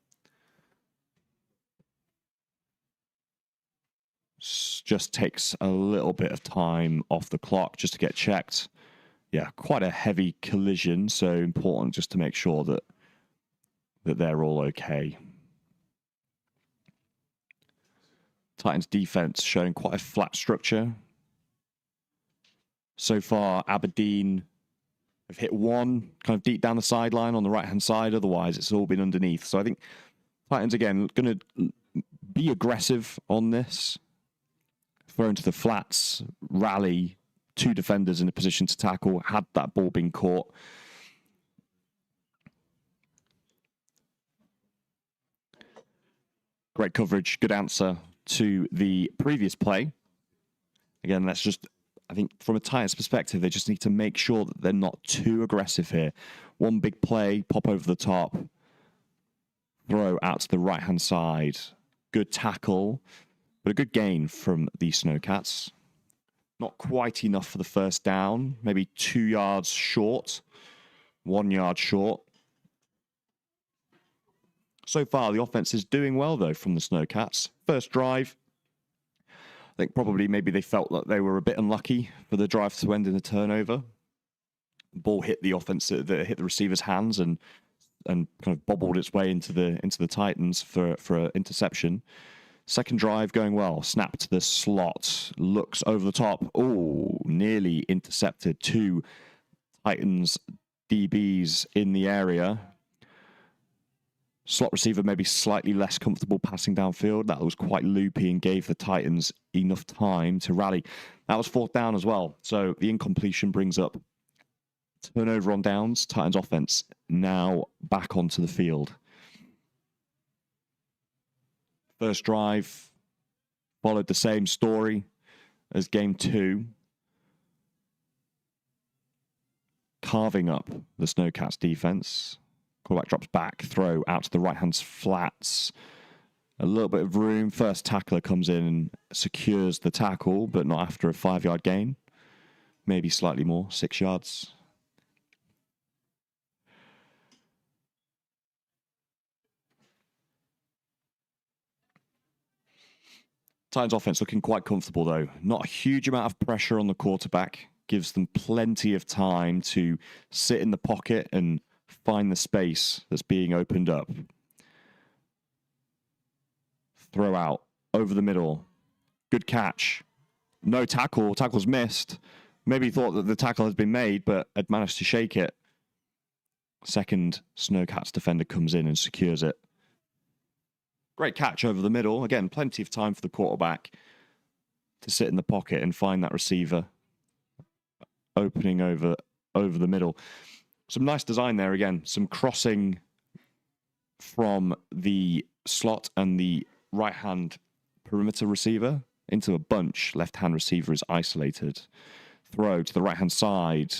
Just takes a little bit of time off the clock just to get checked. Yeah, quite a heavy collision, so important just to make sure that they're all okay. Titans defense showing quite a flat structure. So far, Aberdeen have hit one kind of deep down the sideline on the right-hand side. Otherwise, it's all been underneath. So I think Titans, again, going to be aggressive on this. Throw into the flats, rally, two defenders in a position to tackle, had that ball been caught. Great coverage, good answer to the previous play. Again, that's just, I think from a Titans perspective, they just need to make sure that they're not too aggressive here. One big play, pop over the top, throw out to the right-hand side. Good tackle, but a good gain from the Snowcats. Not quite enough for the first down, maybe 2 yards short, 1 yard short. So far, the offense is doing well, though, from the Snowcats. First drive, I think probably maybe they felt that they were a bit unlucky for the drive to end in a turnover. The ball hit the offense, hit the receiver's hands, and kind of bobbled its way into the Titans for an interception. Second drive going well. Snap to the slot. Looks over the top. Oh, nearly intercepted. Two Titans DBs in the area. Slot receiver maybe slightly less comfortable passing downfield. That was quite loopy and gave the Titans enough time to rally. That was fourth down as well. So the incompletion brings up turnover on downs. Titans offense now back onto the field. First drive followed the same story as game two. Carving up the Snowcats defense. Quarterback drops back, throw out to the right-hand flats. A little bit of room. First tackler comes in and secures the tackle, but not after a 5-yard gain. maybe slightly more, 6 yards. Titans offense looking quite comfortable though. Not a huge amount of pressure on the quarterback. Gives them plenty of time to sit in the pocket and find the space that's being opened up. Throw out over the middle. Good catch. No tackle. Tackle's missed. Maybe thought that the tackle had been made, but had managed to shake it. Second Snowcats defender comes in and secures it. Great catch over the middle. Again, plenty of time for the quarterback to sit in the pocket and find that receiver opening over the middle. Some nice design there again. Some crossing from the slot and the right-hand perimeter receiver into a bunch. Left-hand receiver is isolated. Throw to the right-hand side.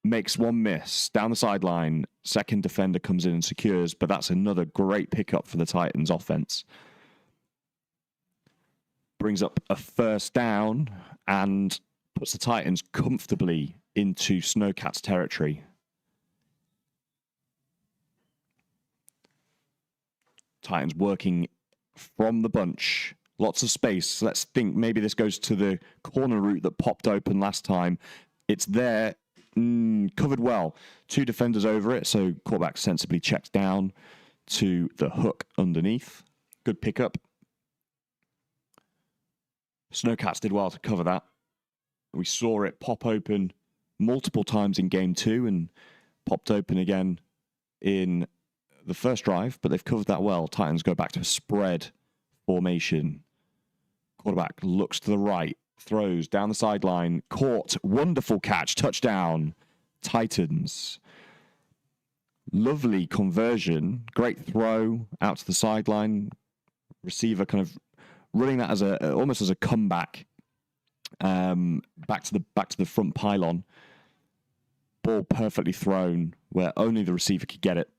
Makes one miss. Down the sideline. Second defender comes in and secures, but that's another great pickup for the Titans offense. Brings up a first down and puts the Titans comfortably into Snowcats territory. Titans working from the bunch. Lots of space. Let's think maybe this goes to the corner route that popped open last time. It's there, covered well. 2 defenders over it, so quarterback sensibly checks down to the hook underneath. Good pickup. Snowcats did well to cover that. We saw it pop open multiple times in game 2 and popped open again in the first drive, but they've covered that well. Titans go back to a spread formation. Quarterback looks to the right, throws down the sideline, caught, wonderful catch, touchdown, Titans. Lovely conversion, great throw out to the sideline. Receiver kind of running that as almost as a comeback. Back to the front pylon. Ball perfectly thrown where only the receiver could get it.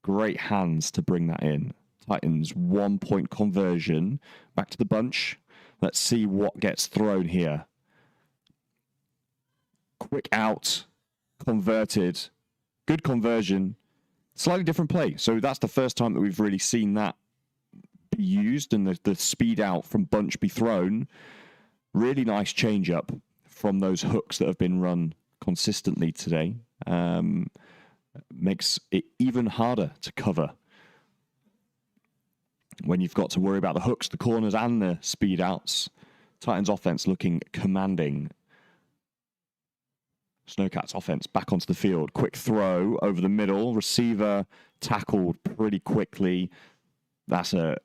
Great hands to bring that in. Titans 1-point conversion. Back to the bunch. Let's see what gets thrown here. Quick out. Converted. Good conversion. Slightly different play. So that's the first time that we've really seen that be used and the speed out from bunch be thrown. Really nice change up from those hooks that have been run consistently today. Makes it even harder to cover when you've got to worry about the hooks, the corners, and the speed outs. Titans offense looking commanding. Snowcats offense back onto the field. Quick throw over the middle. Receiver tackled pretty quickly. That's a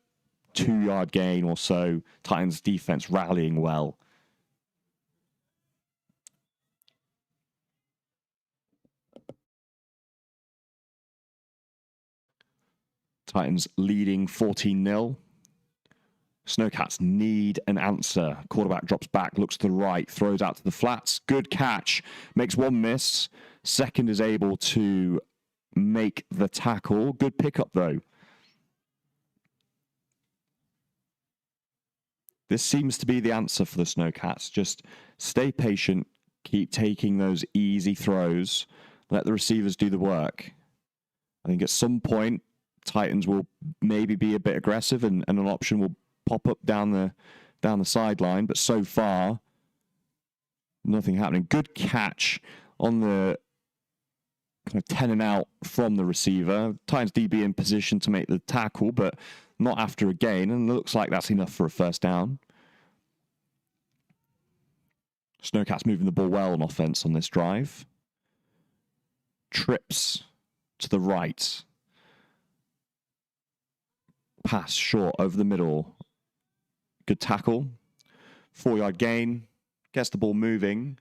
2-yard gain or so. Titans defense rallying well. Titans leading 14-0. Snowcats need an answer. Quarterback drops back, looks to the right, throws out to the flats. Good catch. Makes one miss. Second is able to make the tackle. Good pickup, though. This seems to be the answer for the Snowcats. Just stay patient. Keep taking those easy throws. Let the receivers do the work. I think at some point, Titans will maybe be a bit aggressive and an option will pop up down the sideline, but so far nothing happening. Good catch on the kind of 10 and out from the receiver. Titans DB in position to make the tackle, but not after a gain, and it looks like that's enough for a first down. Snowcats moving the ball well on offense on this drive. Trips to the right. Pass short over the middle. Good tackle. 4-yard gain. Gets the ball moving.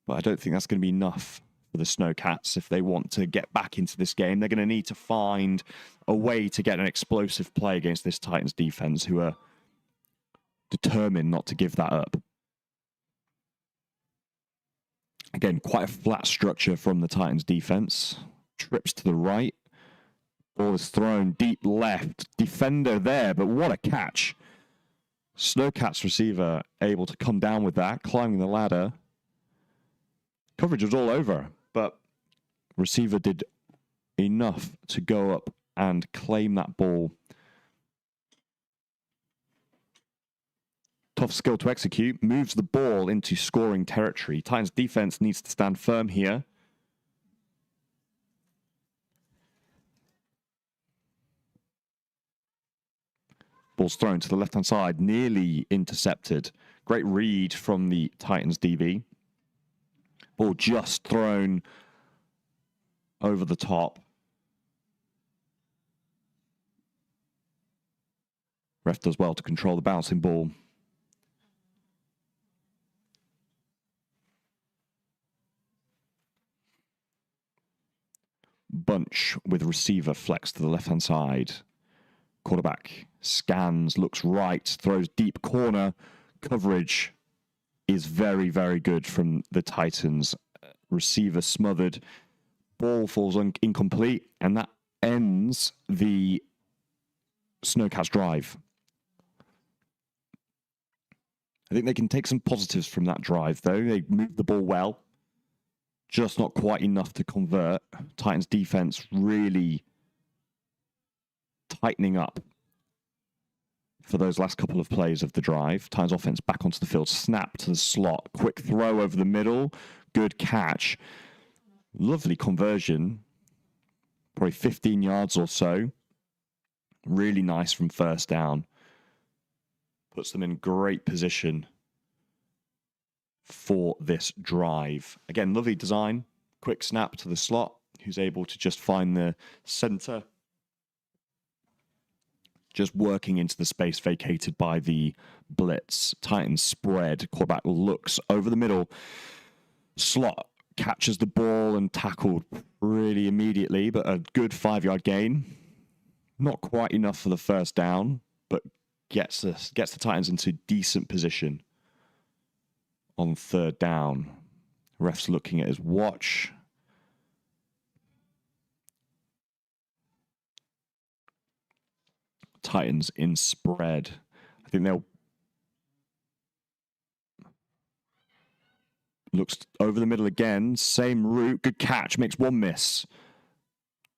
But I don't think that's going to be enough for the Snowcats if they want to get back into this game. They're going to need to find a way to get an explosive play against this Titans defense, who are determined not to give that up. Again, quite a flat structure from the Titans defense. Trips to the right. Ball is thrown deep left. Defender there, but what a catch. Snowcats receiver able to come down with that, climbing the ladder. Coverage was all over, but receiver did enough to go up and claim that ball. Tough skill to execute, moves the ball into scoring territory. Titans defense needs to stand firm here. Ball's thrown to the left-hand side, nearly intercepted. Great read from the Titans DB. Ball just thrown over the top. Ref does well to control the bouncing ball. Bunch with receiver flex to the left-hand side. Quarterback scans, looks right, throws deep corner. Coverage is very, very good from the Titans. Receiver smothered. Ball falls incomplete, and that ends the Snowcats drive. I think they can take some positives from that drive, though. They moved the ball well. Just not quite enough to convert. Titans defense really tightening up for those last couple of plays of the drive. Titans offense back onto the field. Snap to the slot. Quick throw over the middle. Good catch. Lovely conversion. Probably 15 yards or so. Really nice from first down. Puts them in great position for this drive. Again, lovely design. Quick snap to the slot. Who's able to just find the center. Just working into the space vacated by the blitz. Titans spread. Quarterback looks over the middle. Slot catches the ball and tackled really immediately, but a good 5-yard gain. Not quite enough for the first down, but gets the Titans into decent position on third down. Ref's looking at his watch. Titans in spread. I think they'll... Looks over the middle again. Same route. Good catch. Makes one miss.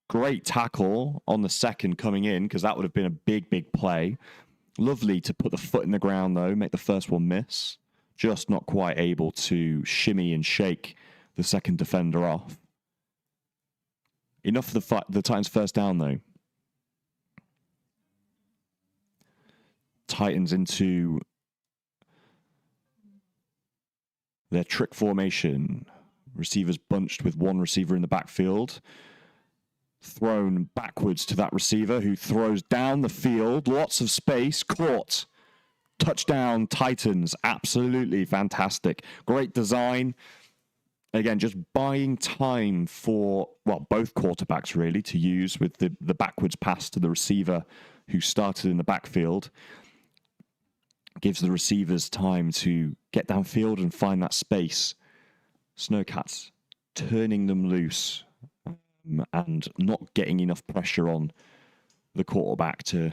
Great tackle on the second coming in, because that would have been a big, big play. Lovely to put the foot in the ground, though. Make the first one miss. Just not quite able to shimmy and shake the second defender off. Enough for the Titans' first down, though. Titans into their trick formation. Receivers bunched with one receiver in the backfield. Thrown backwards to that receiver who throws down the field. Lots of space. Caught. Touchdown, Titans. Absolutely fantastic. Great design. Again, just buying time for, well, both quarterbacks really to use with the backwards pass to the receiver who started in the backfield. Gives the receivers time to get downfield and find that space. Snowcats turning them loose and not getting enough pressure on the quarterback to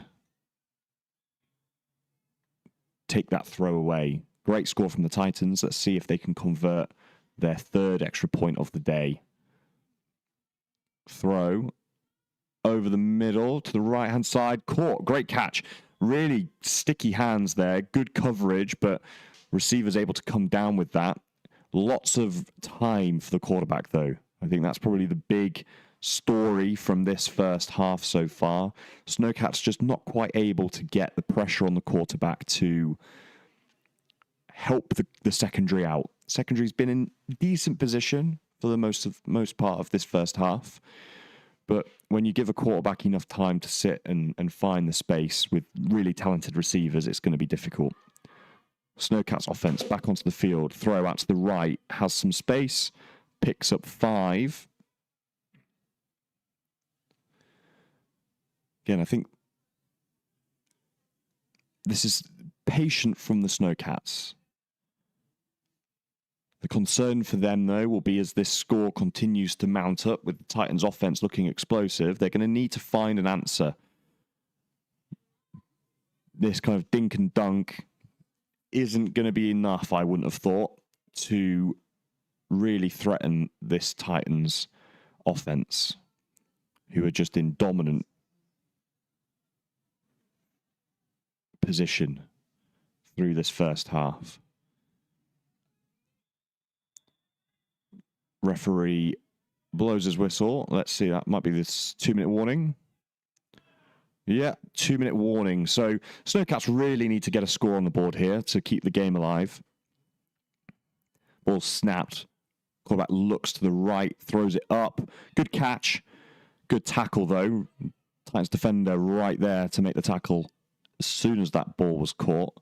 take that throw away. Great score from the Titans. Let's see if they can convert their third extra point of the day. Throw over the middle to the right-hand side. Caught. Great catch. Really sticky hands there. Good coverage, but receivers able to come down with that. Lots of time for the quarterback, though. I think that's probably the big story from this first half so far. Snowcats just not quite able to get the pressure on the quarterback to help the secondary out. Secondary's been in decent position for the most part of this first half. But when you give a quarterback enough time to sit and find the space with really talented receivers, it's going to be difficult. Snowcats offense back onto the field. Throw out to the right. Has some space. Picks up 5. Again, I think this is patient from the Snowcats. The concern for them, though, will be as this score continues to mount up with the Titans' offense looking explosive, they're going to need to find an answer. This kind of dink and dunk isn't going to be enough, I wouldn't have thought, to really threaten this Titans offense, who are just in dominant position through this first half. Referee blows his whistle. Let's see, that might be this 2-minute warning. Yeah, 2-minute warning. So Snowcats really need to get a score on the board here to keep the game alive. Ball snapped. Quarterback looks to the right, throws it up. Good catch. Good tackle, though. Titans defender right there to make the tackle as soon as that ball was caught.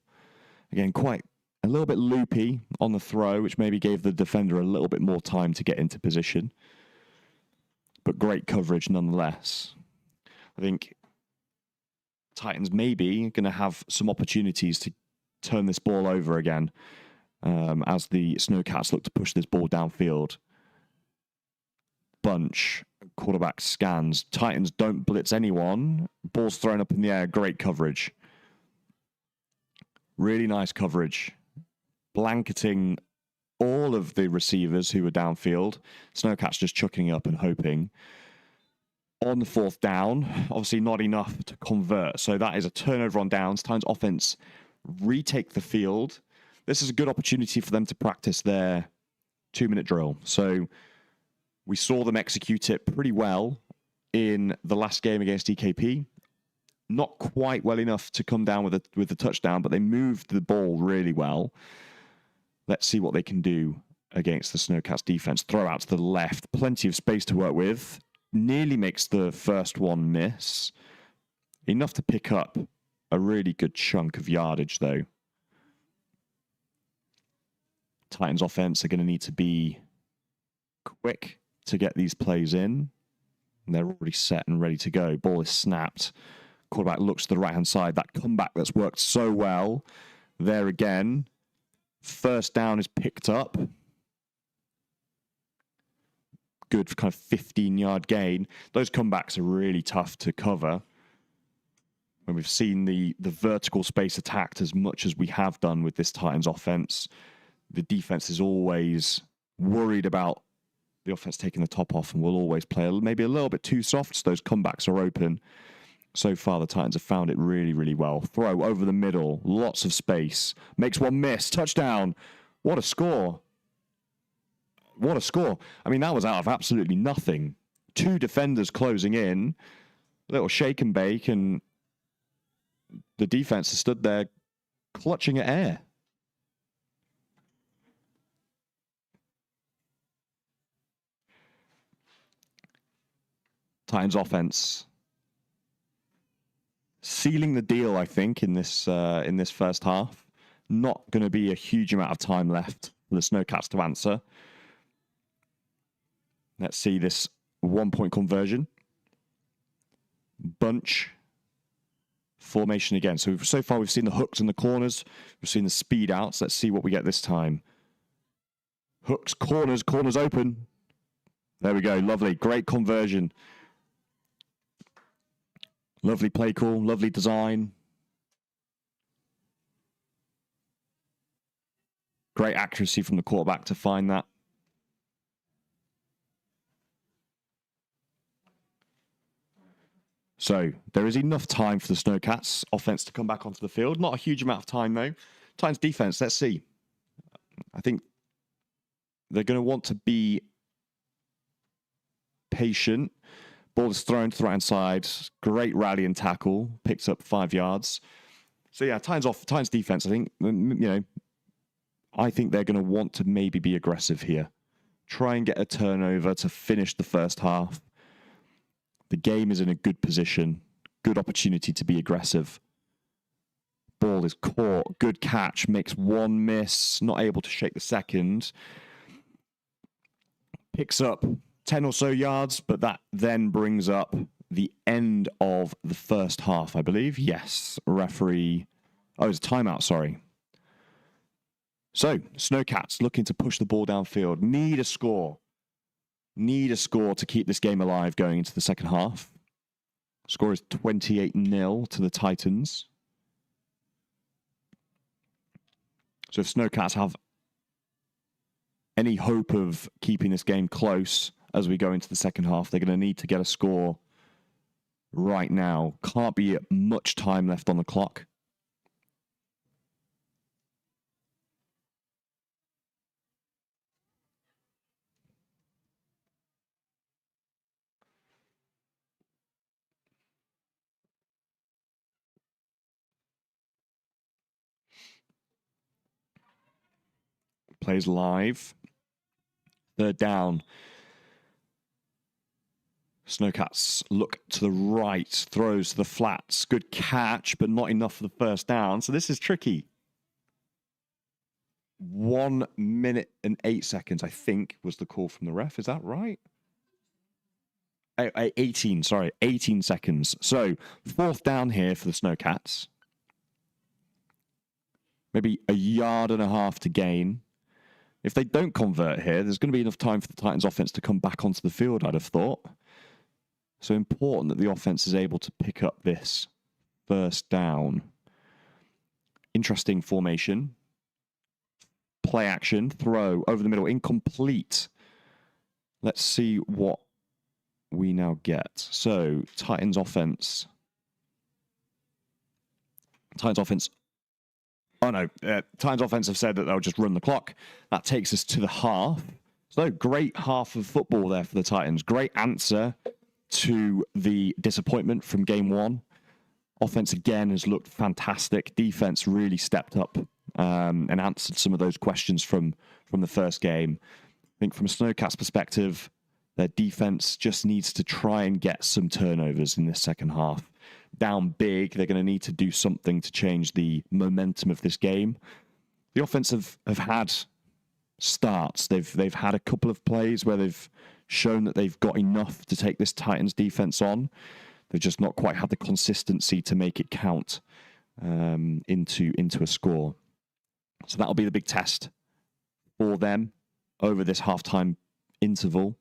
Again, quite a little bit loopy on the throw, which maybe gave the defender a little bit more time to get into position. But great coverage nonetheless. I think Titans maybe going to have some opportunities to turn this ball over again as the Snowcats look to push this ball downfield. Bunch, quarterback scans. Titans don't blitz anyone. Ball's thrown up in the air. Great coverage. Really nice coverage. Blanketing all of the receivers who were downfield. Snowcats just chucking up and hoping. On the fourth down, obviously not enough to convert. So that is a turnover on downs. Titans offense retake the field. This is a good opportunity for them to practice their 2-minute drill. So we saw them execute it pretty well in the last game against EKP. Not quite well enough to come down with the touchdown, but they moved the ball really well. Let's see what they can do against the Snowcats defense. Throw out to the left. Plenty of space to work with. Nearly makes the first one miss. Enough to pick up a really good chunk of yardage, though. Titans offense are going to need to be quick to get these plays in. And they're already set and ready to go. Ball is snapped. Quarterback looks to the right-hand side. That comeback that's worked so well. There again. First down is picked up. Good kind of 15-yard gain. Those comebacks are really tough to cover. When we've seen the vertical space attacked as much as we have done with this Titans offense, the defense is always worried about the offense taking the top off and will always play maybe a little bit too soft, so those comebacks are open. So far, the Titans have found it really, really well. Throw over the middle, lots of space. Makes one miss, touchdown. What a score. What a score. I mean, that was out of absolutely nothing. 2 defenders closing in, a little shake and bake, and the defense has stood there clutching at air. Titans offense sealing the deal, I think, in this first half. Not going to be a huge amount of time left for the Snowcats to answer. Let's see this 1-point conversion. Bunch formation again. So far we've seen the hooks and the corners. We've seen the speed outs. Let's see what we get this time. Hooks, corners open. There we go. Lovely. Great conversion. Lovely play call, lovely design. Great accuracy from the quarterback to find that. So there is enough time for the Snowcats offense to come back onto the field. Not a huge amount of time, though. Titans defense, let's see. I think they're going to want to be patient. Ball is thrown to the right-hand side. Great rally and tackle. Picks up 5 yards. So, yeah, Titans defense, I think, I think they're going to want to maybe be aggressive here. Try and get a turnover to finish the first half. The game is in a good position. Good opportunity to be aggressive. Ball is caught. Good catch. Makes one miss. Not able to shake the second. Picks up 10 or so yards, but that then brings up the end of the first half, I believe. Yes, referee. Oh, it's a timeout, sorry. So, Snowcats looking to push the ball downfield. Need a score. Need a score to keep this game alive going into the second half. Score is 28-0 to the Titans. So if Snowcats have any hope of keeping this game close as we go into the second half, they're going to need to get a score right now. Can't be much time left on the clock. Plays live. Third down. Snowcats look to the right, throws to the flats. Good catch, but not enough for the first down. So this is tricky. 1 minute and 8 seconds, I think, was the call from the ref. Is that right? 18 seconds. So fourth down here for the Snowcats. Maybe a yard and a half to gain. If they don't convert here, there's going to be enough time for the Titans offense to come back onto the field, I'd have thought. So important that the offense is able to pick up this first down. Interesting formation. Play action, throw over the middle, incomplete. Let's see what we now get. So Titans offense. Oh no, Titans offense have said that they'll just run the clock. That takes us to the half. So great half of football there for the Titans. Great answer to the disappointment from game one. Offense again has looked fantastic. Defense really stepped up and answered some of those questions from the first game. I think from a Snowcats perspective, their defense just needs to try and get some turnovers in this second half. Down big, they're going to need to do something to change the momentum of this game. The offense have had starts. They've had a couple of plays where they've shown that they've got enough to take this Titans defense on. They've just not quite had the consistency to make it count into a score. So that'll be the big test for them over this halftime interval.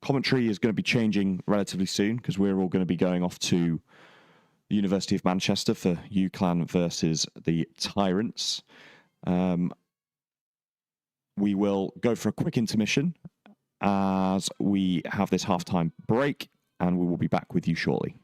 Commentary is going to be changing relatively soon because we're all going to be going off to the University of Manchester for UClan versus the Tyrants. We will go for a quick intermission as we have this halftime break, and we will be back with you shortly.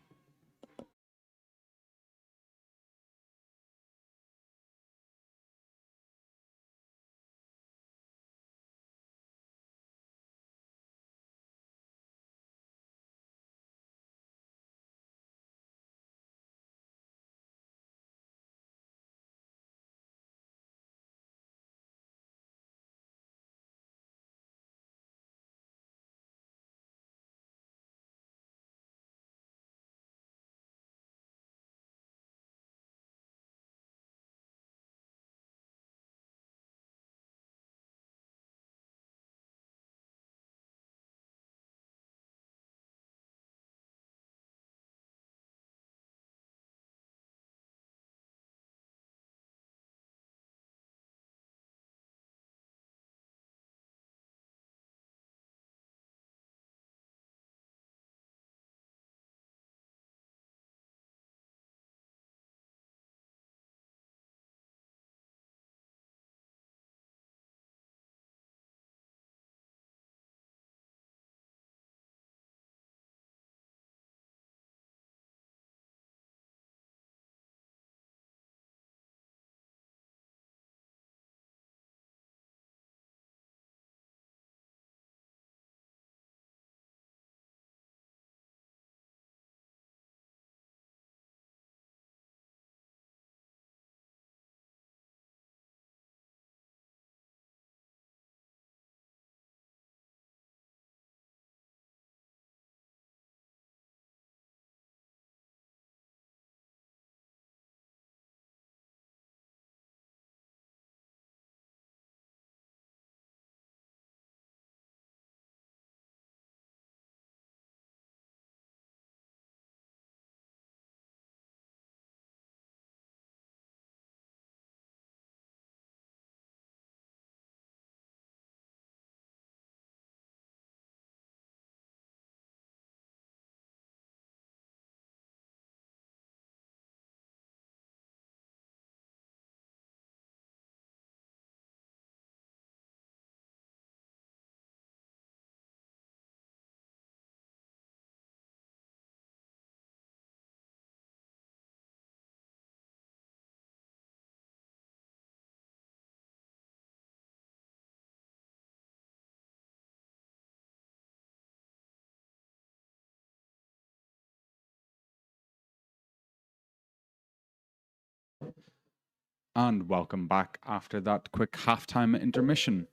And welcome back after that quick halftime intermission.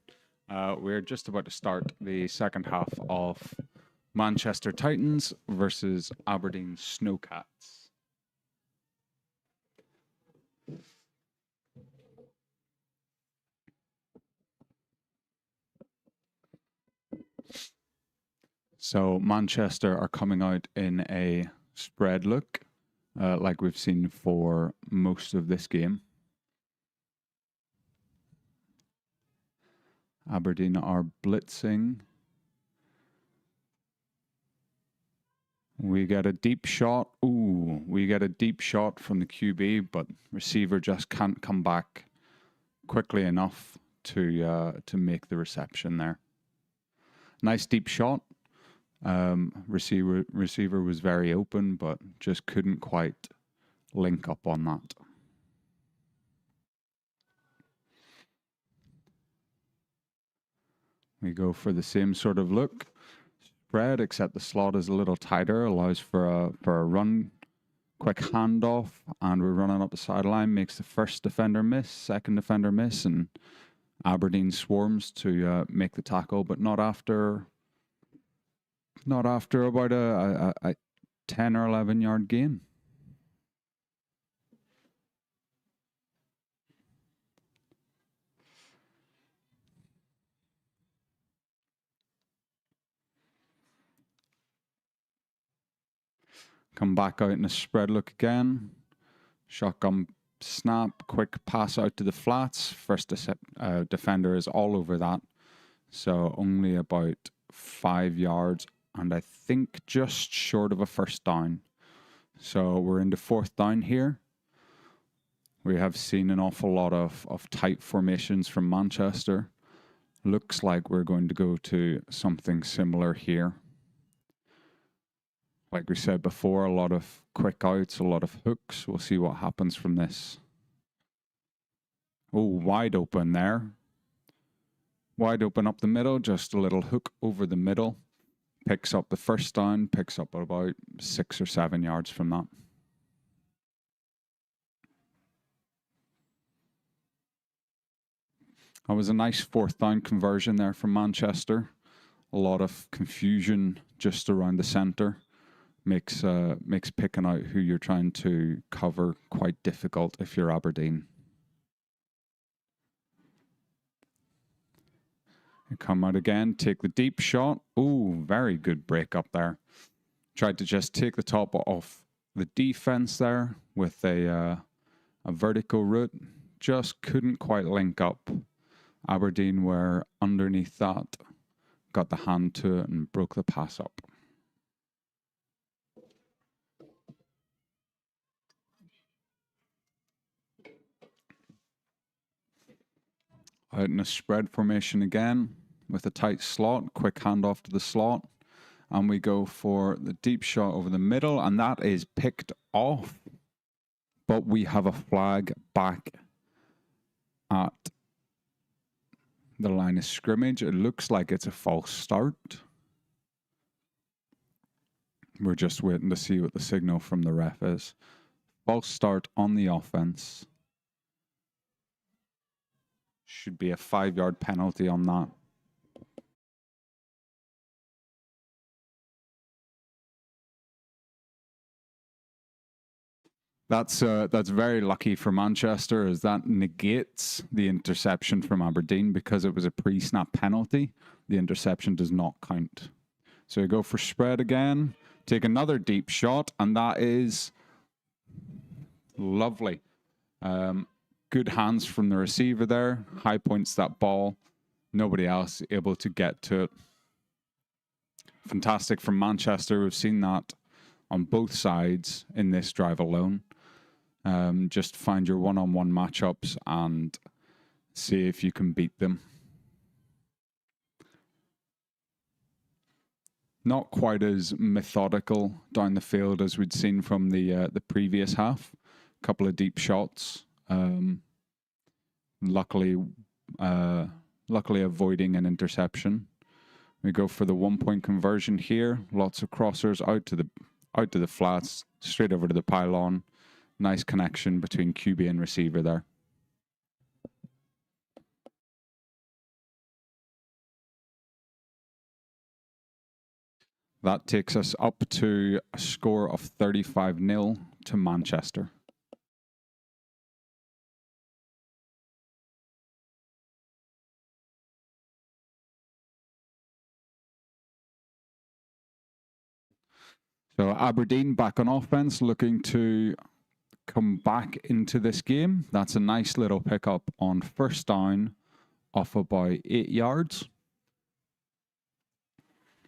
We're just about to start the second half of Manchester Titans versus Aberdeen Snowcats. So Manchester are coming out in a spread look, like we've seen for most of this game. Aberdeen are blitzing. We get a deep shot. Ooh, we get a deep shot from the QB, but receiver just can't come back quickly enough to make the reception there. Nice deep shot. Receiver was very open, but just couldn't quite link up on that. We go for the same sort of look. Spread, except the slot is a little tighter, allows for a run, quick handoff, and we're running up the sideline, makes the first defender miss, second defender miss, and Aberdeen swarms to make the tackle, but not after about a 10 or 11 yard gain. Come back out in a spread look again. Shotgun snap, quick pass out to the flats. First defender is all over that. So only about 5 yards, and I think just short of a first down. So we're into fourth down here. We have seen an awful lot of tight formations from Manchester. Looks like we're going to go to something similar here. Like we said before, a lot of quick outs, a lot of hooks. We'll see what happens from this. Oh, wide open there. Wide open up the middle, just a little hook over the middle. Picks up the first down, picks up about 6 or 7 yards from that. That was a nice fourth down conversion there from Manchester. A lot of confusion just around the centre. Makes picking out who you're trying to cover quite difficult if you're Aberdeen. You come out again, take the deep shot. Ooh, very good break up there. Tried to just take the top off the defense there with a vertical route. Just couldn't quite link up. Aberdeen were underneath that, got the hand to it and broke the pass up. Out in a spread formation again with a tight slot, quick handoff to the slot. And we go for the deep shot over the middle, and that is picked off. But we have a flag back at the line of scrimmage. It looks like it's a false start. We're just waiting to see what the signal from the ref is. False start on the offense. Should be a 5 yard penalty on that. That's very lucky for Manchester, as that negates the interception from Aberdeen because it was a pre-snap penalty. The interception does not count. So we go for spread again, take another deep shot, and that is lovely. Good hands from the receiver there. High points that ball. Nobody else able to get to it. Fantastic from Manchester. We've seen that on both sides in this drive alone. Just find your one-on-one matchups and see if you can beat them. Not quite as methodical down the field as we'd seen from the previous half. A couple of deep shots. Luckily avoiding an interception. We go for the 1 point conversion here. Lots of crossers out to the flats, straight over to the pylon. Nice connection between QB and receiver there. That takes us up to a score of 35-0 to Manchester. So Aberdeen back on offense, looking to come back into this game. That's a nice little pickup on first down off about 8 yards.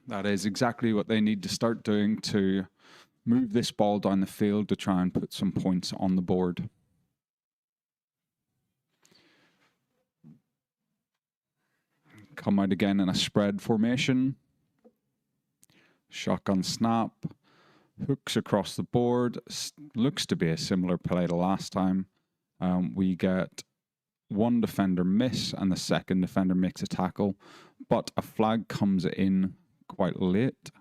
That is exactly what they need to start doing to move this ball down the field to try and put some points on the board. Come out again in a spread formation. Shotgun snap. Hooks across the board. Looks to be a similar play to last time. We get one defender miss and the second defender makes a tackle, but a flag comes in quite late.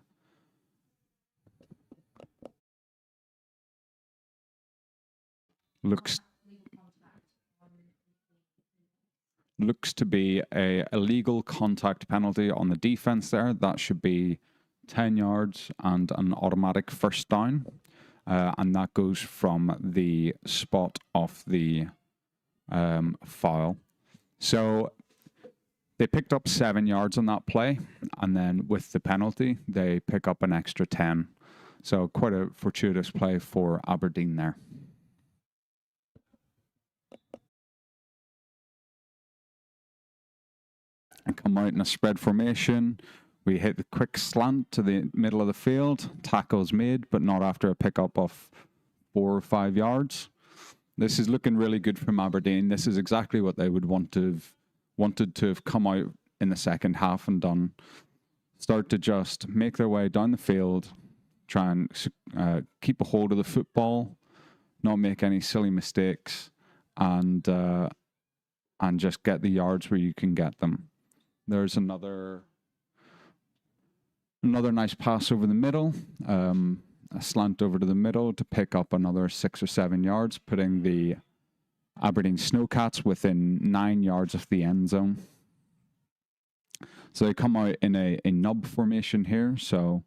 Looks to be a illegal contact penalty on the defense there. That should be 10 yards and an automatic first down. And that goes from the spot of the foul. So they picked up 7 yards on that play, and then with the penalty, they pick up an extra 10. So quite a fortuitous play for Aberdeen there. And come out in a spread formation. We hit the quick slant to the middle of the field. Tackle's made, but not after a pickup of 4 or 5 yards. This is looking really good from Aberdeen. This is exactly what they would wanted to have come out in the second half and done. Start to just make their way down the field, try and keep a hold of the football, not make any silly mistakes, and just get the yards where you can get them. There's another nice pass over the middle, a slant over to the middle to pick up another 6 or 7 yards, putting the Aberdeen Snowcats within 9 yards of the end zone. So they come out in a nub formation here, so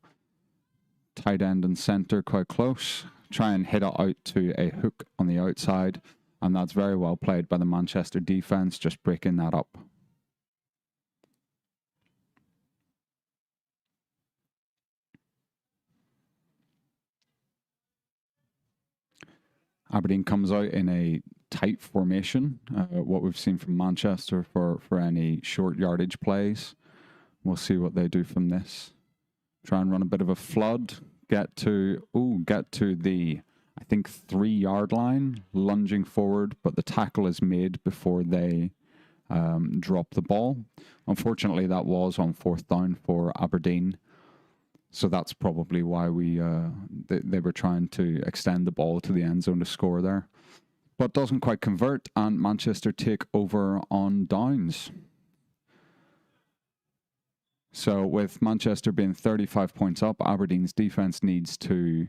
tight end and center quite close. Try and hit it out to a hook on the outside, and that's very well played by the Manchester defense, just breaking that up. Aberdeen comes out in a tight formation, what we've seen from Manchester for any short yardage plays. We'll see what they do from this. Try and run a bit of a flood, get to the, I think, 3-yard line, lunging forward, but the tackle is made before they drop the ball. Unfortunately, that was on 4th down for Aberdeen. So that's probably why they were trying to extend the ball to the end zone to score there. But doesn't quite convert, and Manchester take over on downs. So with Manchester being 35 points up, Aberdeen's defense needs to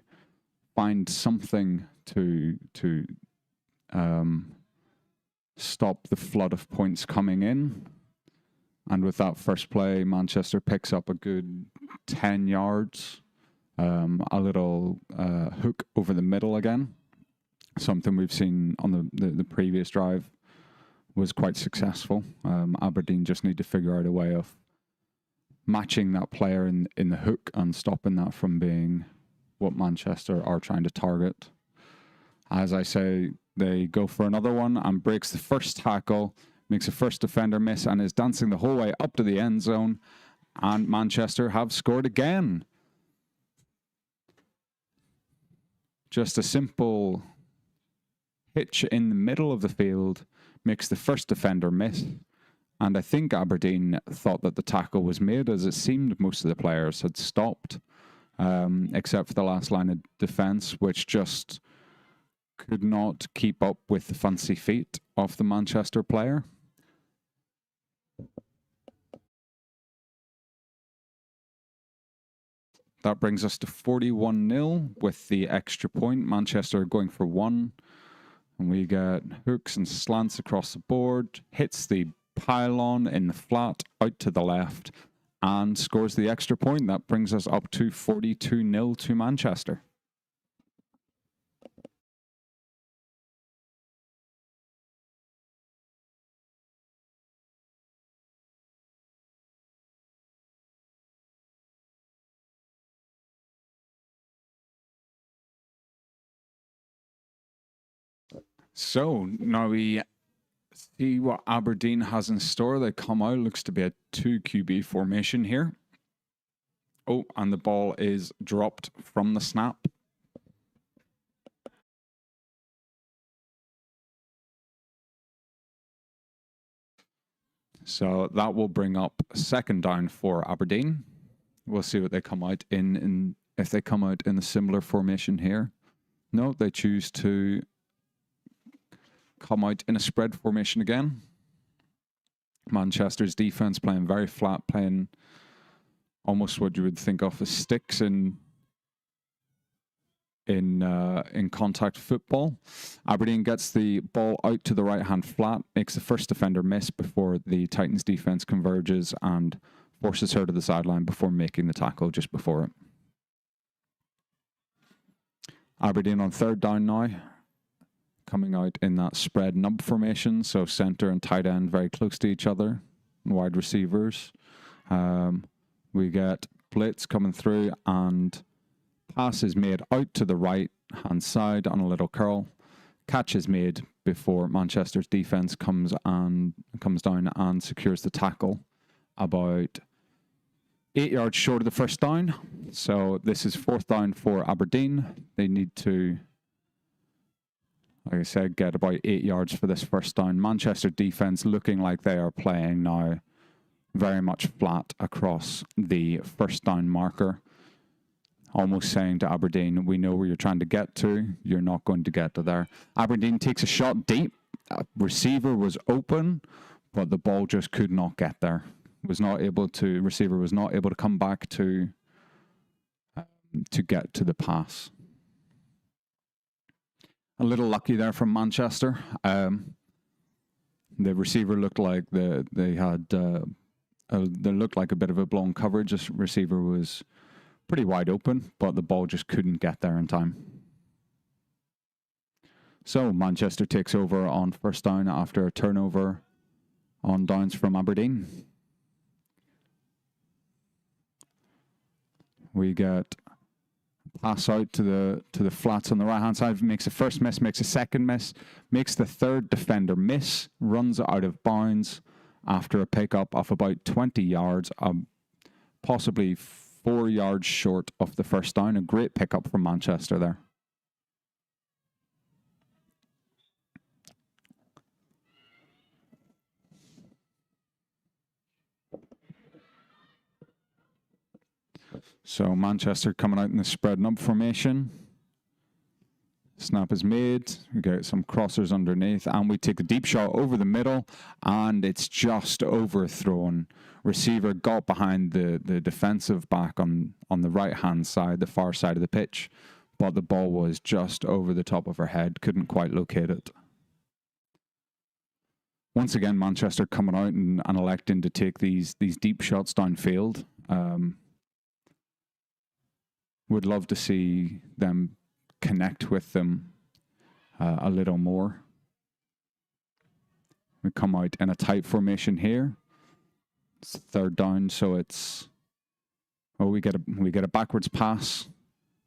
find something to stop the flood of points coming in. And with that first play, Manchester picks up a good 10 yards, a little hook over the middle again. Something we've seen on the previous drive was quite successful. Aberdeen just need to figure out a way of matching that player in the hook and stopping that from being what Manchester are trying to target. As I say, they go for another one and breaks the first tackle, makes a first defender miss, and is dancing the whole way up to the end zone. And Manchester have scored again. Just a simple hitch in the middle of the field makes the first defender miss. And I think Aberdeen thought that the tackle was made, as it seemed most of the players had stopped, except for the last line of defense, which just could not keep up with the fancy feet of the Manchester player. That brings us to 41-0 with the extra point. Manchester going for one. And we get hooks and slants across the board. Hits the pylon in the flat out to the left. and scores the extra point. That brings us up to 42-0 to Manchester. So now we see what Aberdeen has in store. They come out, looks to be a 2 QB formation here. Oh, and the ball is dropped from the snap. So that will bring up second down for Aberdeen. We'll see what they come out in if they come out in a similar formation here. No, they choose to come out in a spread formation again. Manchester's defense playing very flat, playing almost what you would think of as sticks in contact football. Aberdeen gets the ball out to the right hand flat, makes the first defender miss before the Titans defense converges and forces her to the sideline before making the tackle just before it. Aberdeen on third down now, coming out in that spread nub formation, so center and tight end very close to each other, and wide receivers. We get blitz coming through, and pass is made out to the right hand side on a little curl. Catch is made before Manchester's defense comes down and secures the tackle about 8 yards short of the first down. So this is fourth down for Aberdeen. They need to, like I said, get about 8 yards for this first down. Manchester defense looking like they are playing now very much flat across the first down marker. Almost saying to Aberdeen, we know where you're trying to get to. You're not going to get to there. Aberdeen takes a shot deep. Receiver was open, but the ball just could not get there. Receiver was not able to come back to get to the pass. A little lucky there from Manchester. The receiver looked like they looked like a bit of a blown coverage. This receiver was pretty wide open, but the ball just couldn't get there in time. So Manchester takes over on first down after a turnover on downs from Aberdeen. We get pass out to the flats on the right hand side, makes a first miss, makes a second miss, makes the third defender miss, runs out of bounds after a pickup of about 20 yards, possibly 4 yards short of the first down. A great pickup from Manchester there. So Manchester coming out in the spread nub formation. Snap is made. We get some crossers underneath, and we take the deep shot over the middle, and it's just overthrown. Receiver got behind the defensive back on the right-hand side, the far side of the pitch, but the ball was just over the top of her head, couldn't quite locate it. Once again, Manchester coming out and electing to take these deep shots downfield. Would love to see them connect with them a little more. We come out in a tight formation here. It's third down, so it's we get a backwards pass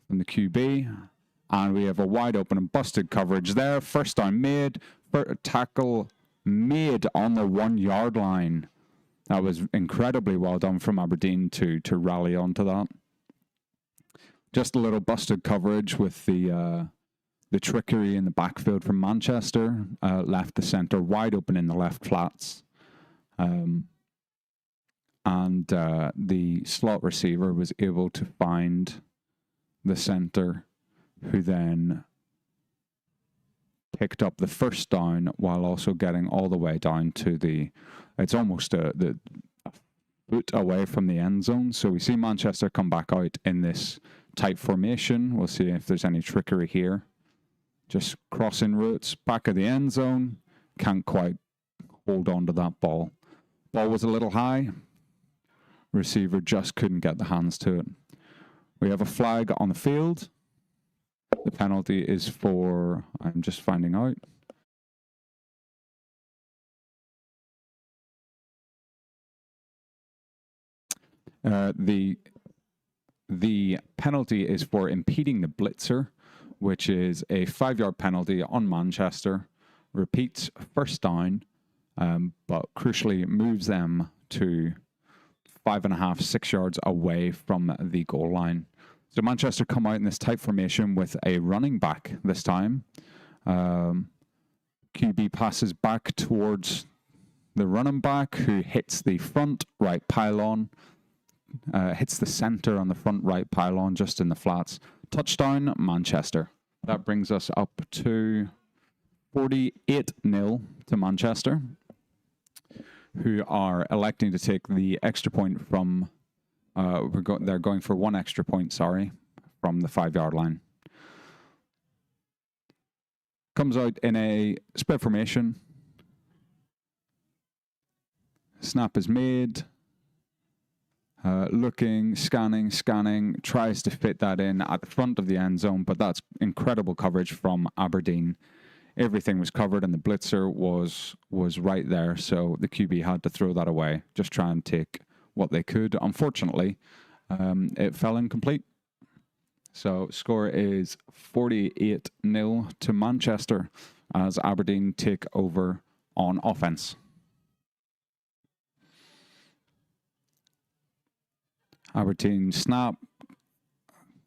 from the QB, and we have a wide open and busted coverage there. First down made, tackle made on the 1 yard line. That was incredibly well done from Aberdeen to rally onto that. Just a little busted coverage with the trickery in the backfield from Manchester. Left the centre wide open in the left flats. And the slot receiver was able to find the centre, who then picked up the first down while also getting all the way down to it's almost the foot away from the end zone. So we see Manchester come back out in this tight formation. We'll see if there's any trickery here. Just crossing routes, back of the end zone. Can't quite hold on to that ball. Ball was a little high. Receiver just couldn't get the hands to it. We have a flag on the field. The penalty is for, I'm just finding out. The penalty is for impeding the blitzer, which is a 5-yard penalty on Manchester. Repeats first down, but crucially moves them to 5.5, 6 yards away from the goal line. So Manchester come out in this tight formation with a running back this time. QB passes back towards the running back, who hits the front right pylon, hits the center on the front right pylon just in the flats. Touchdown, Manchester. That brings us up to 48-0 to Manchester, who are electing to take the extra point from, they're going for 1 extra point, from the 5-yard line. Comes out in a spread formation. Snap is made. Looking, scanning, tries to fit that in at the front of the end zone, but that's incredible coverage from Aberdeen. Everything was covered and the blitzer was right there, so the QB had to throw that away, just try and take what they could. Unfortunately, it fell incomplete. So score is 48-0 to Manchester as Aberdeen take over on offense. Aberdeen snap,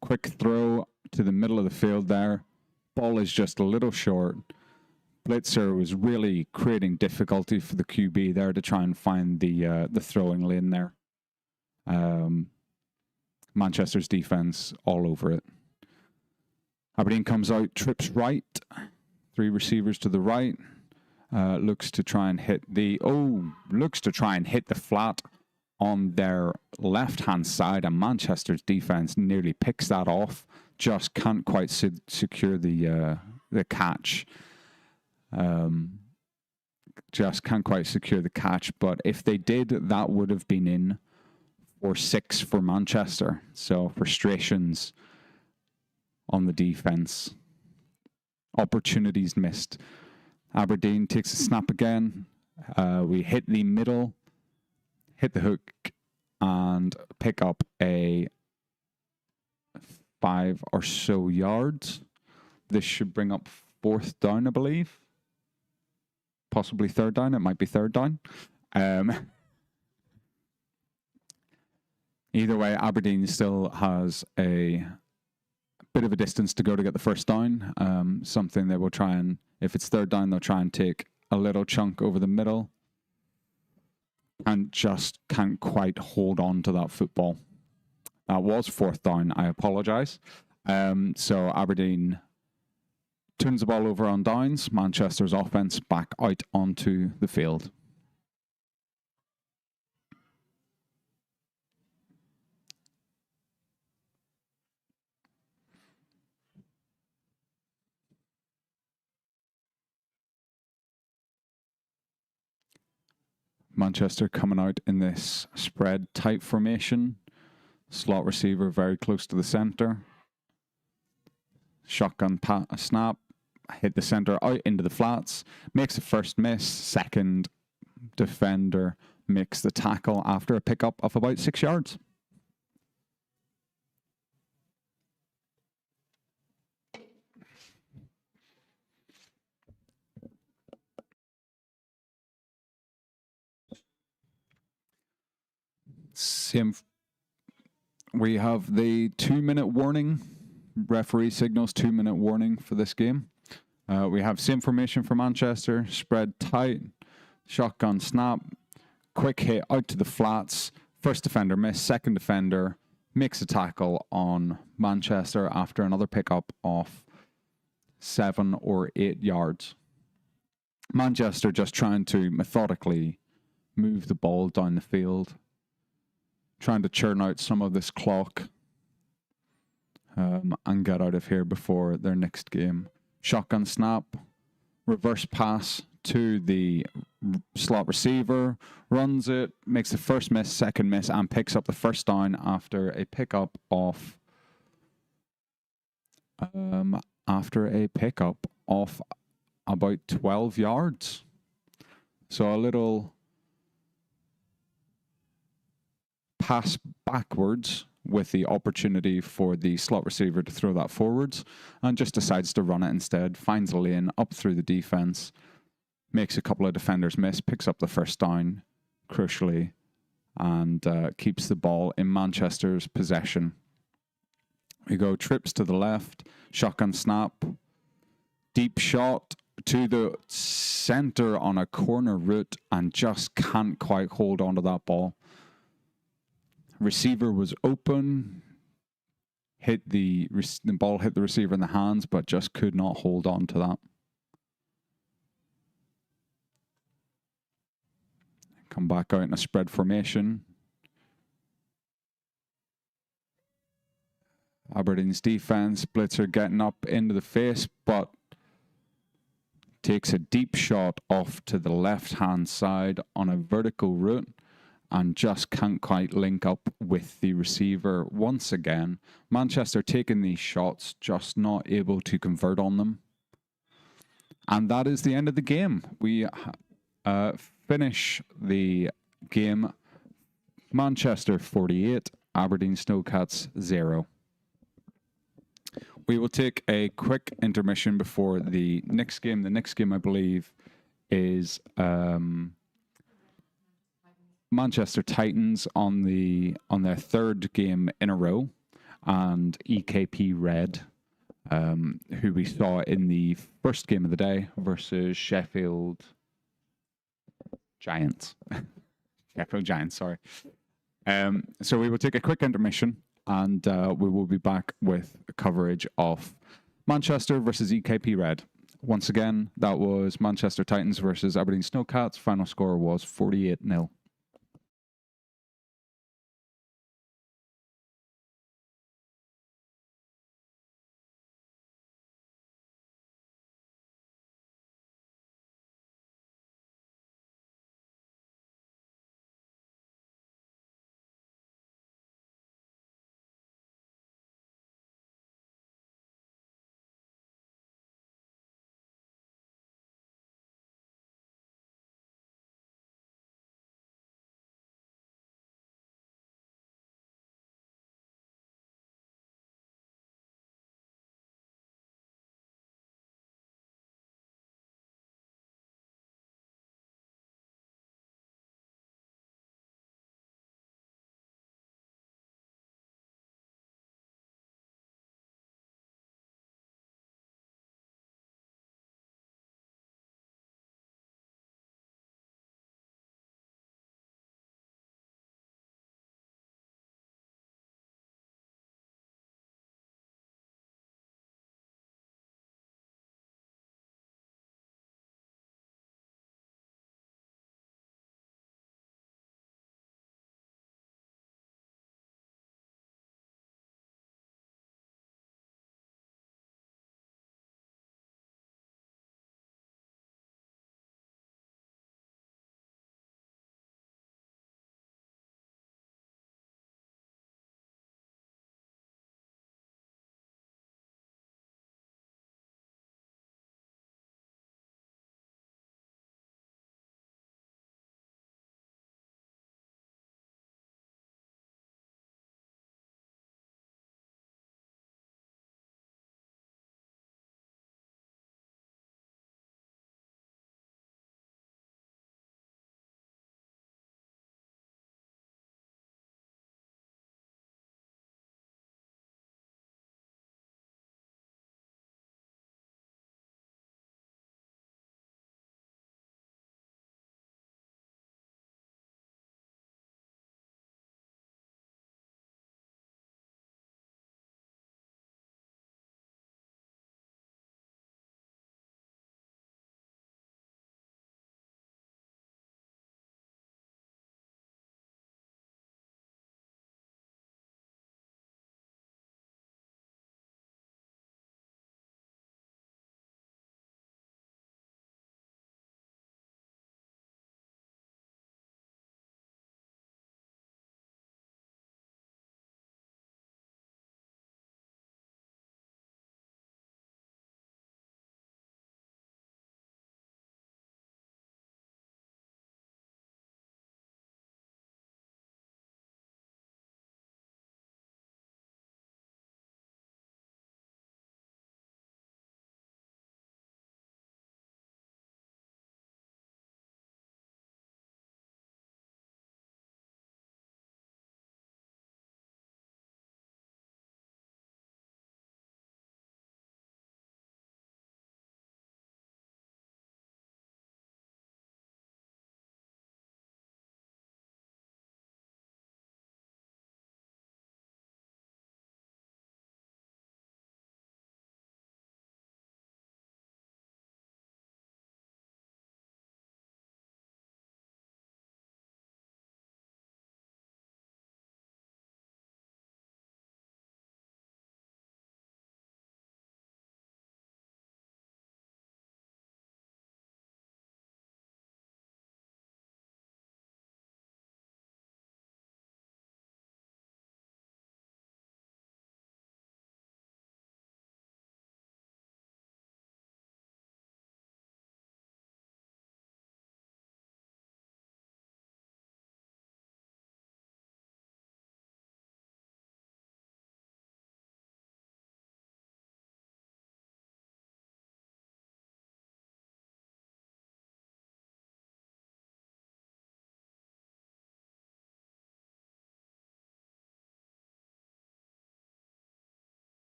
quick throw to the middle of the field there. Ball is just a little short. Blitzer was really creating difficulty for the QB there to try and find the throwing lane there. Manchester's defense all over it. Aberdeen comes out, trips right. 3 receivers to the right. Looks to try and hit the flat on their left-hand side, and Manchester's defense nearly picks that off. Just can't quite secure the catch. Just can't quite secure the catch, but if they did, that would have been in for 6 for Manchester. So frustrations on the defense. Opportunities missed. Aberdeen takes a snap again. We hit the middle, hit the hook, and pick up a 5 or so yards. This should bring up 4th down, I believe. Possibly 3rd down. It might be 3rd down. Either way, Aberdeen still has a bit of a distance to go to get the 1st down. Something they will try and, if it's 3rd down, they'll try and take a little chunk over the middle and just can't quite hold on to that football. That was 4th down. I apologize. So Aberdeen turns the ball over on downs. Manchester's offense back out onto the field. Manchester coming out in this spread tight formation. Slot receiver very close to the center. Shotgun snap. Hit the center out into the flats. Makes a first miss. Second defender makes the tackle after a pickup of about 6 yards. We have the 2-minute warning. Referee signals 2-minute warning for this game. We have same formation for Manchester. Spread tight. Shotgun snap. Quick hit out to the flats. First defender missed. Second defender makes a tackle on Manchester after another pickup of 7 or 8 yards. Manchester just trying to methodically move the ball down the field. Trying to churn out some of this clock and get out of here before their next game. Shotgun snap, reverse pass to the slot receiver, runs it, makes the first miss, second miss, and picks up the first down after a pickup of about 12 yards. So a little pass backwards with the opportunity for the slot receiver to throw that forwards, and just decides to run it instead, finds a lane up through the defense, makes a couple of defenders miss, picks up the first down, crucially, and keeps the ball in Manchester's possession. We go trips to the left, shotgun snap, deep shot to the center on a corner route, and just can't quite hold on to that ball. Receiver was open, the ball hit the receiver in the hands, but just could not hold on to that. Come back out in a spread formation. Aberdeen's defense, blitzer getting up into the face, but takes a deep shot off to the left-hand side on a vertical route and just can't quite link up with the receiver once again. Manchester taking these shots, just not able to convert on them. And that is the end of the game. We finish the game Manchester 48, Aberdeen Snowcats 0. We will take a quick intermission before the next game. The next game, I believe, is Manchester Titans on their third game in a row, and EKP Red, who we saw in the first game of the day versus Sheffield Giants. Sheffield Giants, sorry. So we will take a quick intermission, and we will be back with coverage of Manchester versus EKP Red. Once again, that was Manchester Titans versus Aberdeen Snowcats. Final score was 48-0.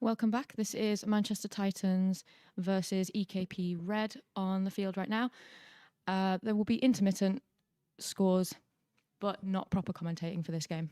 Welcome back. This is Manchester Titans versus EKP Red on the field right now. There will be intermittent scores, but not proper commentating for this game.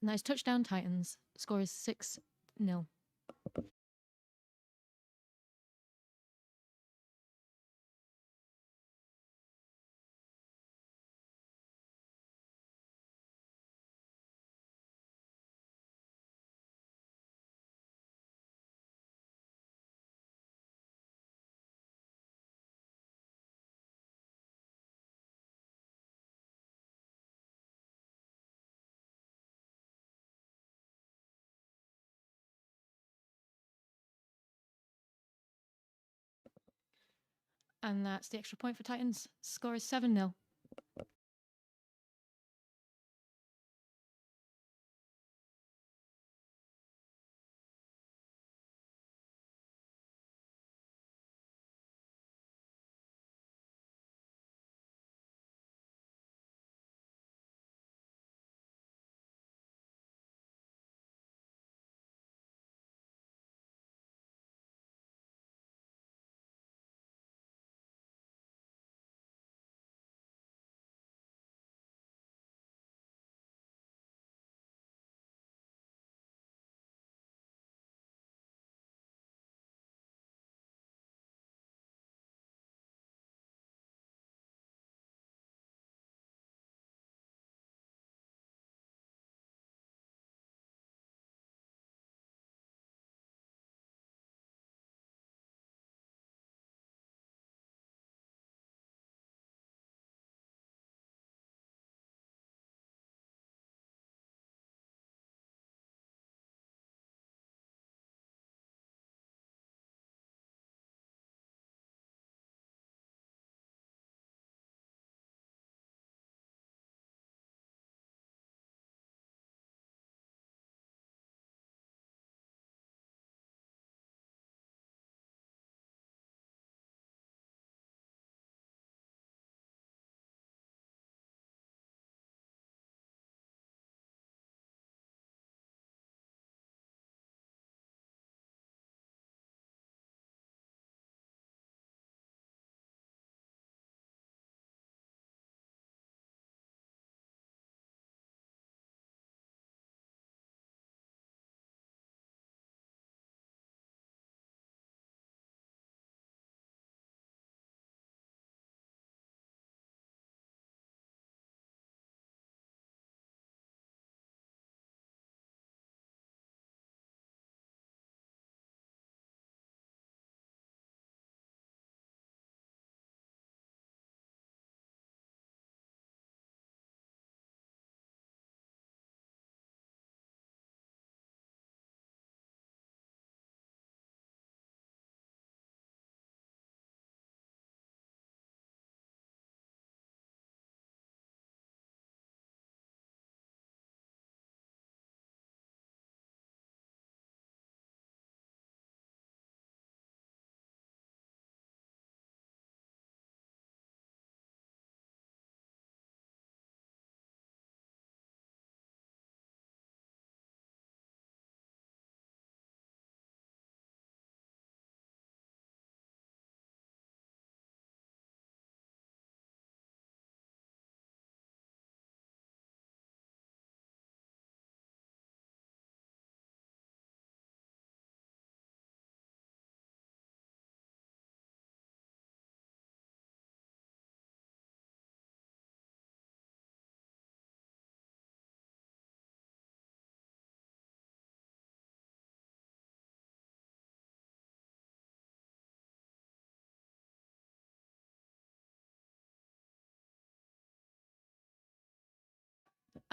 And that is touchdown Titans. Score is 6-0. And that's the extra point for Titans. Score is 7-0.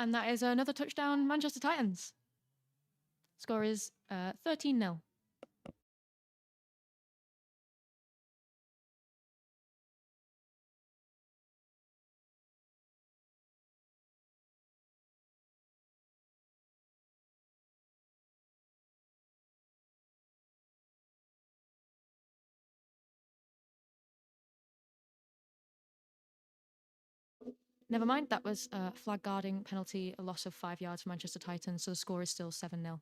And that is another touchdown, Manchester Titans. Score is 13-0. Never mind, that was a flag guarding penalty, a loss of 5 yards for Manchester Titans, so the score is still 7-0.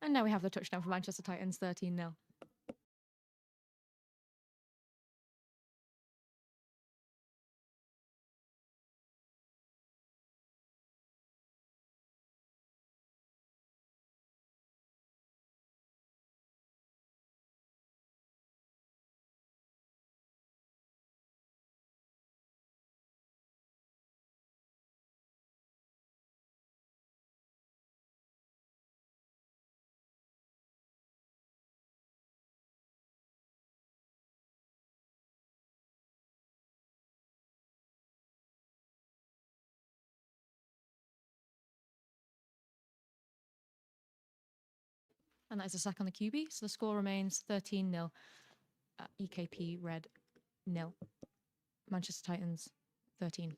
And now we have the touchdown for Manchester Titans, 13-0. And that is a sack on the QB. So the score remains 13-0. EKP Red 0. Manchester Titans 13.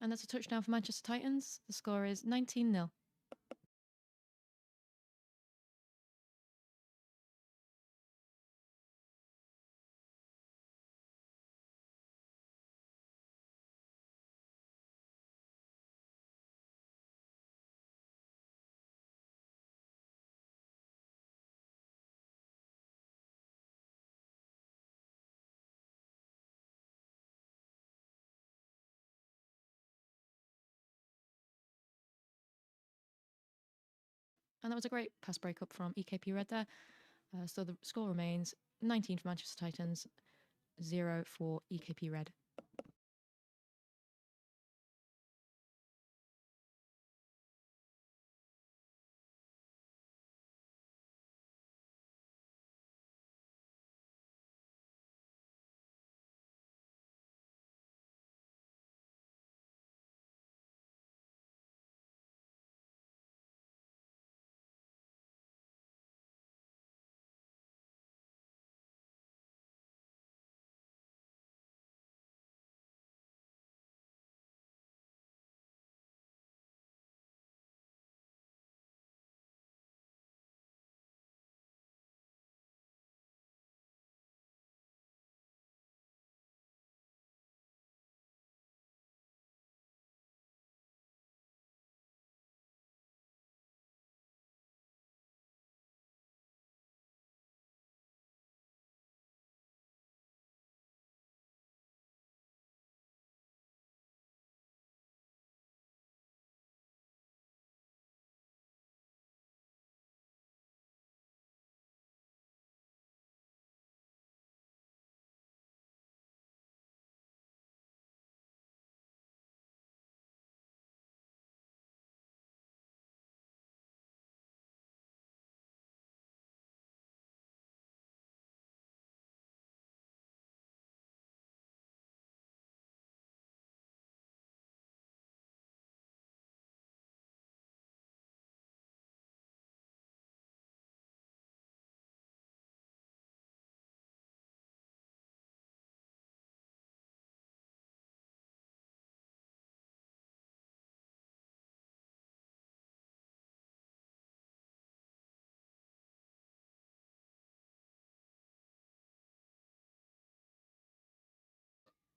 And that's a touchdown for Manchester Titans. The score is 19-0. And that was a great pass breakup from EKP Red there. So the score remains 19 for Manchester Titans, 0 for EKP Red.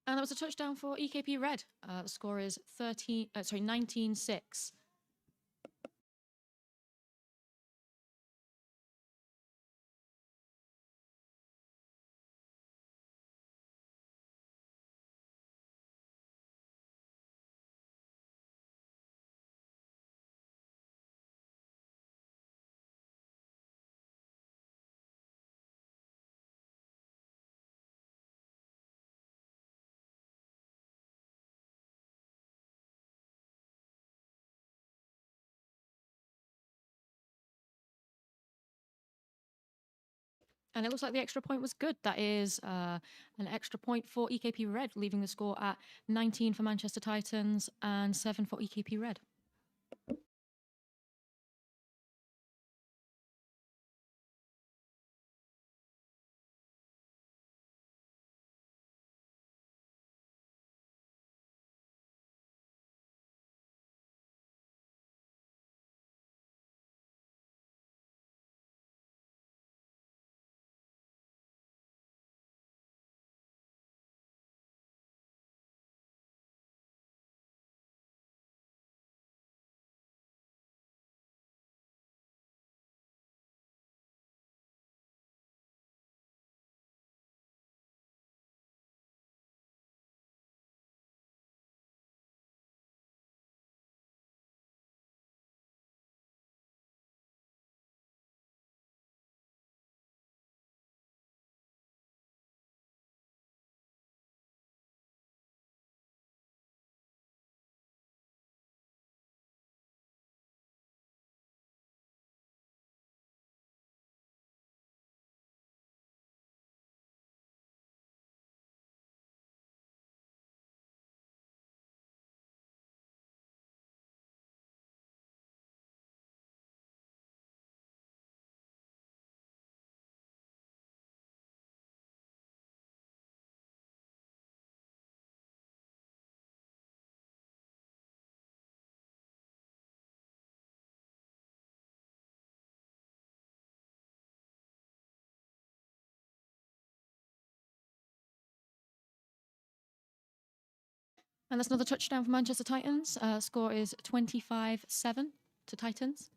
And that was a touchdown for EKP Red. The score is 19-6. And it looks like the extra point was good. That is an extra point for EKP Red, leaving the score at 19 for Manchester Titans and 7 for EKP Red. And that's another touchdown for Manchester Titans. Score is 25-7 to Titans.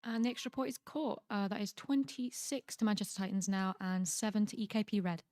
And the extra point is caught. That is 26 to Manchester Titans now and 7 to EKP Red.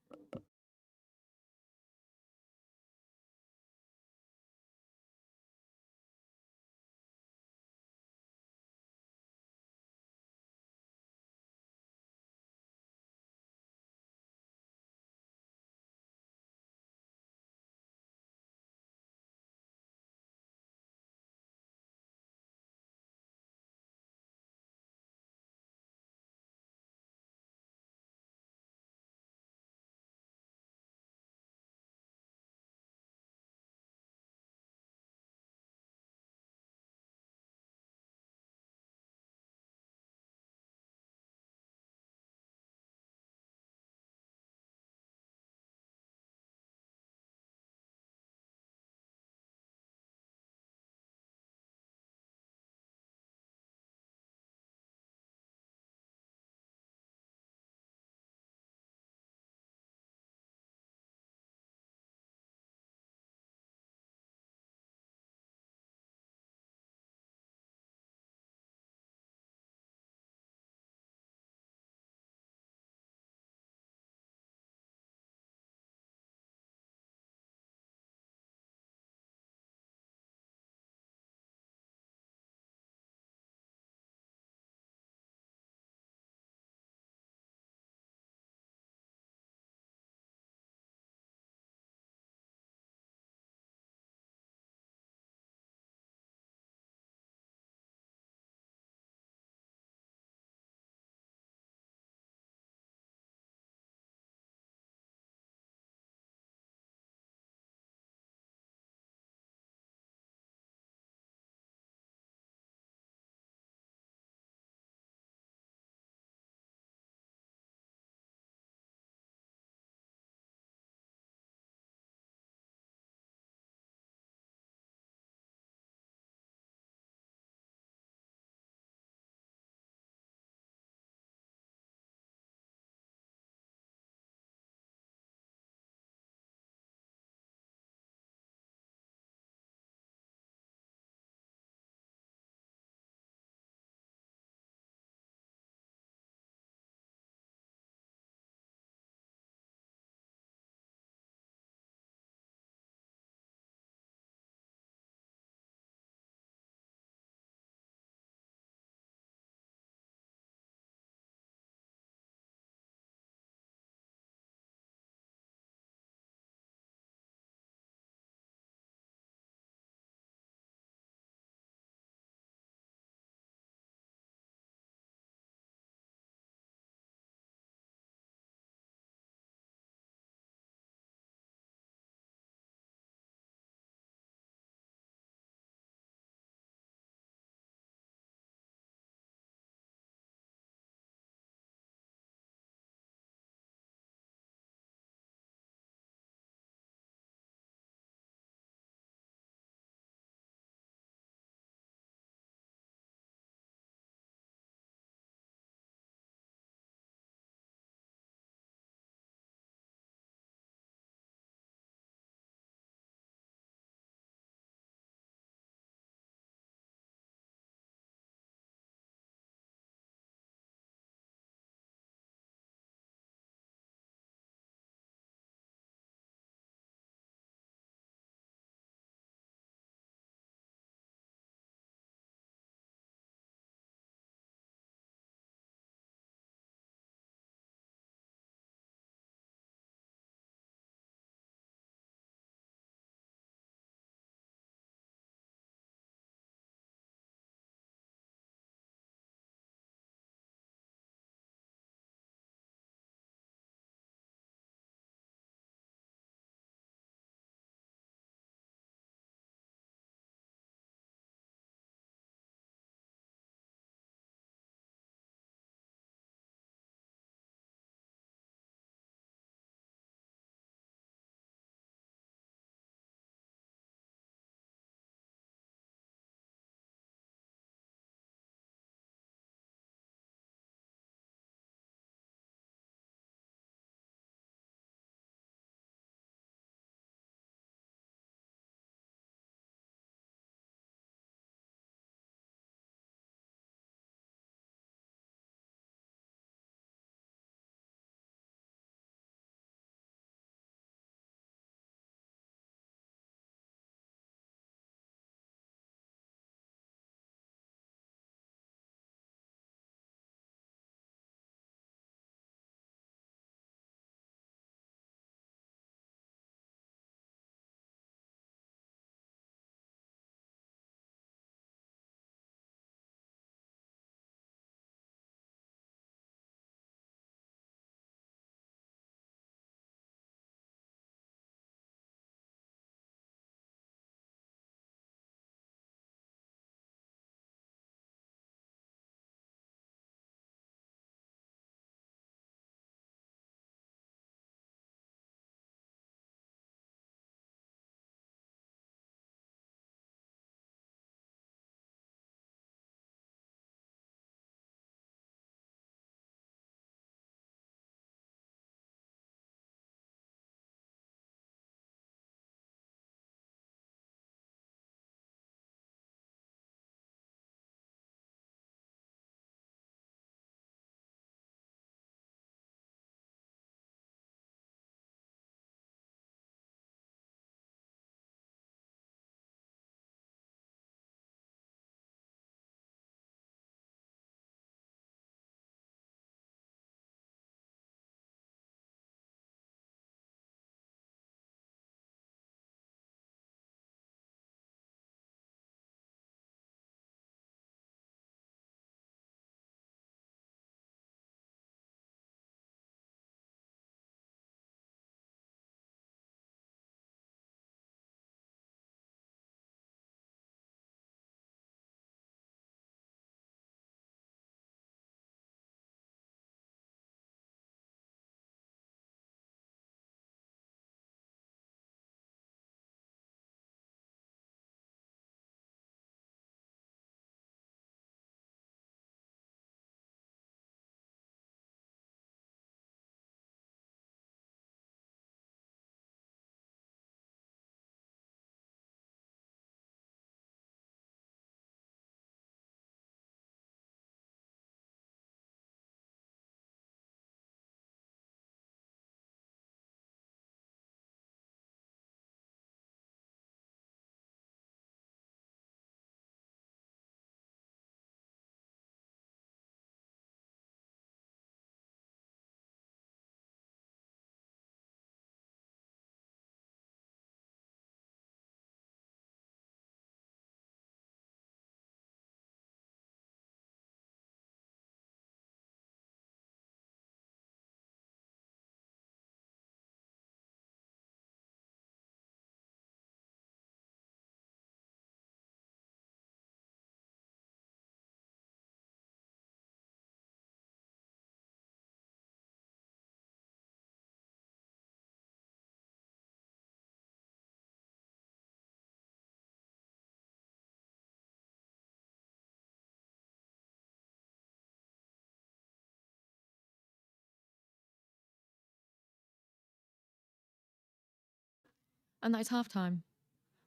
And that is half time.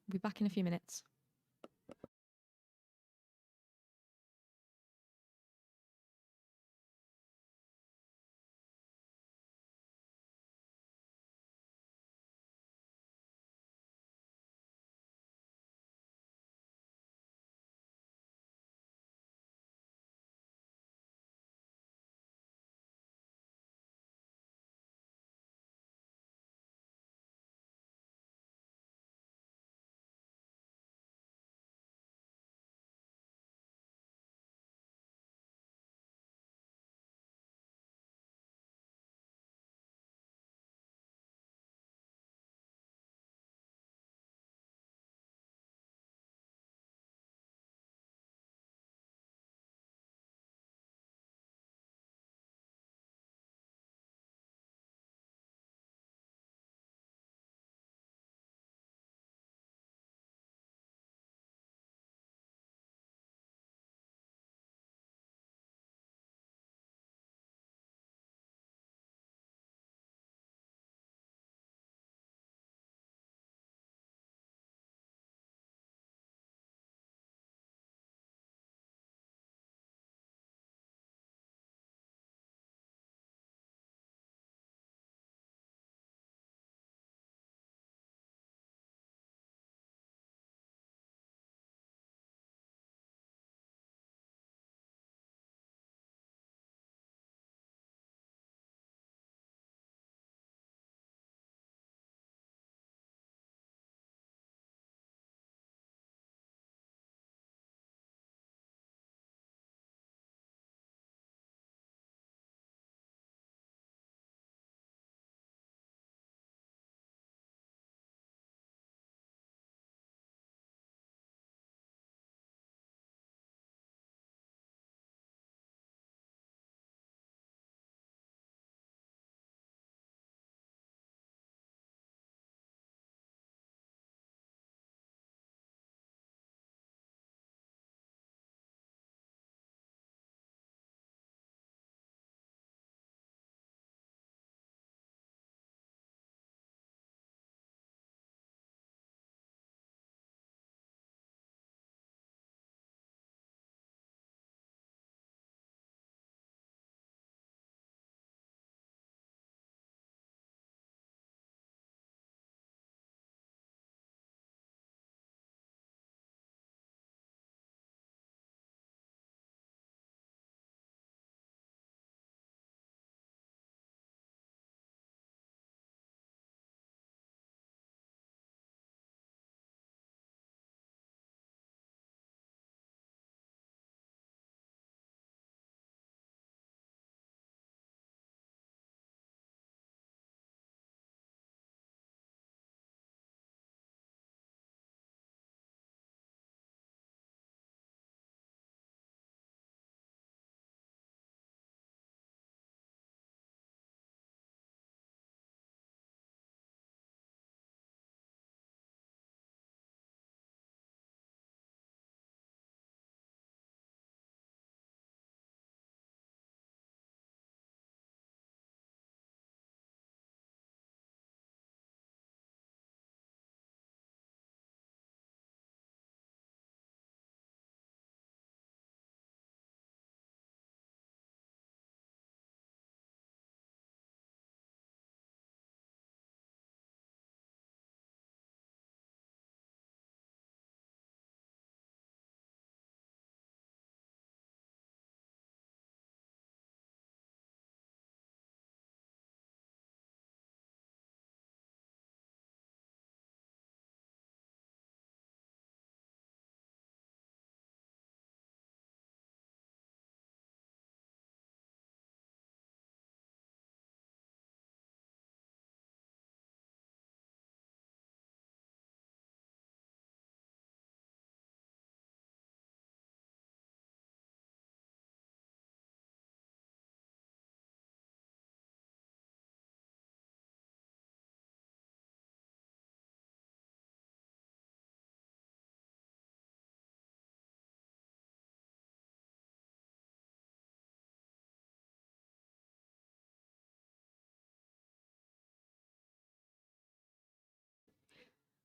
We'll be back in a few minutes.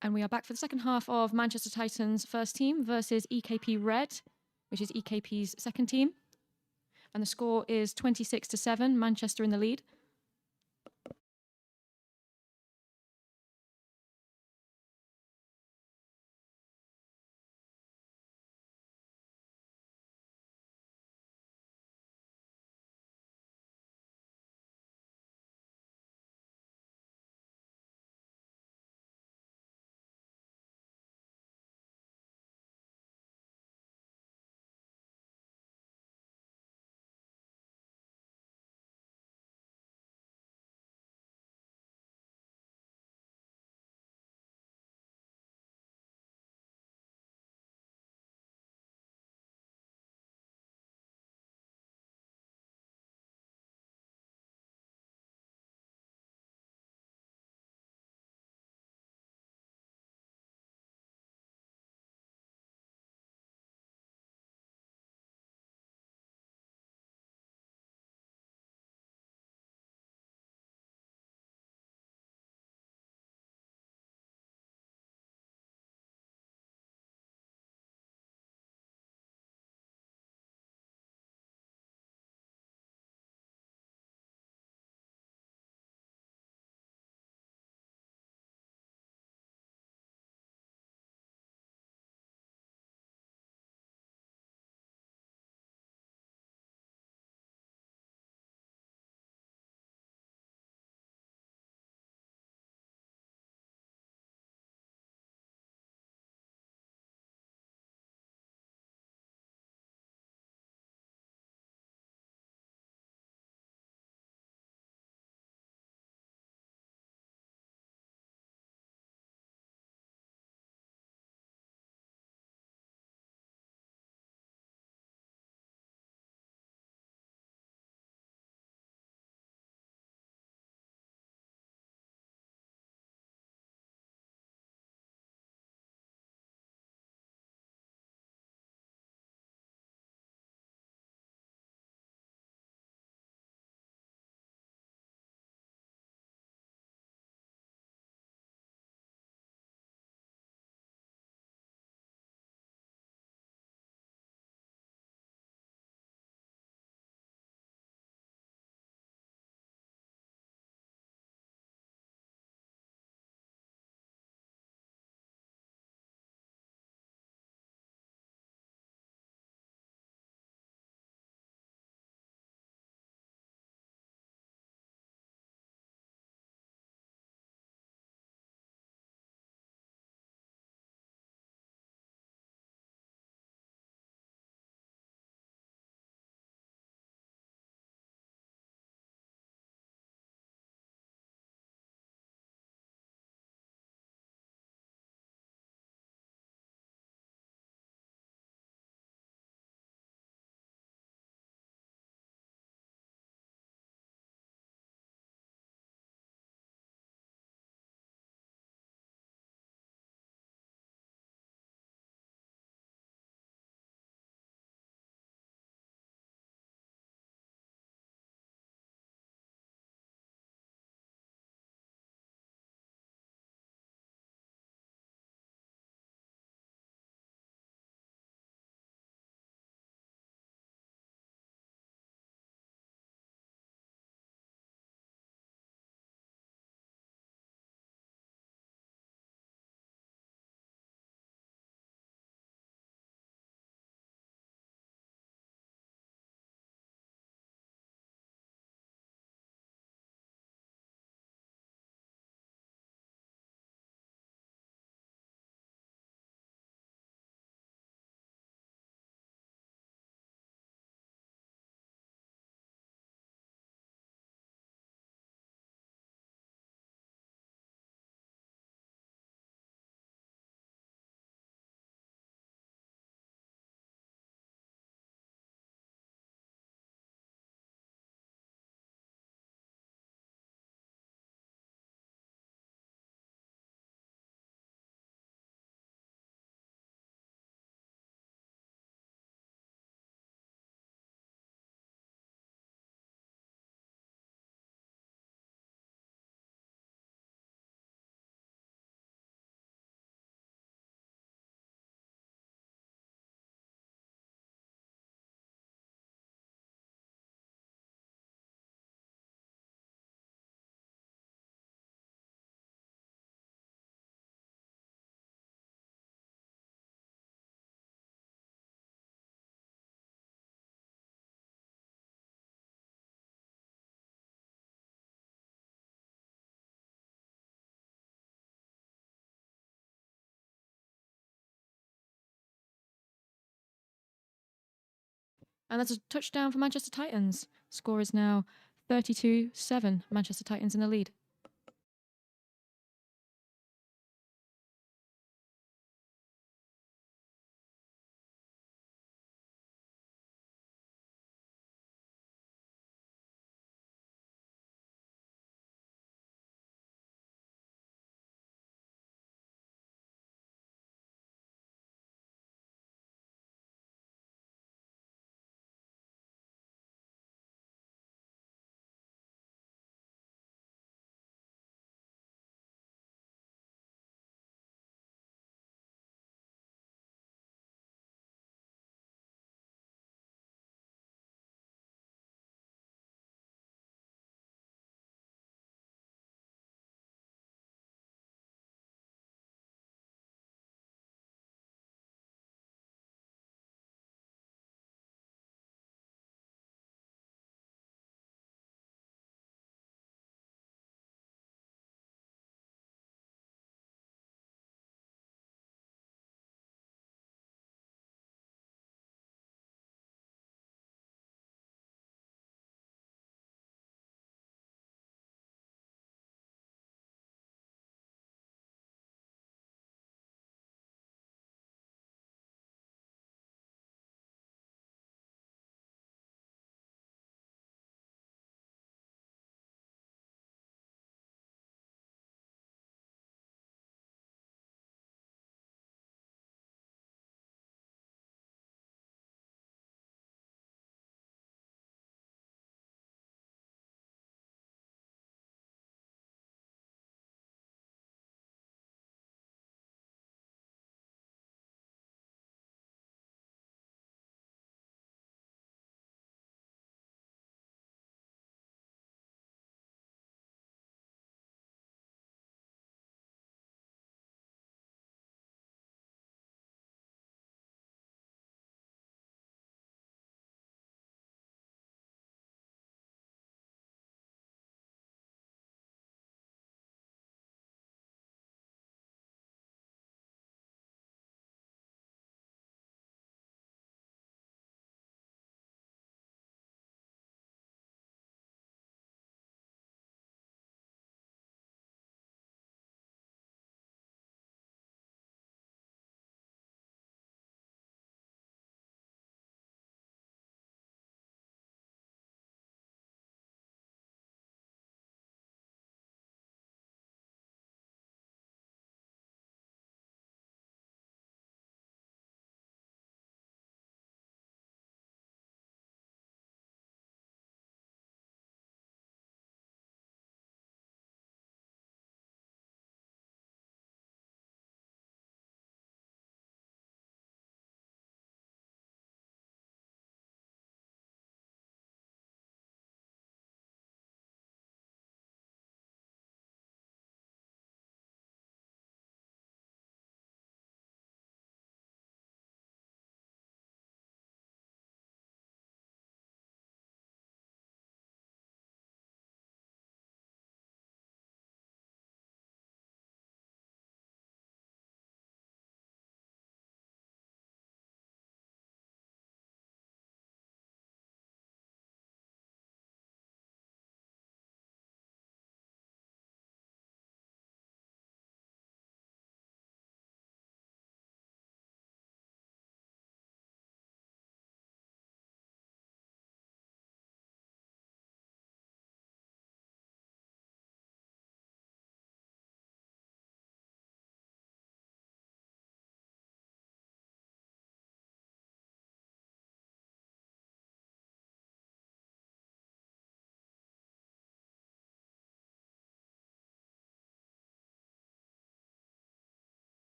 And we are back for the second half of Manchester Titans' first team versus EKP Red, which is EKP's second team. And the score is 26-7, Manchester in the lead. And that's a touchdown for Manchester Titans. Score is now 32-7. Manchester Titans in the lead.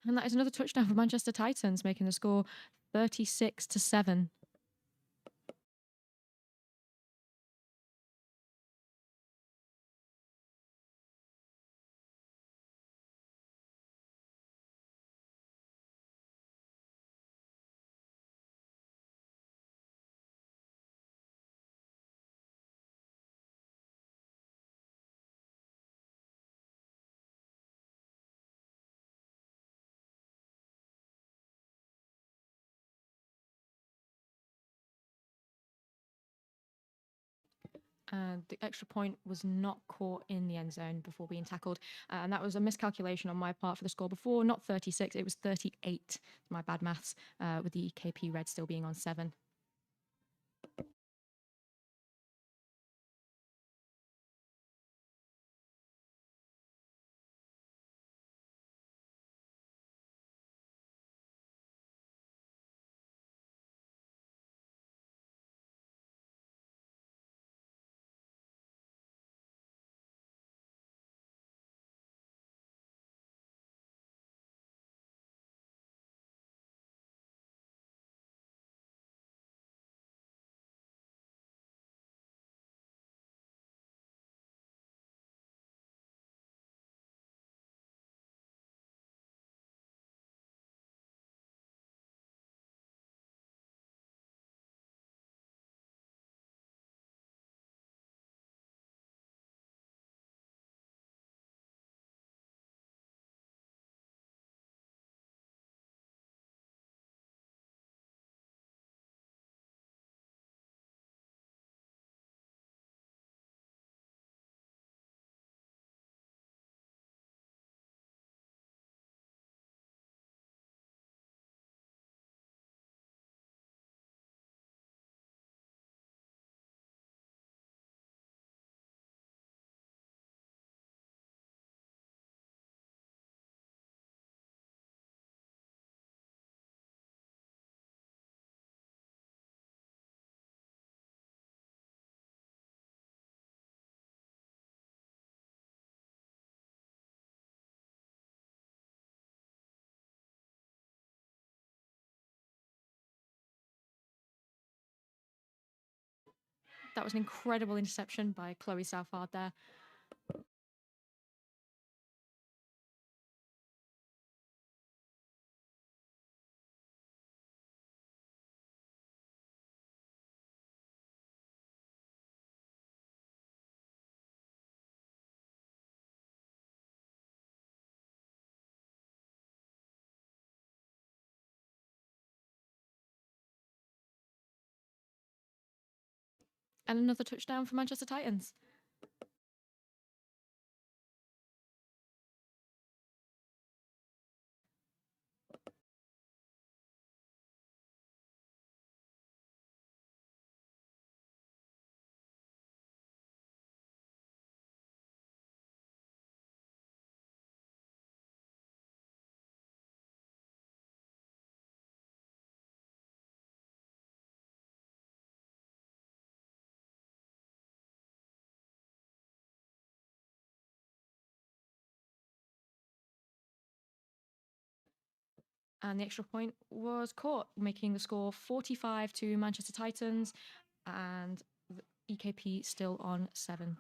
And that is another touchdown for Manchester Titans, making the score 36-7. And the extra point was not caught in the end zone before being tackled. And that was a miscalculation on my part for the score before. Not 36, it was 38. My bad maths, with the EKP Red still being on 7. That was an incredible interception by Chloe Southard there. And another touchdown for Manchester Titans. And the extra point was caught, making the score 45 to Manchester Titans, and the EKP still on 7.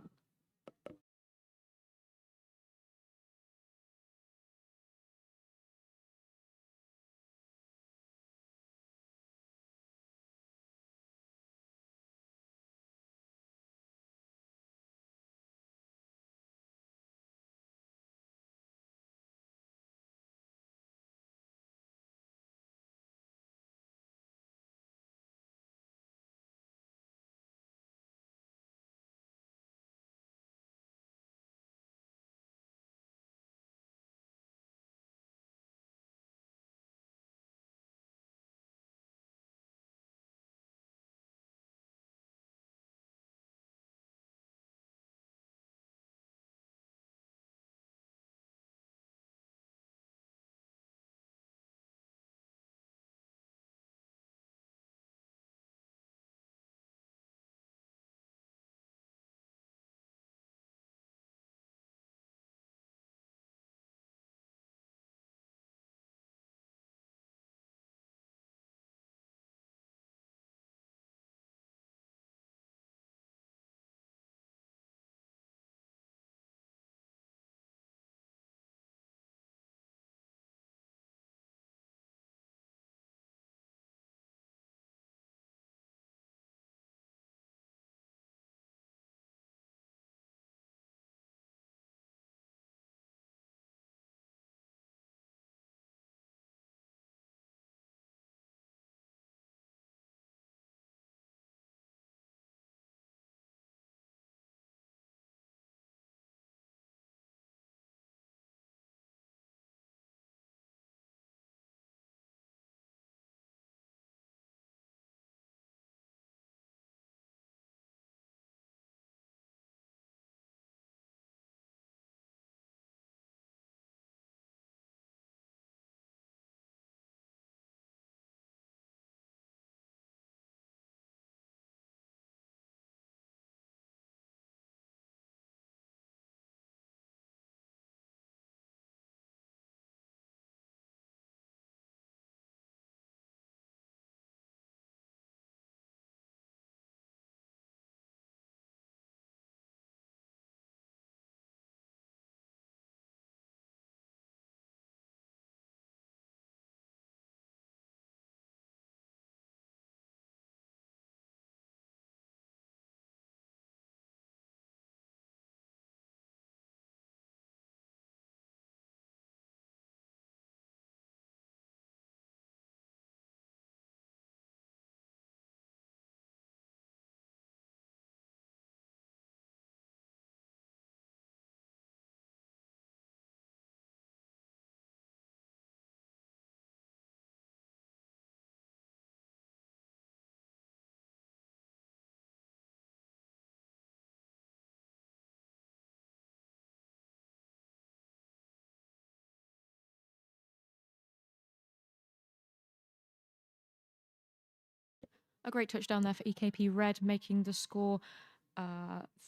A great touchdown there for EKP Red, making the score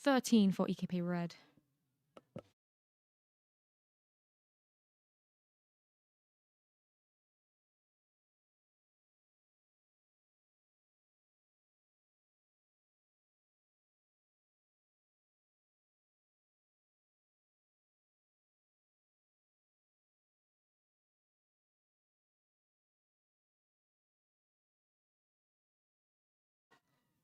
13 for EKP Red.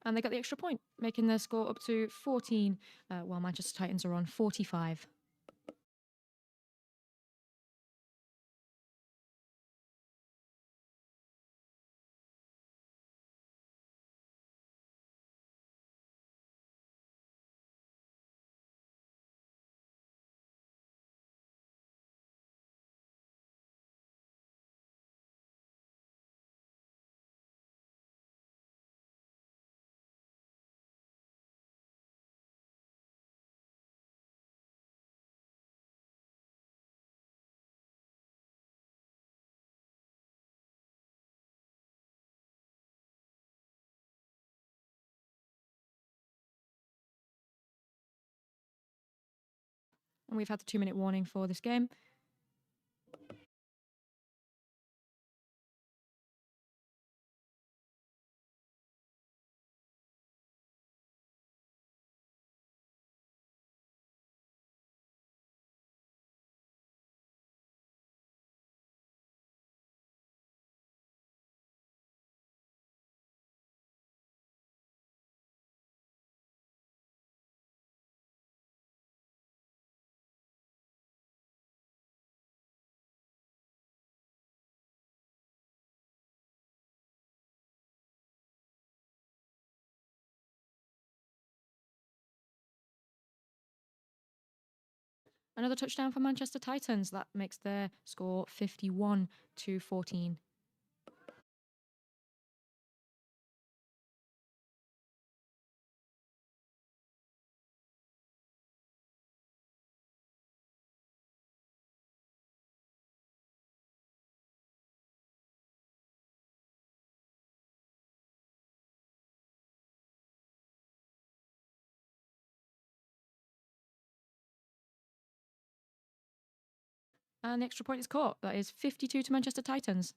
And they got the extra point, making their score up to 14, while Manchester Titans are on 45. And we've had the 2-minute warning for this game. Another touchdown for Manchester Titans. That makes their score 51-14. And the extra point is caught. That is 52 to Manchester Titans.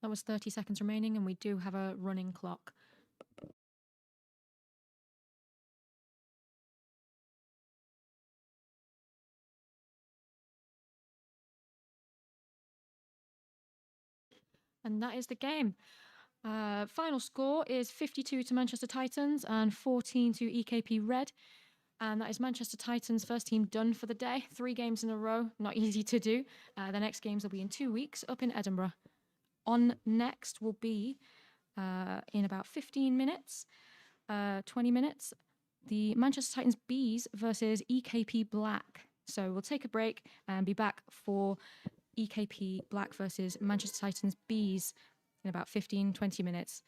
That was 30 seconds remaining, and we do have a running clock. And that is the game. Final score is 52 to Manchester Titans and 14 to EKP Red. And that is Manchester Titans' first team done for the day. 3 games in a row, not easy to do. The next games will be in 2 weeks up in Edinburgh. On next will be in about 15 minutes, 20 minutes, the Manchester Titans Bees versus EKP Black. So we'll take a break and be back for EKP Black versus Manchester Titans Bees in about 15-20 minutes.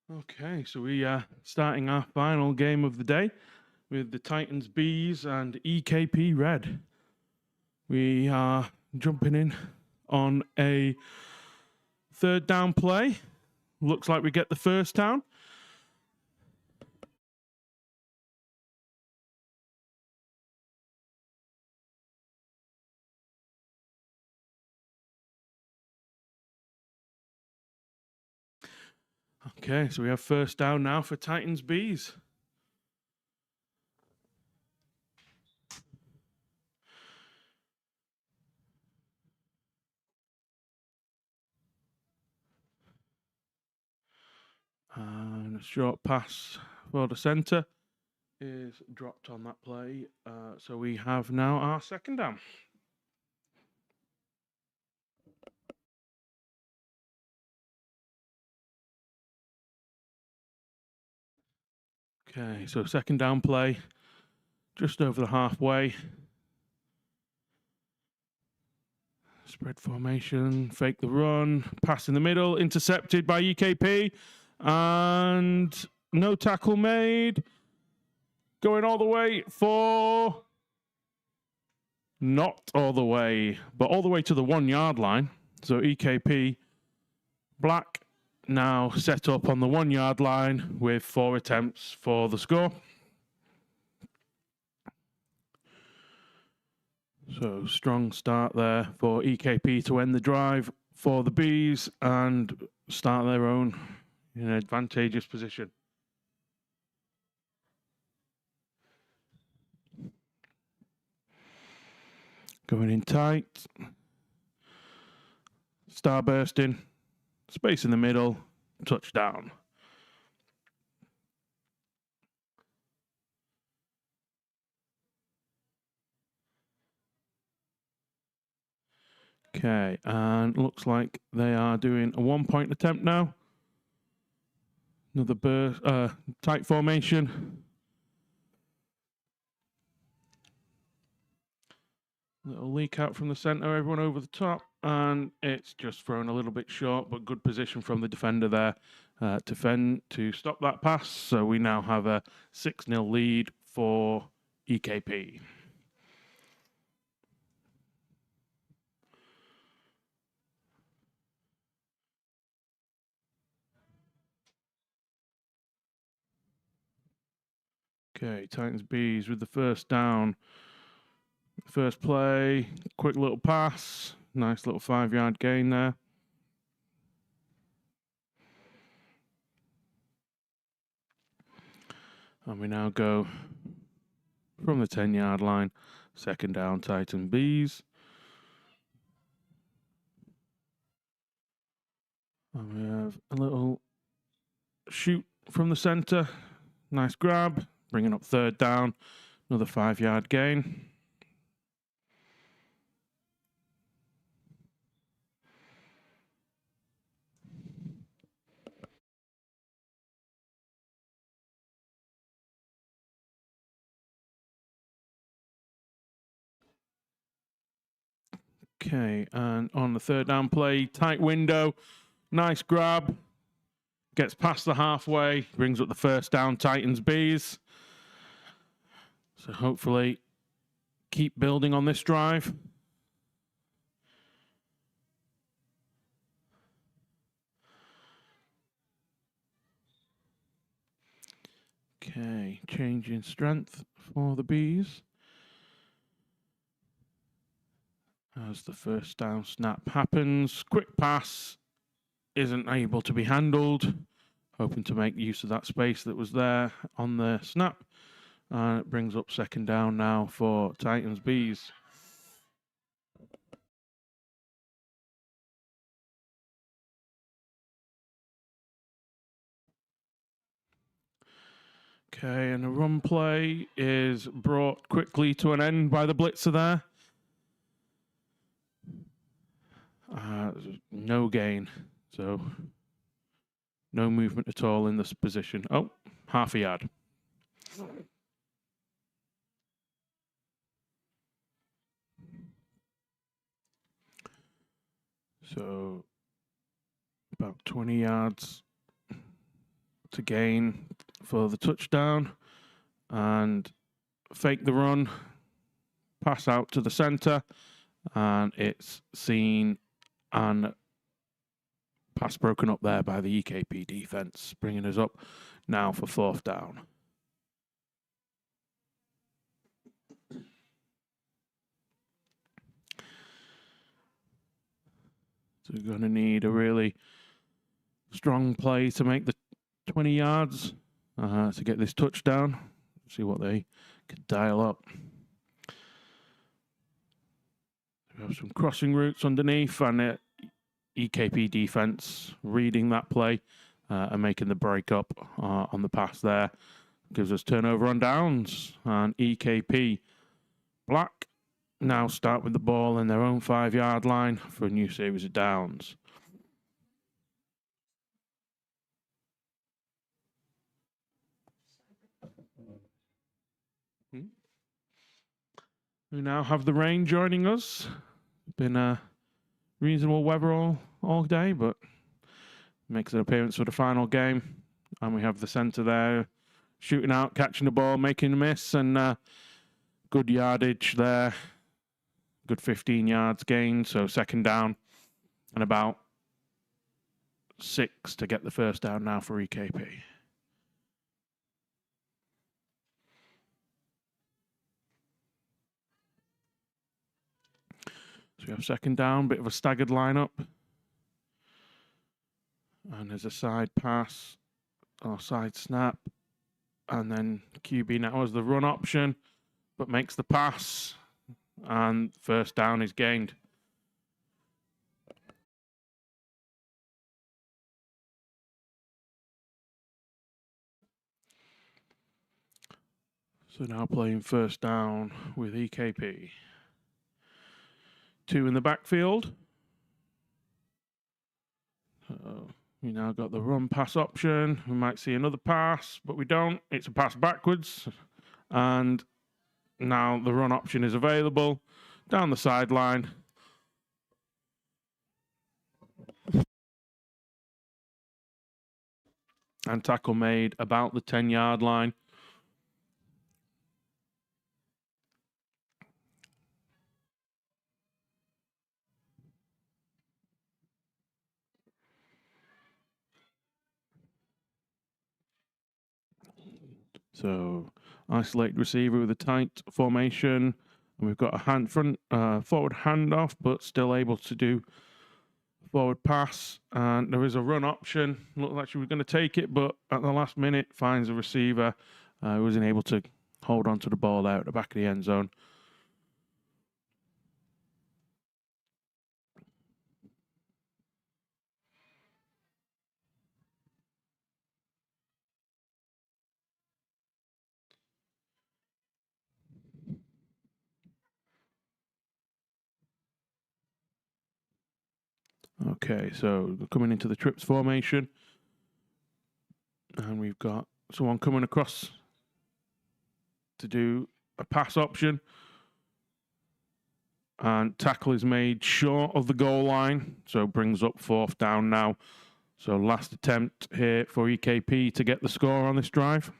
Okay, so we are starting our final game of the day with the Titans Bees and EKP Red. We are jumping in on a third down play. Looks like we get the first down. Okay, so we have first down now for Titans Bees. And a short pass for the centre is dropped on that play. So we have now our second down. Okay, so second down play, just over the halfway. Spread formation, fake the run, pass in the middle, intercepted by EKP, and no tackle made. Going all the way for... Not all the way, but all the way to the 1 yard line. So EKP Black now set up on the 1 yard line with 4 attempts for the score. So strong start there for EKP to end the drive for the Bees and start their own in an advantageous position. Going in tight. Star bursting. Space in the middle. Touchdown. Okay, and looks like they are doing a 1-point attempt now. Another burst, tight formation. Little leak out from the centre, everyone over the top, and it's just thrown a little bit short, but good position from the defender there to stop that pass. So we now have a 6-0 lead for EKP. Okay, Titans Bees with the first down. First play, quick little pass, nice little 5-yard gain there. And we now go from the 10-yard line, second down, Titan Bees. And we have a little shoot from the centre, nice grab, bringing up third down, another 5-yard gain. Okay, and on the third down play, tight window, nice grab, gets past the halfway, brings up the first down, Titans Bees. So hopefully keep building on this drive. Okay, change in strength for the Bees. As the first down snap happens, quick pass isn't able to be handled. Hoping to make use of that space that was there on the snap. And it brings up second down now for Titans Bees. Okay, and the run play is brought quickly to an end by the blitzer there. No gain, so no movement at all in this position. Oh, half a yard. So about 20 yards to gain for the touchdown and fake the run, pass out to the centre, and it's seen and pass broken up there by the EKP defence, bringing us up now for 4th down. So we're going to need a really strong play to make the 20 yards to get this touchdown. See what they can dial up. We have some crossing routes underneath, and EKP defense reading that play and making the break up on the pass there. Gives us turnover on downs, and EKP Black now start with the ball in their own 5-yard line for a new series of downs. We now have the rain joining us. Been reasonable weather all day, but makes an appearance for the final game. And we have the centre there shooting out, catching the ball, making a miss, and good yardage there. Good 15 yards gain, so 2nd down and about 6 to get the 1st down now for EKP. So we have 2nd down, bit of a staggered lineup. And there's a side pass or side snap. And then QB now has the run option, but makes the pass. And 1st down is gained. So now playing 1st down with EKP. 2 in the backfield. We now got the run pass option. We might see another pass, but we don't. It's a pass backwards. And now the run option is available down the sideline. And tackle made about the 10-yard line. So isolated receiver with a tight formation. And we've got a forward handoff, but still able to do forward pass. And there is a run option. Looked like she was going to take it, but at the last minute finds a receiver who wasn't able to hold on to the ball out at the back of the end zone. Okay, so coming into the trips formation. And we've got someone coming across to do a pass option. And tackle is made short of the goal line, so brings up 4th down now. So last attempt here for EKP to get the score on this drive.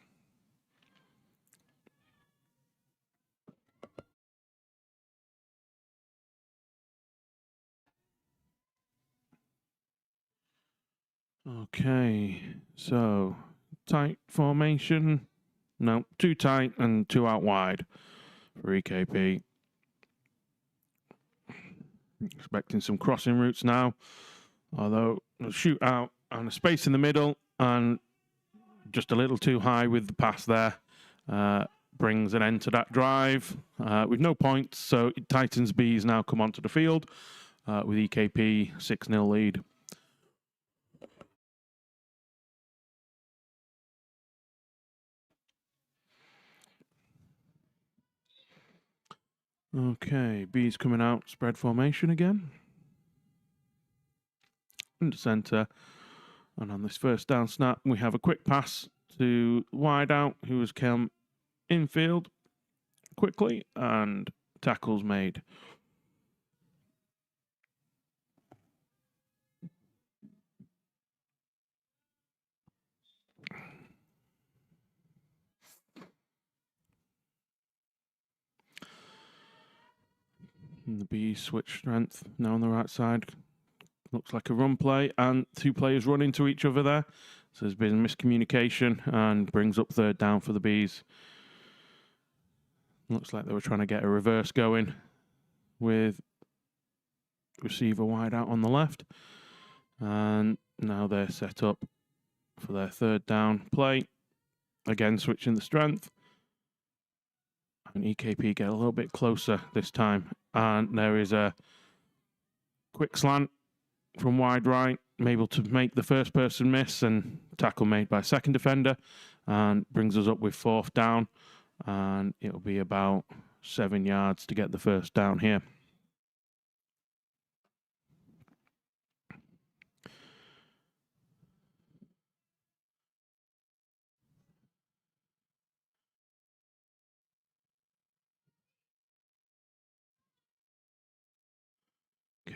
Okay, so tight formation. No, too tight and too out wide for EKP. Expecting some crossing routes now, although a shootout and a space in the middle and just a little too high with the pass there. Brings an end to that drive with no points, so Titans Bees now come onto the field with EKP 6-0 lead. Okay, Bees coming out, spread formation again. Into centre. And on this 1st down snap, we have a quick pass to wide out, who has come infield quickly, and tackles made. And the Bees switch strength now on the right side. Looks like a run play, and 2 players run into each other there. So there's been miscommunication and brings up third down for the Bees. Looks like they were trying to get a reverse going with receiver wide out on the left. And now they're set up for their third down play. Again, switching the strength. And EKP get a little bit closer this time. And there is a quick slant from wide right, able to make the first person miss, and tackle made by second defender, and brings us up with 4th down. And it'll be about 7 yards to get the first down here.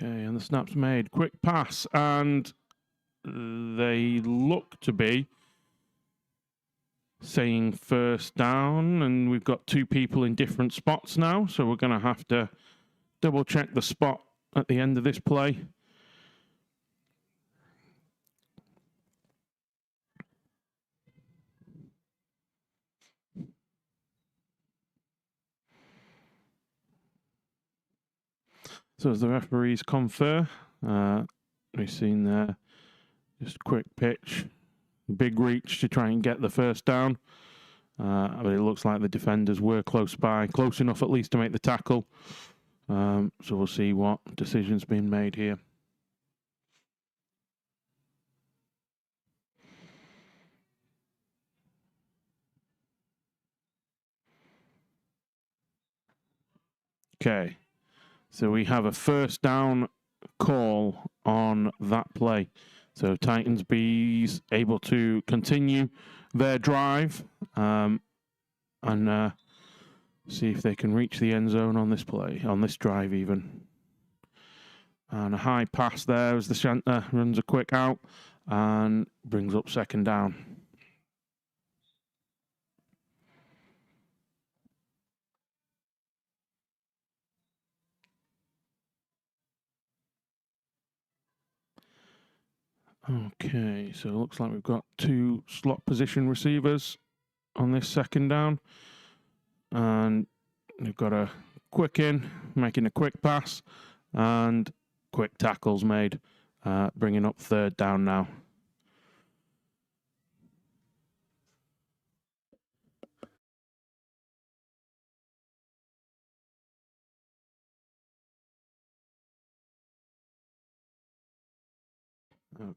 Okay, and the snap's made. Quick pass, and they look to be saying first down, and we've got 2 people in different spots now, so we're going to have to double check the spot at the end of this play. So as the referees confer, we've seen there just quick pitch, big reach to try and get the first down. But it looks like the defenders were close by, close enough at least to make the tackle. So we'll see what decision's been made here. Okay. So we have a first down call on that play. So Titans Bees able to continue their drive and see if they can reach the end zone on this play, on this drive even. And a high pass there as the Shanta runs a quick out and brings up second down. Okay, so it looks like we've got 2 slot position receivers on this second down. And we've got a quick in, making a quick pass, and quick tackles made, bringing up third down now.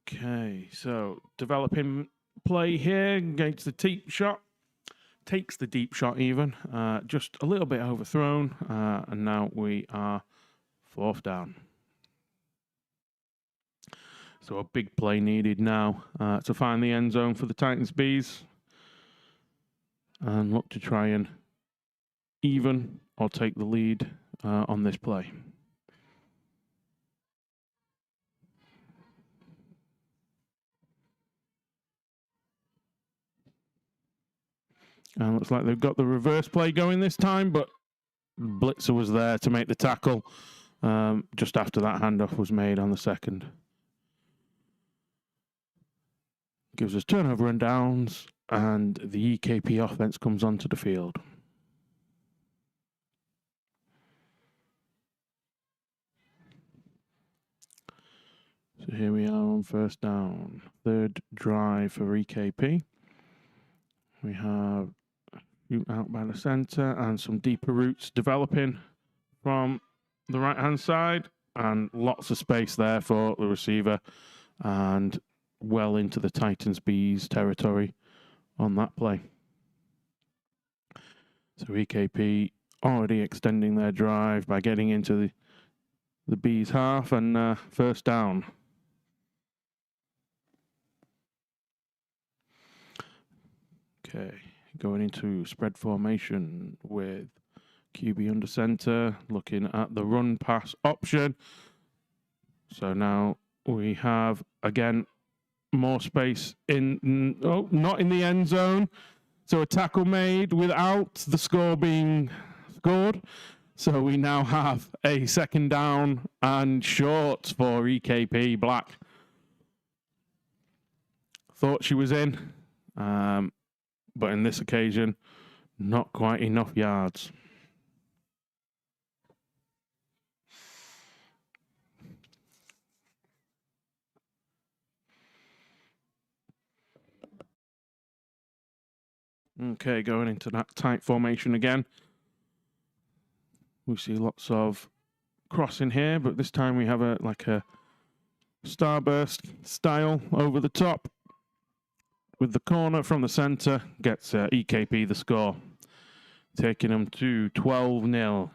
Okay, so developing play here against the deep shot. Takes the deep shot even, just a little bit overthrown, and now we are 4th down. So a big play needed now to find the end zone for the Titans Bees and look to try and even or take the lead on this play. And looks like they've got the reverse play going this time, but Blitzer was there to make the tackle just after that handoff was made on the second. Gives us turnover and downs, and the EKP offense comes onto the field. So here we are on first down. 3rd drive for EKP. We have shoot out by the centre and some deeper routes developing from the right-hand side, and lots of space there for the receiver and well into the Titans Bees territory on that play. So EKP already extending their drive by getting into the Bees half, and first down. Okay, going into spread formation with QB under center, looking at the run pass option. So now we have, again, more space in, not in the end zone. So a tackle made without the score being scored. So we now have a second down and short for EKP Black. Thought she was in, but in this occasion, not quite enough yards. Okay, going into that tight formation again. We see lots of crossing here, but this time we have a starburst style over the top. With the corner from the centre, gets EKP the score, taking them to 12-0.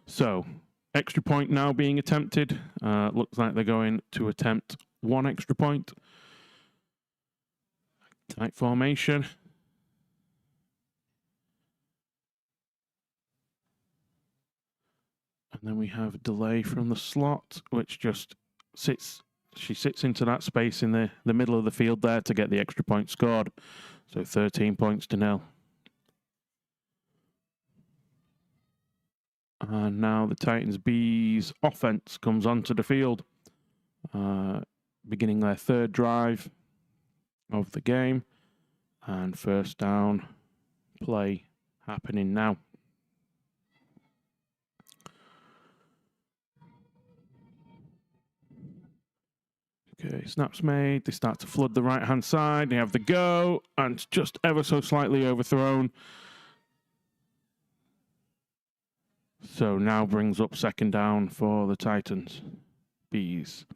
So, extra point now being attempted. Looks like they're going to attempt one extra point. Tight formation. And then we have a delay from the slot, which just sits. She sits into that space in the middle of the field there to get the extra point scored. So 13 points to 0. And now the Titans Bees offense comes onto the field, beginning their third drive of the game, and first down play happening now. Okay, snaps made. They start to flood the right-hand side. They have the go, and just ever so slightly overthrown. So now brings up second down for the Titans Bees.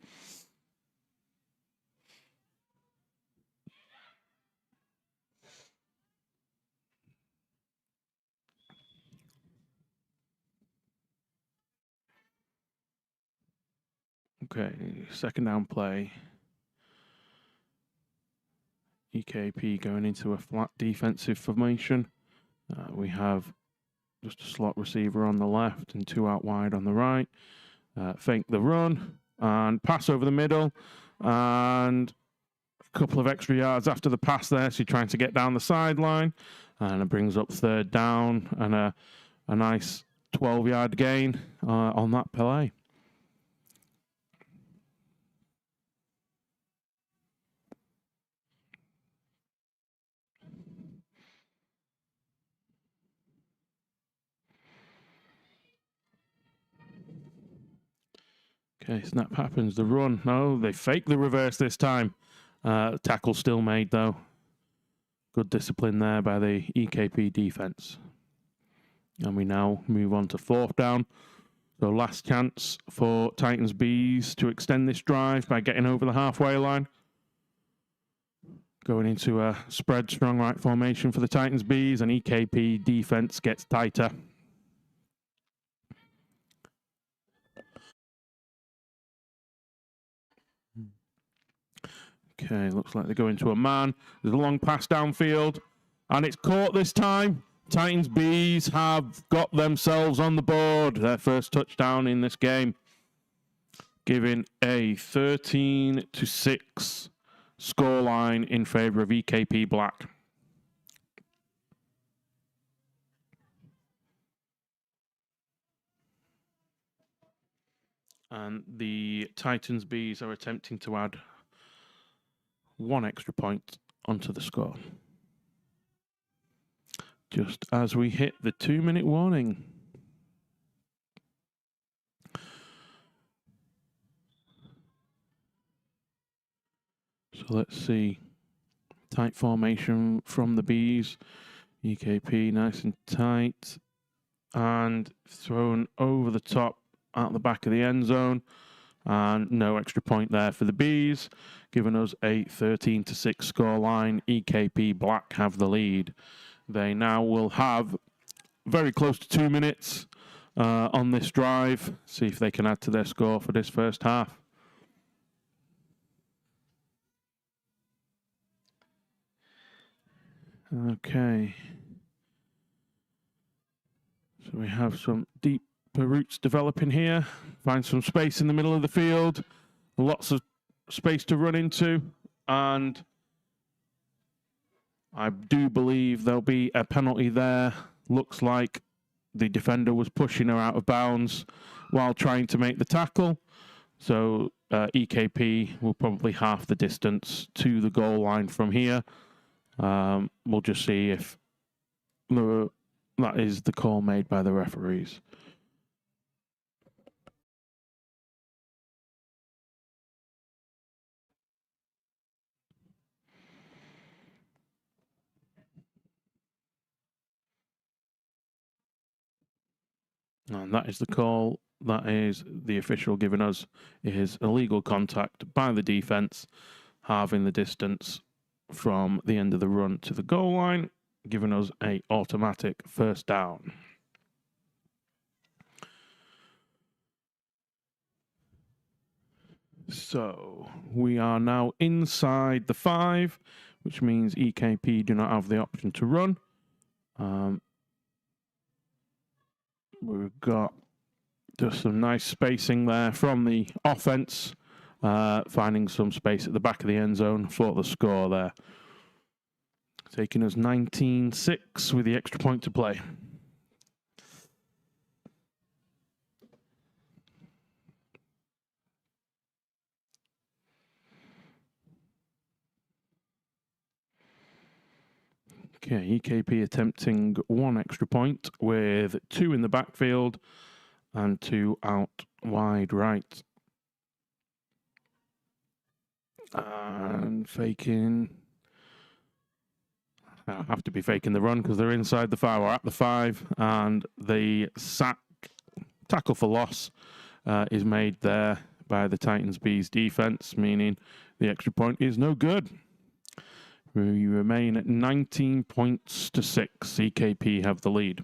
Okay, second down play. EKP going into a flat defensive formation. We have just a slot receiver on the left and 2 out wide on the right. Fake the run and pass over the middle. And a couple of extra yards after the pass there. She's trying to get down the sideline. And it brings up third down and a nice 12-yard gain on that play. Okay, snap happens. The run. No, they fake the reverse this time. Tackle still made, though. Good discipline there by the EKP defense. And we now move on to fourth down. So last chance for Titans Bees to extend this drive by getting over the halfway line. Going into a spread strong right formation for the Titans Bees, and EKP defense gets tighter. Okay, looks like they go into a man. There's a long pass downfield, and it's caught this time. Titans Bees have got themselves on the board. Their first touchdown in this game, giving a 13-6 scoreline in favor of EKP Black. And the Titans Bees are attempting to add one extra point onto the score. Just as we hit the 2-minute warning. So let's see. Tight formation from the Bees. EKP nice and tight. And thrown over the top at the back of the end zone. And no extra point there for the Bees, giving us a 13-6 scoreline. EKP Black have the lead. They now will have very close to 2 minutes on this drive. See if they can add to their score for this first half. Okay. So we have some deep roots developing here. Find some space in the middle of the field. Lots of space to run into. And I do believe there'll be a penalty there. Looks like the defender was pushing her out of bounds while trying to make the tackle. So EKP will probably half the distance to the goal line from here. We'll just see if that is the call made by the referees. And that is the call. That is the official giving us his illegal contact by the defence, halving the distance from the end of the run to the goal line, giving us a automatic first down. So we are now inside the 5, which means EKP do not have the option to run. We've got just some nice spacing there from the offense, finding some space at the back of the end zone for the score there. Taking us 19-6 with the extra point to play. Okay, EKP attempting 1 extra point with 2 in the backfield and 2 out wide right. And faking. I have to be faking the run because they're inside the 5 or at the 5, and the tackle for loss is made there by the Titans B's defense, meaning the extra point is no good. We remain at 19 points to 6. EKP have the lead.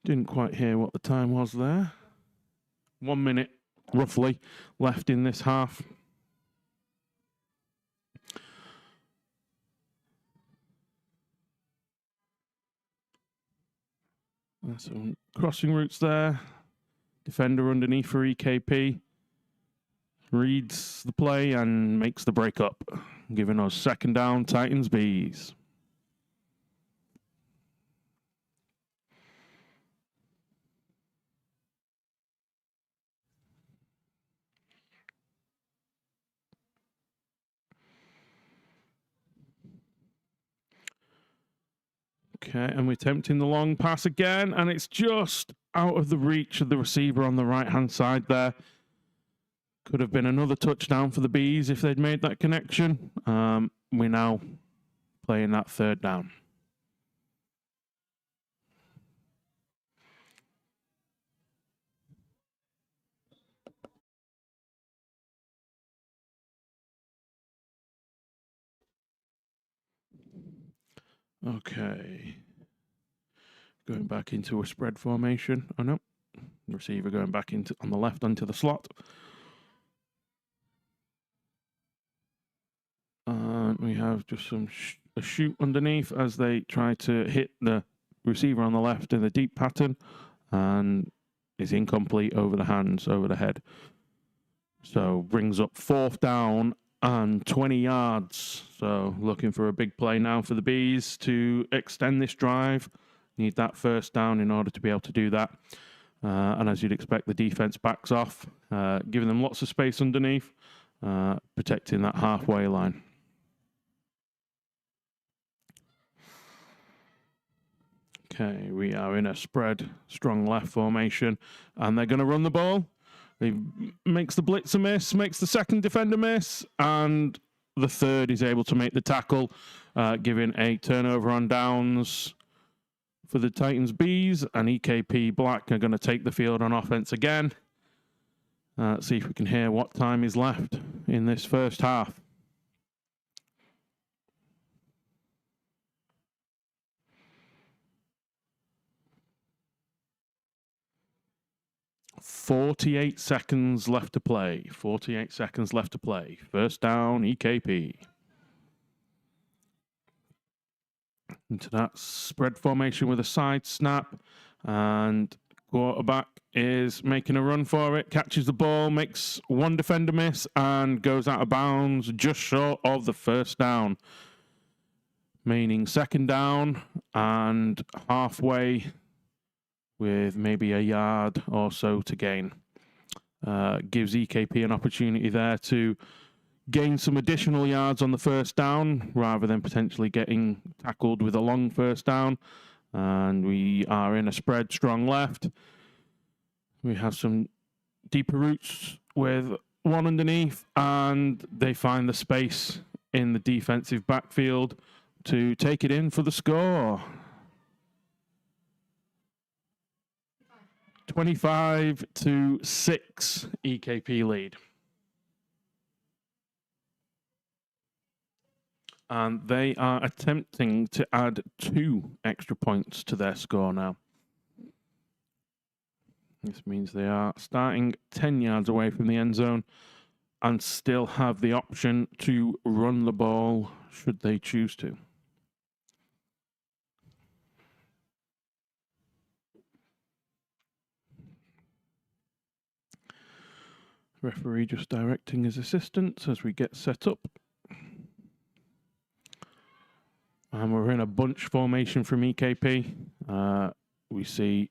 Didn't quite hear what the time was there. 1 minute, roughly, left in this half. Some crossing routes there. Defender underneath for EKP. Reads the play and makes the break up, giving us second down, Titans Bees. Okay, and we're attempting the long pass again, and it's just out of the reach of the receiver on the right-hand side there. Could have been another touchdown for the Bees if they'd made that connection. We're now playing that third down. Okay. Going back into a spread formation. Oh, no. The receiver going back into on the left onto the slot. And we have just a shoot underneath as they try to hit the receiver on the left in the deep pattern, and is incomplete over the hands, over the head. So brings up 4th down and 20 yards. So looking for a big play now for the Bees to extend this drive. Need that first down in order to be able to do that. And as you'd expect, the defense backs off, giving them lots of space underneath, protecting that halfway line. Okay, we are in a spread, strong left formation, and they're going to run the ball. He makes the blitzer miss, makes the second defender miss, and the third is able to make the tackle, giving a turnover on downs for the Titans Bees, and EKP Black are going to take the field on offense again. Let's see if we can hear what time is left in this first half. "48 seconds left to play. 48 seconds left to play. First down, EKP." Into that spread formation with a side snap and Quarterback is making a run for it, catches the ball, makes one defender miss, and goes out of bounds just short of the first down. Meaning second down and halfway with maybe a yard or so to gain. Gives EKP an opportunity there to gain some additional yards on the first down rather than potentially getting tackled with a long first down. And we are in a spread strong left. We have some deeper routes with one underneath, and they find the space in the defensive backfield to take it in for the score. 25-6 EKP lead. And they are attempting to add 2 extra points to their score now. This means they are starting 10 yards away from the end zone and still have the option to run the ball should they choose to. Referee just directing his assistants as we get set up. And we're in a bunch formation from EKP. We see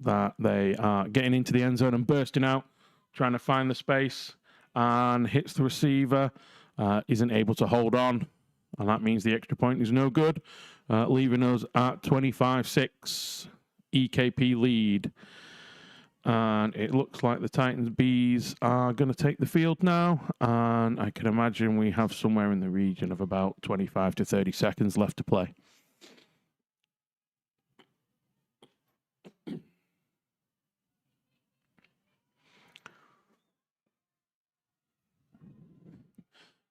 that they are getting into the end zone and bursting out, trying to find the space, and hits the receiver, isn't able to hold on, and that means the extra point is no good, leaving us at 25-6 EKP lead. And it looks like the Titans Bees are going to take the field now. And I can imagine we have somewhere in the region of about 25 to 30 seconds left to play.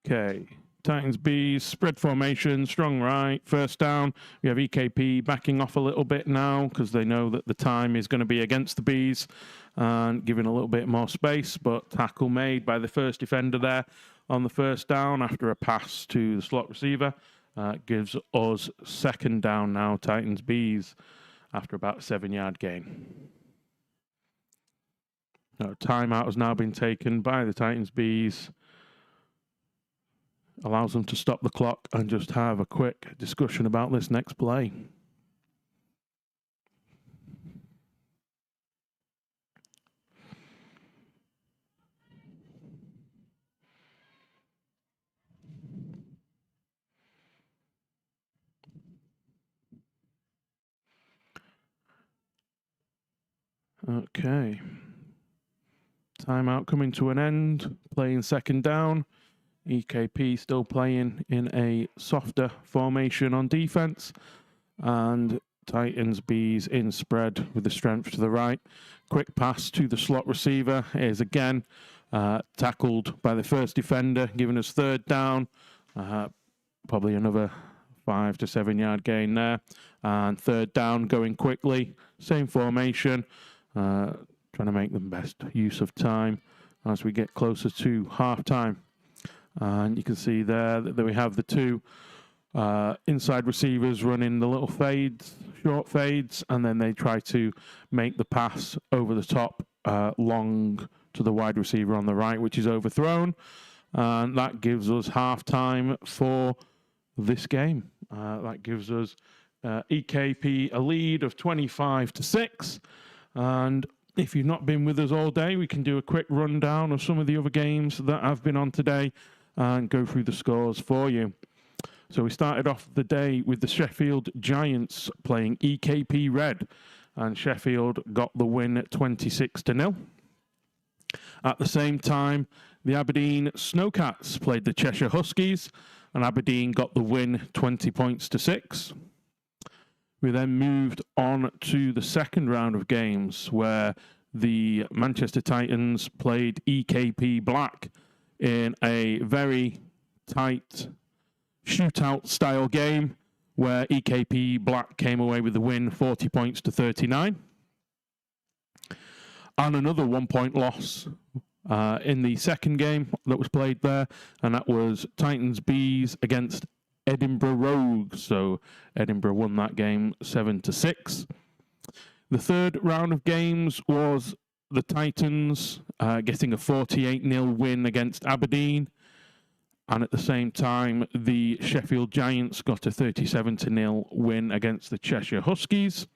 Okay. Titans Bees, spread formation, strong right, first down. We have EKP backing off a little bit now because they know that the time is going to be against the Bees and giving a little bit more space, but tackle made by the first defender there on the first down after a pass to the slot receiver. Gives us second down now, Titans Bees, after about a 7-yard gain. Timeout has now been taken by the Titans Bees. Allows them to stop the clock and just have a quick discussion about this next play. Okay. Timeout coming to an end. Playing second down. EKP still playing in a softer formation on defense, and Titans Bees in spread with the strength to the right. Quick pass to the slot receiver is again tackled by the first defender, giving us third down. Probably another 5 to 7 yard gain there, and third down going quickly. Same formation, trying to make the best use of time as we get closer to halftime. And you can see there that we have the 2 inside receivers running the little fades, short fades, and then they try to make the pass over the top long to the wide receiver on the right, which is overthrown. And that gives us halftime for this game. That gives us EKP a lead of 25-6. And if you've not been with us all day, we can do a quick rundown of some of the other games that have been on today and go through the scores for you. So we started off the day with the Sheffield Giants playing EKP Red, and Sheffield got the win at 26-0. At the same time, the Aberdeen Snowcats played the Cheshire Huskies, and Aberdeen got the win 20-6. We then moved on to the second round of games where the Manchester Titans played EKP Black in a very tight shootout style game where EKP Black came away with the win 40-39. And another 1-point loss in the second game that was played there, and that was Titans Bees against Edinburgh Rogues. So Edinburgh won that game 7-6. The third round of games was the Titans getting a 48-0 win against Aberdeen. And at the same time, the Sheffield Giants got a 37-0 win against the Cheshire Huskies.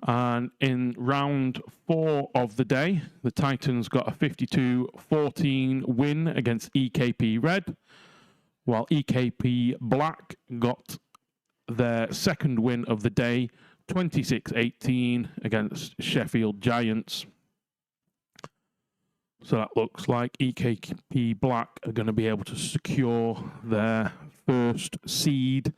And in round 4 of the day, the Titans got a 52-14 win against EKP Red, while EKP Black got their second win of the day, 26-18 against Sheffield Giants. So that looks like EKP Black are going to be able to secure their first seed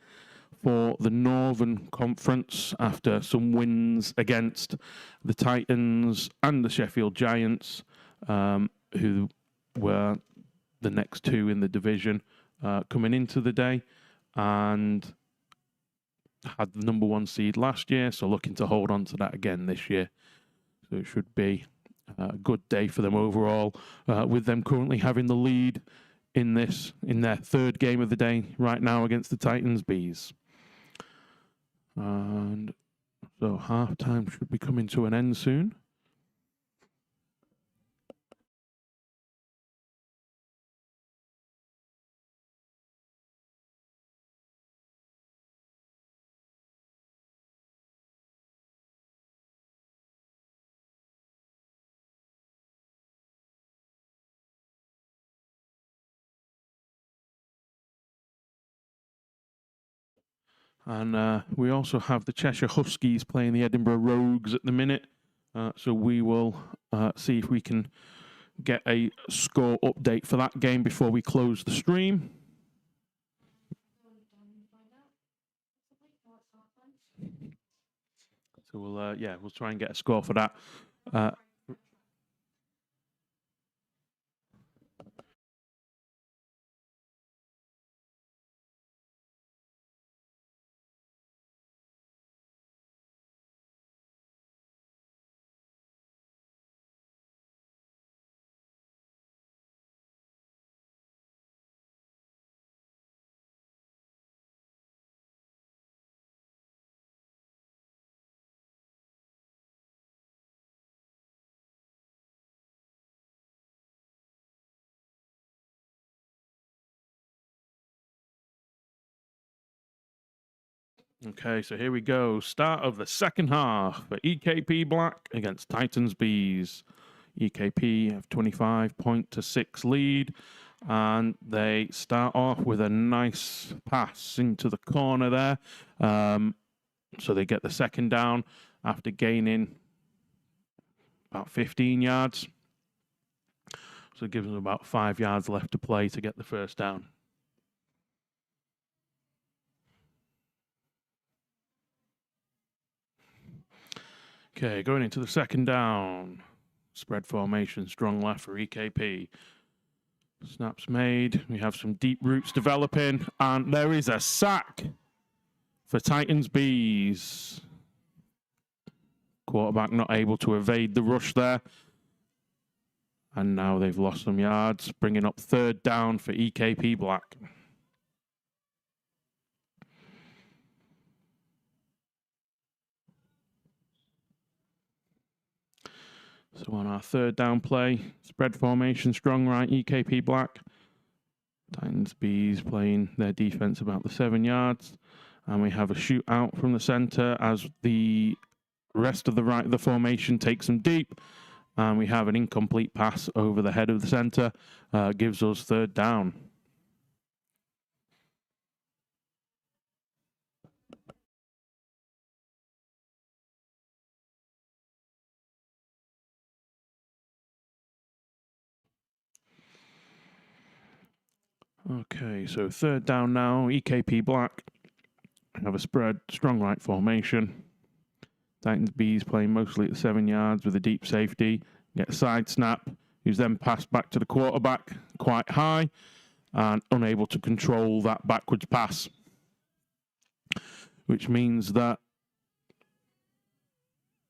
for the Northern Conference after some wins against the Titans and the Sheffield Giants, who were the next two in the division coming into the day, and had the number 1 seed last year, so looking to hold on to that again this year. So it should be a good day for them overall, with them currently having the lead in their third game of the day right now against the Titans Bees. And so half-time should be coming to an end soon. And we also have the Cheshire Huskies playing the Edinburgh Rogues at the minute. So we will see if we can get a score update for that game before we close the stream. So we'll try and get a score for that. Okay, so here we go. Start of the second half for EKP Black against Titans Bees. EKP have 25-6 lead, and they start off with a nice pass into the corner there. So they get the second down after gaining about 15 yards. So it gives them about 5 yards left to play to get the first down. Okay, going into the second down. Spread formation, strong left for EKP. Snaps made. We have some deep routes developing, and there is a sack for Titans Bees. Quarterback not able to evade the rush there. And now they've lost some yards, bringing up third down for EKP Black. So on our third down play, spread formation, strong right, EKP Black. Titans Bees playing their defense about the 7 yards. And we have a shootout from the center as the rest of the right of the formation takes them deep. And we have an incomplete pass over the head of the center. Gives us third down. Okay, so third down now. EKP Black have a spread, strong right formation. Titans Bees playing mostly at the 7 yards with a deep safety. Get a side snap, who's then passed back to the quarterback quite high and unable to control that backwards pass. Which means that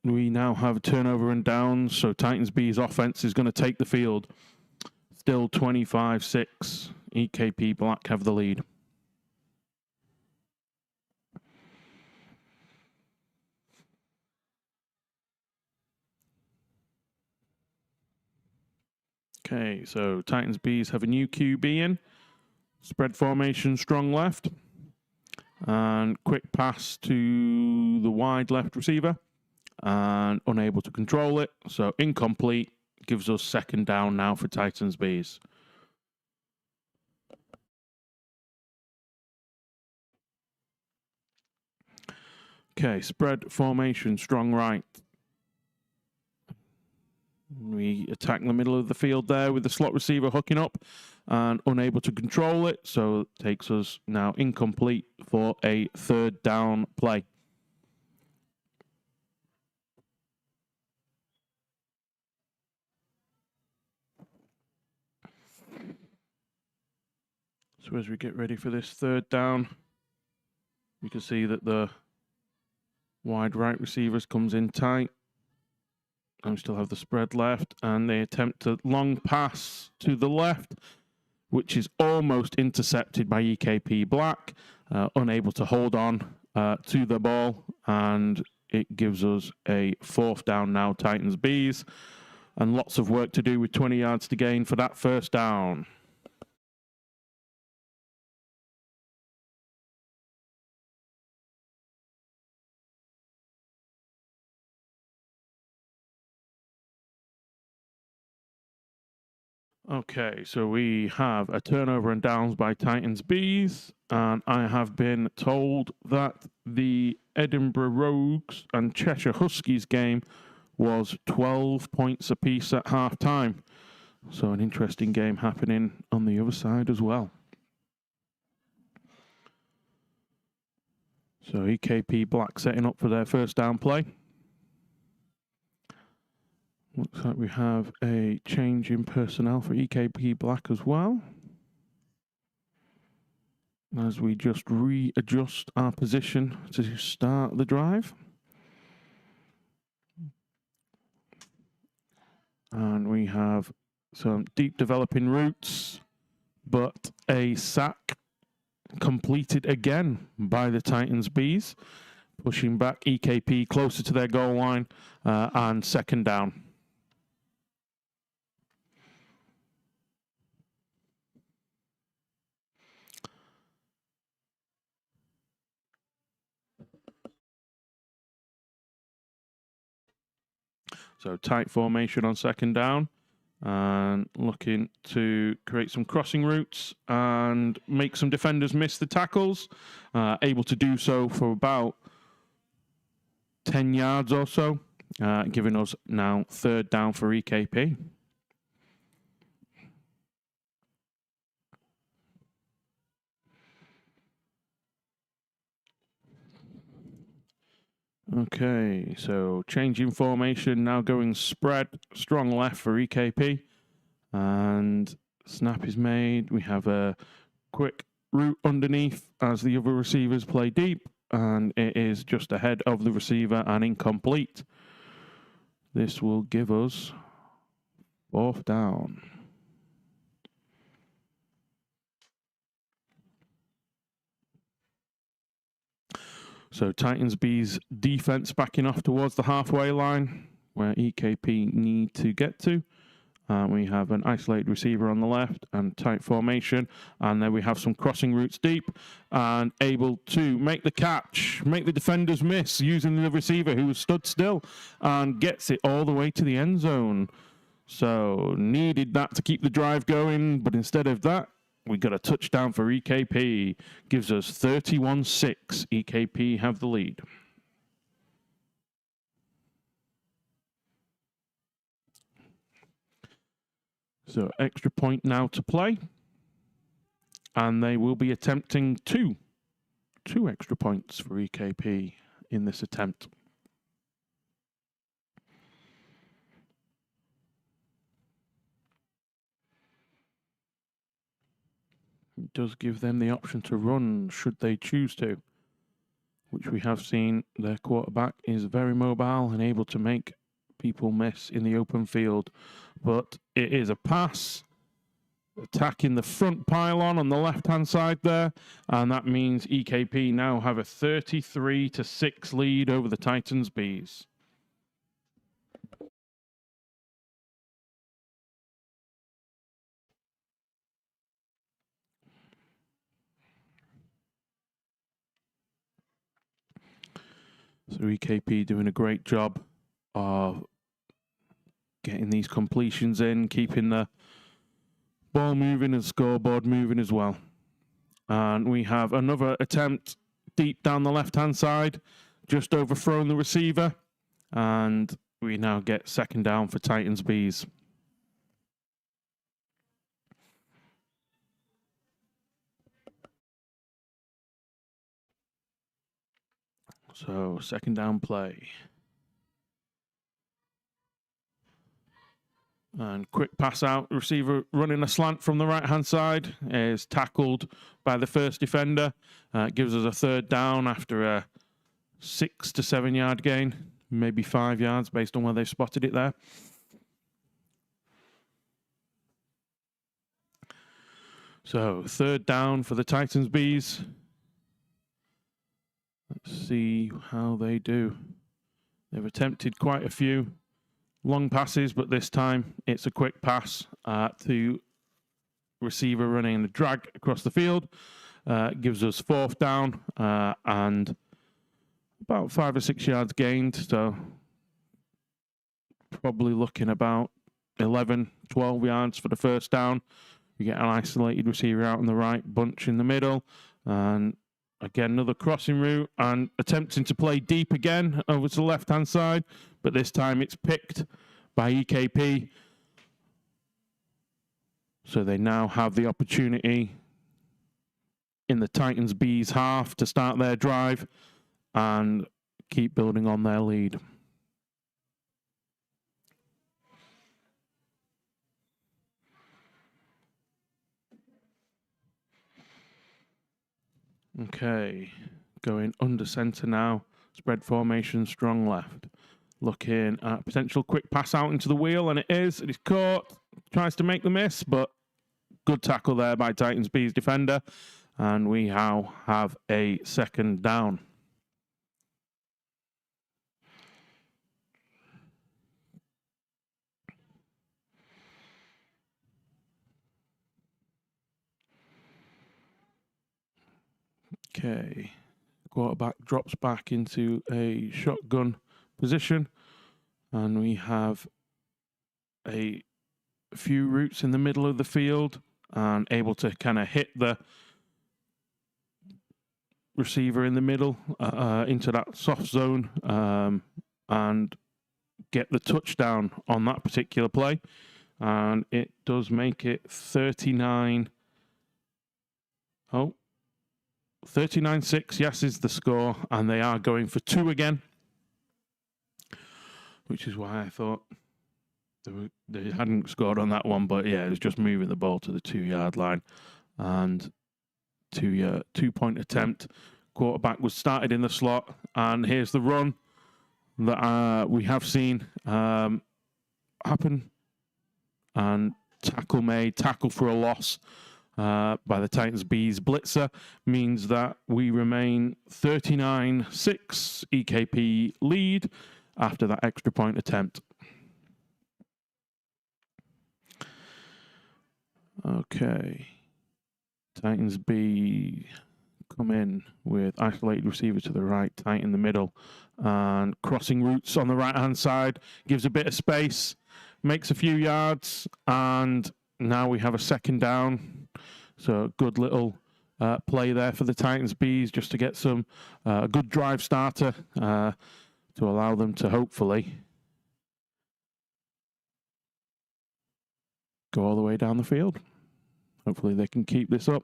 we now have a turnover and downs, so Titans Bees offense is going to take the field. Still 25-6. EKP Black have the lead. Okay, so Titans Bees have a new QB in. Spread formation, strong left. And quick pass to the wide left receiver. And unable to control it. So incomplete. Gives us second down now for Titans Bees. Okay, spread formation, strong right. We attack the middle of the field there with the slot receiver hooking up and unable to control it. So it takes us now incomplete for a third down play. So as we get ready for this third down, you can see that the wide right receivers comes in tight. And we still have the spread left, and they attempt a long pass to the left, which is almost intercepted by EKP Black, unable to hold on to the ball, and it gives us a fourth down now, Titans Bees, and lots of work to do with 20 yards to gain for that first down. Okay, so we have a turnover and downs by Titans Bees, and I have been told that the Edinburgh Rogues and Cheshire Huskies game was 12 points apiece at half time. So an interesting game happening on the other side as well. So EKP Black setting up for their first down play. Looks like we have a change in personnel for EKP Black as well. As we just readjust our position to start the drive. And we have some deep developing routes, but a sack completed again by the Titans Bees, pushing back EKP closer to their goal line and second down. So tight formation on second down and looking to create some crossing routes and make some defenders miss the tackles. Able to do so for about 10 yards or so, giving us now third down for EKP. Okay, so changing formation, now going spread, strong left for EKP. And snap is made. We have a quick route underneath as the other receivers play deep. And it is just ahead of the receiver and incomplete. This will give us fourth down. So Titans Bees defense backing off towards the halfway line where EKP need to get to. We have an isolated receiver on the left and tight formation. And then we have some crossing routes deep and able to make the catch, make the defenders miss using the receiver who was stood still and gets it all the way to the end zone. So needed that to keep the drive going, but instead of that, we got a touchdown for EKP. Gives us 31-6. EKP have the lead. So extra point now to play. And they will be attempting two extra points for EKP in this attempt. It does give them the option to run should they choose to, which we have seen their quarterback is very mobile and able to make people miss in the open field. But it is a pass, attacking the front pylon on the left-hand side there, and that means EKP now have a 33-6 lead over the Titans Bees. So EKP doing a great job of getting these completions in, keeping the ball moving and scoreboard moving as well. And we have another attempt deep down the left-hand side, just overthrown the receiver. And we now get second down for Titans Bees. So, second down play. And quick pass out. Receiver running a slant from the right-hand side is tackled by the first defender. Gives us a third down after a 6 to 7 yard gain. Maybe 5 yards based on where they've spotted it there. So, third down for the Titans Bees. Let's see how they do. They've attempted quite a few long passes, but this time it's a quick pass to receiver running a drag across the field. Gives us fourth down and about 5 or 6 yards gained. So probably looking about 11, 12 yards for the first down. You get an isolated receiver out in the right, bunch in the middle, and again another crossing route and attempting to play deep again over to the left-hand side, but this time it's picked by EKP. So they now have the opportunity in the Titans Bees half to start their drive and keep building on their lead. Okay, going under center now. Spread formation, strong left. Looking at potential quick pass out into the wheel, and it is. It is caught. Tries to make the miss, but good tackle there by Titans Bees defender. And we now have a second down. Okay, quarterback drops back into a shotgun position, and we have a few routes in the middle of the field and able to kind of hit the receiver in the middle into that soft zone and get the touchdown on that particular play. And it does make it 39. 39-6, yes, is the score, and they are going for 2 again, which is why I thought they hadn't scored on that one, but yeah, it was just moving the ball to the 2-yard line, and 2-point attempt. Quarterback was started in the slot, and here's the run that we have seen happen, and tackle for a loss by the Titans Bees blitzer means that we remain 39-6 EKP lead after that extra point attempt. Okay. Titans B come in with isolated receiver to the right, tight in the middle, and crossing routes on the right-hand side, gives a bit of space, makes a few yards, and now we have a second down. So good little play there for the Titans Bees just to get some a good drive starter to allow them to hopefully go all the way down the field. Hopefully they can keep this up.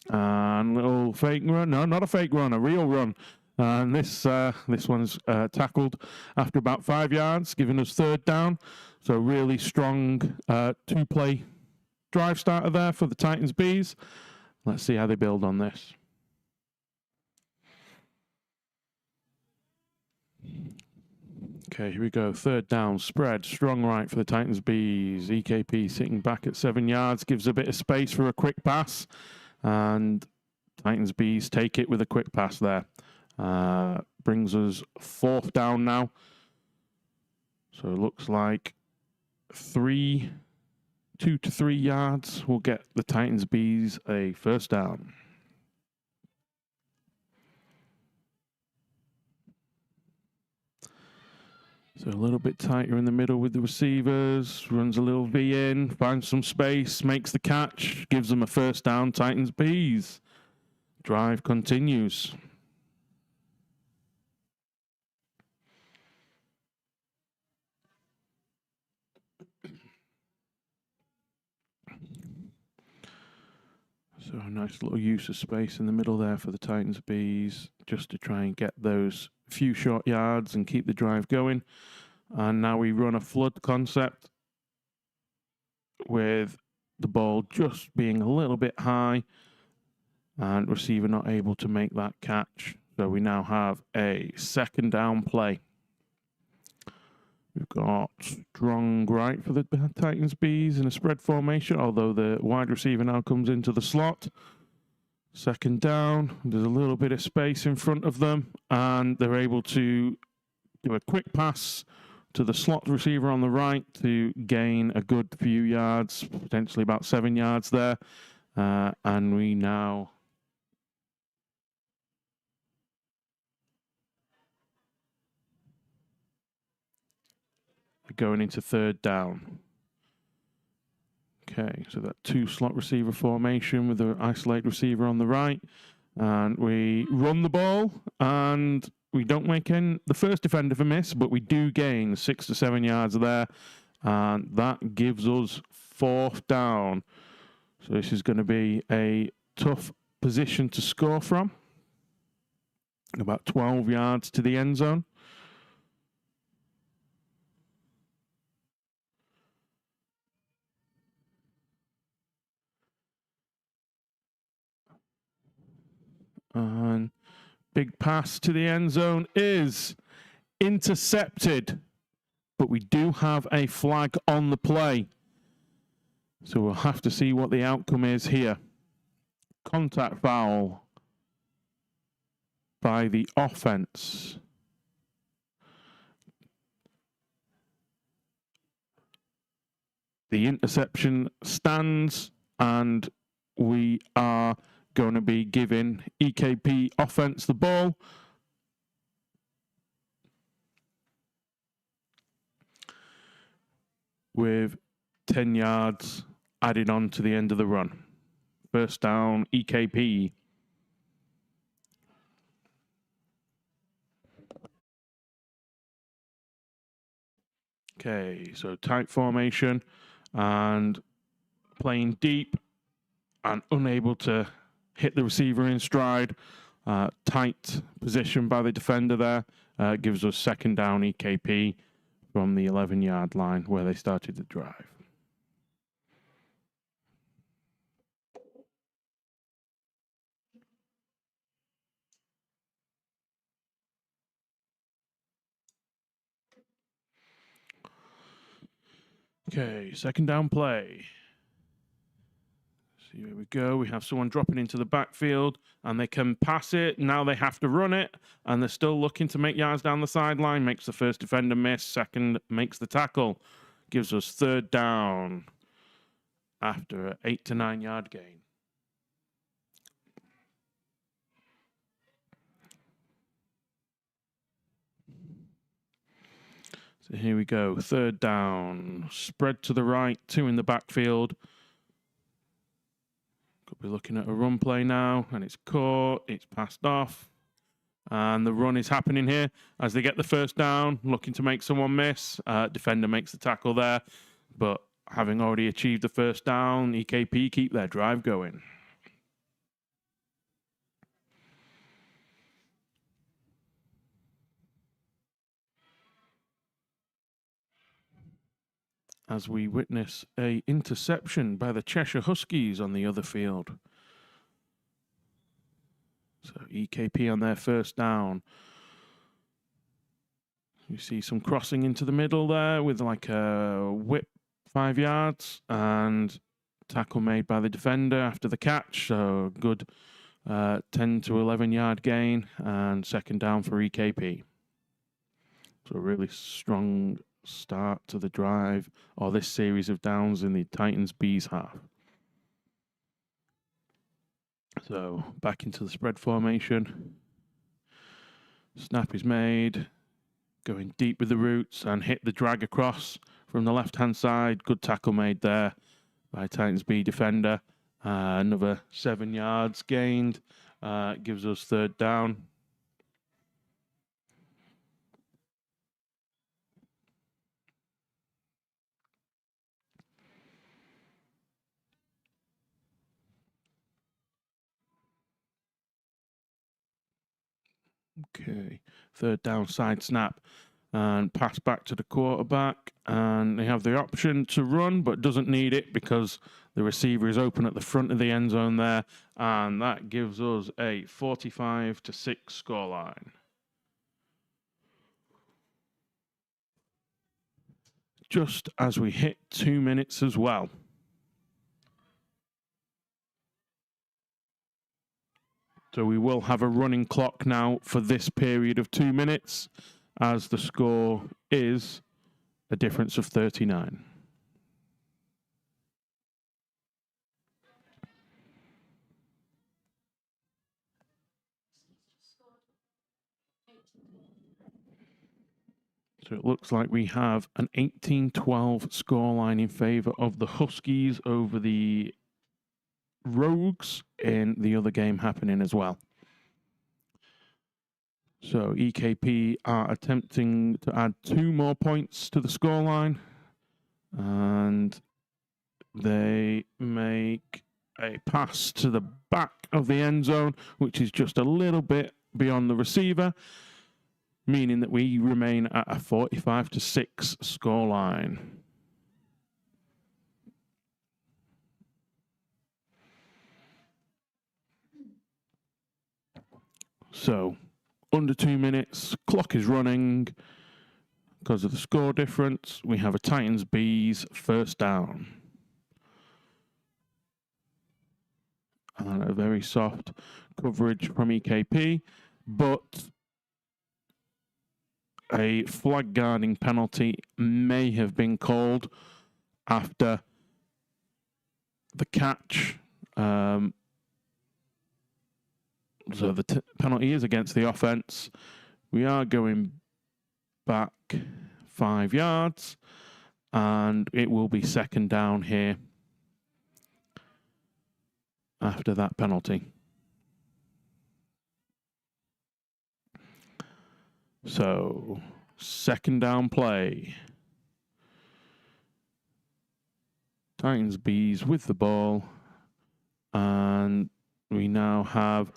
And little fake run. No, not a fake run, a real run. And this one's tackled after about 5 yards, giving us third down. So really strong 2-play drive starter there for the Titans Bees. Let's see how they build on this. Okay, here we go. Third down, spread, strong right for the Titans Bees. EKP sitting back at 7 yards, gives a bit of space for a quick pass. And Titans Bees take it with a quick pass there. Brings us fourth down now. So it looks like 2 to 3 yards will get the Titans Bees a first down. So a little bit tighter in the middle with the receivers, runs a little V in, finds some space, makes the catch, gives them a first down, Titans Bees. Drive continues. So a nice little use of space in the middle there for the Titans Bees, just to try and get those few short yards and keep the drive going. And now we run a flood concept with the ball just being a little bit high and receiver not able to make that catch. So we now have a second down play. We've got strong right for the Titans Bees in a spread formation, although the wide receiver now comes into the slot. Second down, there's a little bit of space in front of them, and they're able to do a quick pass to the slot receiver on the right to gain a good few yards, potentially about 7 yards there. And we now going into third down. Okay, so that 2 slot receiver formation with the isolate receiver on the right. And we run the ball, and we don't make the first defender for miss, but we do gain 6 to 7 yards there. And that gives us fourth down. So this is going to be a tough position to score from. About 12 yards to the end zone. And big pass to the end zone is intercepted, but we do have a flag on the play. So we'll have to see what the outcome is here. Contact foul by the offense. The interception stands, and we are going to be giving EKP offense the ball. With 10 yards added on to the end of the run. First down, EKP. Okay, so tight formation and playing deep and unable to hit the receiver in stride. Tight position by the defender there. Gives us second down EKP from the 11-yard line where they started the drive. Okay, second down play. See, here we go. We have someone dropping into the backfield, and they can pass it. Now they have to run it, and they're still looking to make yards down the sideline. Makes the first defender miss. Second makes the tackle. Gives us third down after an 8 to 9 yard gain. So here we go. Third down. Spread to the right. 2 in the backfield. Could be looking at a run play now, and it's caught. It's passed off. And the run is happening here as they get the first down, looking to make someone miss. Defender makes the tackle there, but having already achieved the first down, EKP keep their drive going. As we witness a interception by the Cheshire Huskies on the other field. So EKP on their first down. You see some crossing into the middle there with like a whip 5 yards and tackle made by the defender after the catch. So good 10 to 11 yard gain and second down for EKP. So a really strong start to the drive or this series of downs in the Titans Bees half. So back into the spread formation. Snap is made. going deep with the roots and hit the drag across from the left-hand side. Good tackle made there by Titans B defender. Another 7 yards gained. Gives us third down. Okay, third down, side snap and pass back to the quarterback, and they have the option to run but doesn't need it because the receiver is open at the front of the end zone there, and that gives us a 45-6 scoreline. Just as we hit 2 minutes as well. So we will have a running clock now for this period of 2 minutes, as the score is a difference of 39. So it looks like we have an 18-12 scoreline in favour of the Huskies over the Rogues in the other game happening as well. So EKP are attempting to add 2 more points to the scoreline, and they make a pass to the back of the end zone, which is just a little bit beyond the receiver, meaning that we remain at a 45-6 scoreline. So, under 2 minutes, clock is running. Because of the score difference, we have a Titans B's first down. And a very soft coverage from EKP, but a flag guarding penalty may have been called after the catch. So the penalty is against the offense. We are going back 5 yards, and it will be second down here after that penalty. So, second down play. Titans Bees with the ball, and we now have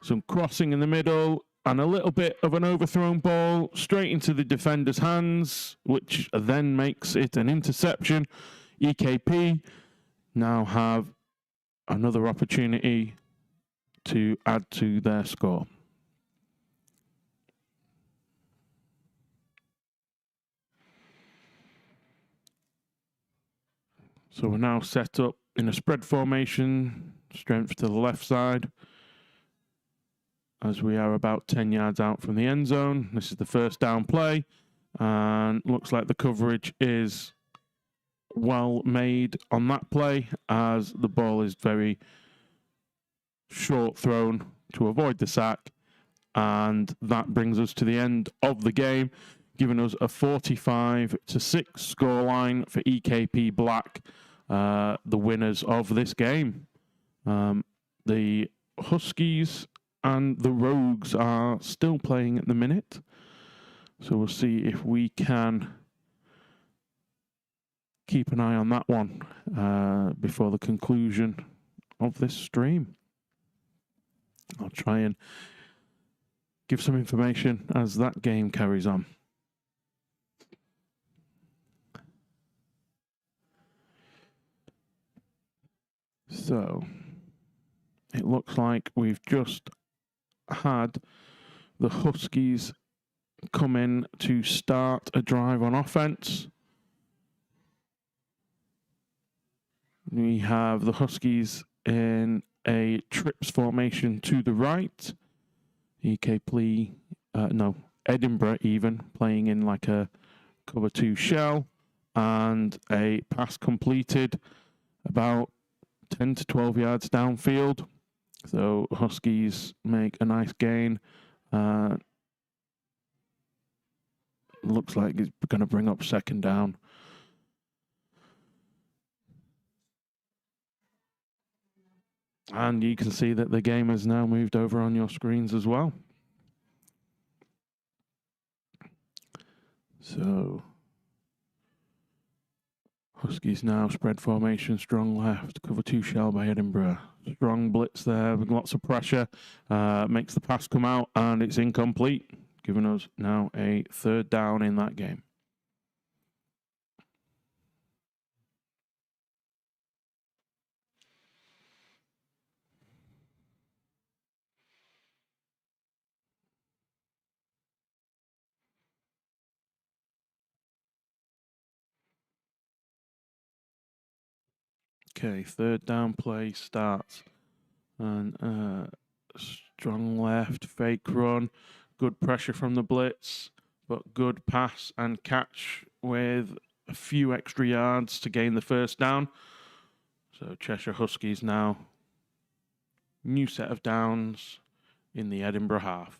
some crossing in the middle and a little bit of an overthrown ball straight into the defender's hands, which then makes it an interception. EKP now have another opportunity to add to their score. So we're now set up in a spread formation, strength to the left side, as we are about 10 yards out from the end zone. This is the first down play, and looks like the coverage is well made on that play, as the ball is very short thrown to avoid the sack, and that brings us to the end of the game, giving us a 45-6 scoreline for EKP Black, the winners of this game. The Huskies and the Rogues are still playing at the minute, so we'll see if we can keep an eye on that one before the conclusion of this stream. I'll try and give some information as that game carries on. So, it looks like we've just had the Huskies come in to start a drive on offense. We have the Huskies in a trips formation to the right. Edinburgh even, playing in like a cover 2 shell, and a pass completed about 10 to 12 yards downfield. So Huskies make a nice gain. looks like it's going to bring up second down. And you can see that the game has now moved over on your screens as well. So, Huskies now spread formation, strong left, cover 2 shell by Edinburgh. Strong blitz there with lots of pressure. Makes the pass come out and it's incomplete, giving us now a third down in that game. Okay, third down play starts. And strong left, fake run, good pressure from the blitz, but good pass and catch with a few extra yards to gain the first down. So Cheshire Huskies now, new set of downs in the Edinburgh half.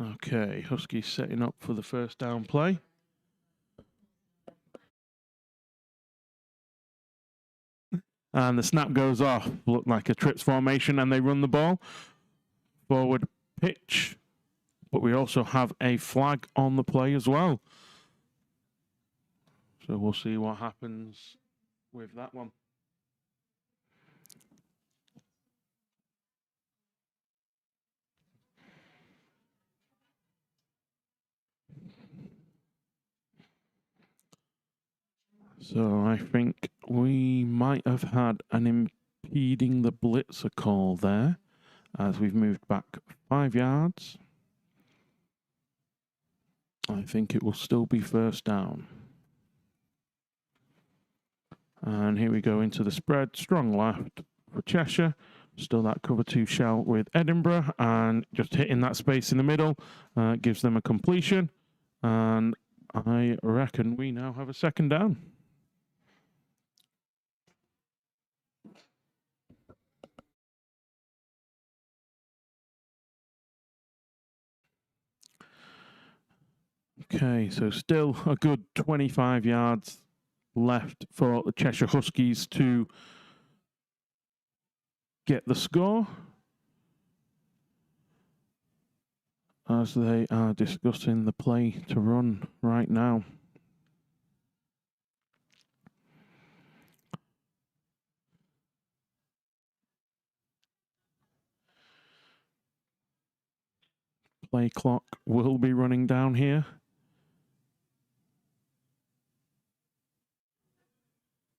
Okay, Huskies setting up for the first down play. And the snap goes off. Look like a trips formation and they run the ball. Forward pitch. But we also have a flag on the play as well. So we'll see what happens with that one. So I think we might have had an impeding the blitzer call there as we've moved back 5 yards. I think it will still be first down. And here we go into the spread. Strong left for Cheshire. Still that cover 2 shell with Edinburgh. And just hitting that space in the middle gives them a completion. And I reckon we now have a second down. Okay, so still a good 25 yards left for the Cheshire Huskies to get the score, as they are discussing the play to run right now. Play clock will be running down here.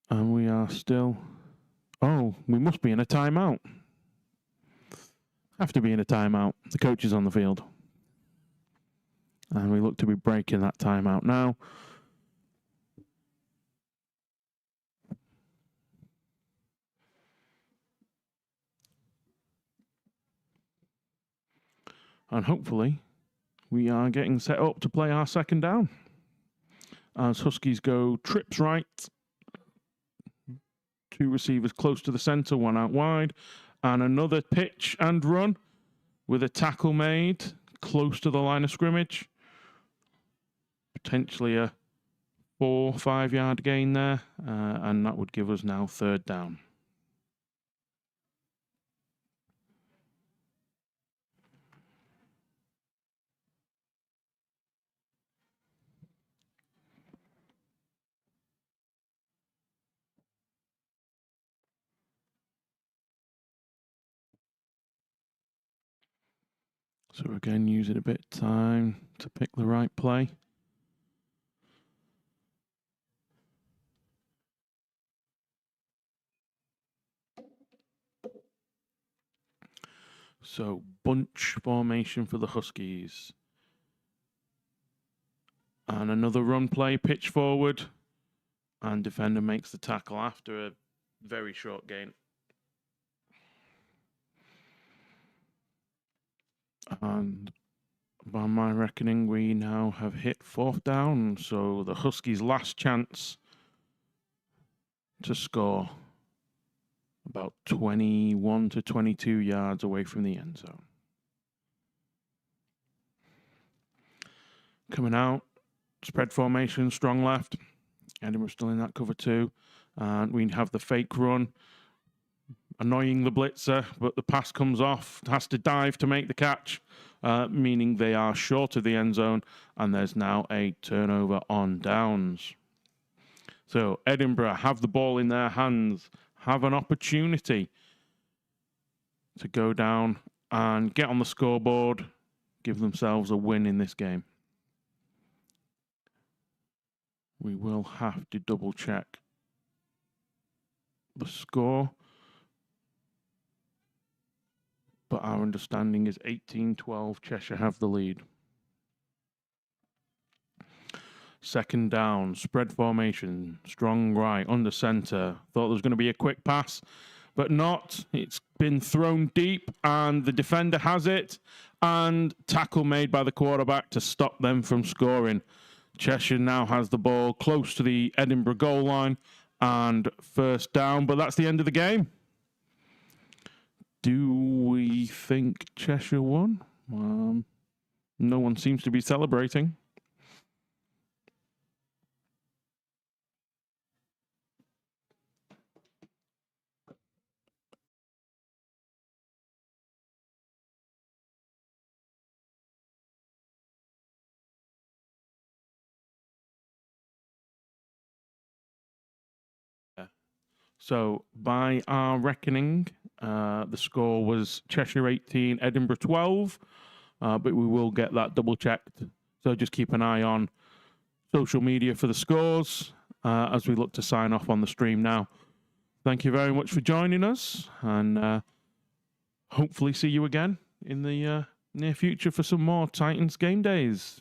And we are still... Oh, we must be in a timeout. Have to be in a timeout. The coach is on the field. And we look to be breaking that timeout now. And hopefully, we are getting set up to play our second down. As Huskies go trips right. 2 receivers close to the center, 1 out wide. And another pitch and run with a tackle made close to the line of scrimmage. Potentially a 4-5 yard gain there. And that would give us now third down. So again, using a bit of time to pick the right play. So bunch formation for the Huskies. And another run play, pitch forward. And defender makes the tackle after a very short gain. And by my reckoning, we now have hit 4th down. So the Huskies' last chance to score about 21 to 22 yards away from the end zone. Coming out, spread formation, strong left. Edinburgh still in that cover 2. And we have the fake run, annoying the blitzer, but the pass comes off, has to dive to make the catch, meaning they are short of the end zone, and there's now a turnover on downs. So Edinburgh have the ball in their hands, have an opportunity to go down and get on the scoreboard, give themselves a win in this game. We will have to double check the score, but our understanding is 18-12. Cheshire have the lead. 2nd down, spread formation, strong right, under centre. Thought there was going to be a quick pass, but not. It's been thrown deep, and the defender has it, and tackle made by the quarterback to stop them from scoring. Cheshire now has the ball close to the Edinburgh goal line, and 1st down, but that's the end of the game. Do we think Cheshire won? No one seems to be celebrating. So, by our reckoning, the score was Cheshire 18, Edinburgh 12, but we will get that double checked. So just keep an eye on social media for the scores as we look to sign off on the stream now. Thank you very much for joining us, and hopefully see you again in the near future for some more Titans game days.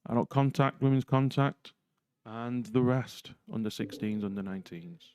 Adult contact, women's contact, and the rest, under 16s, under 19s.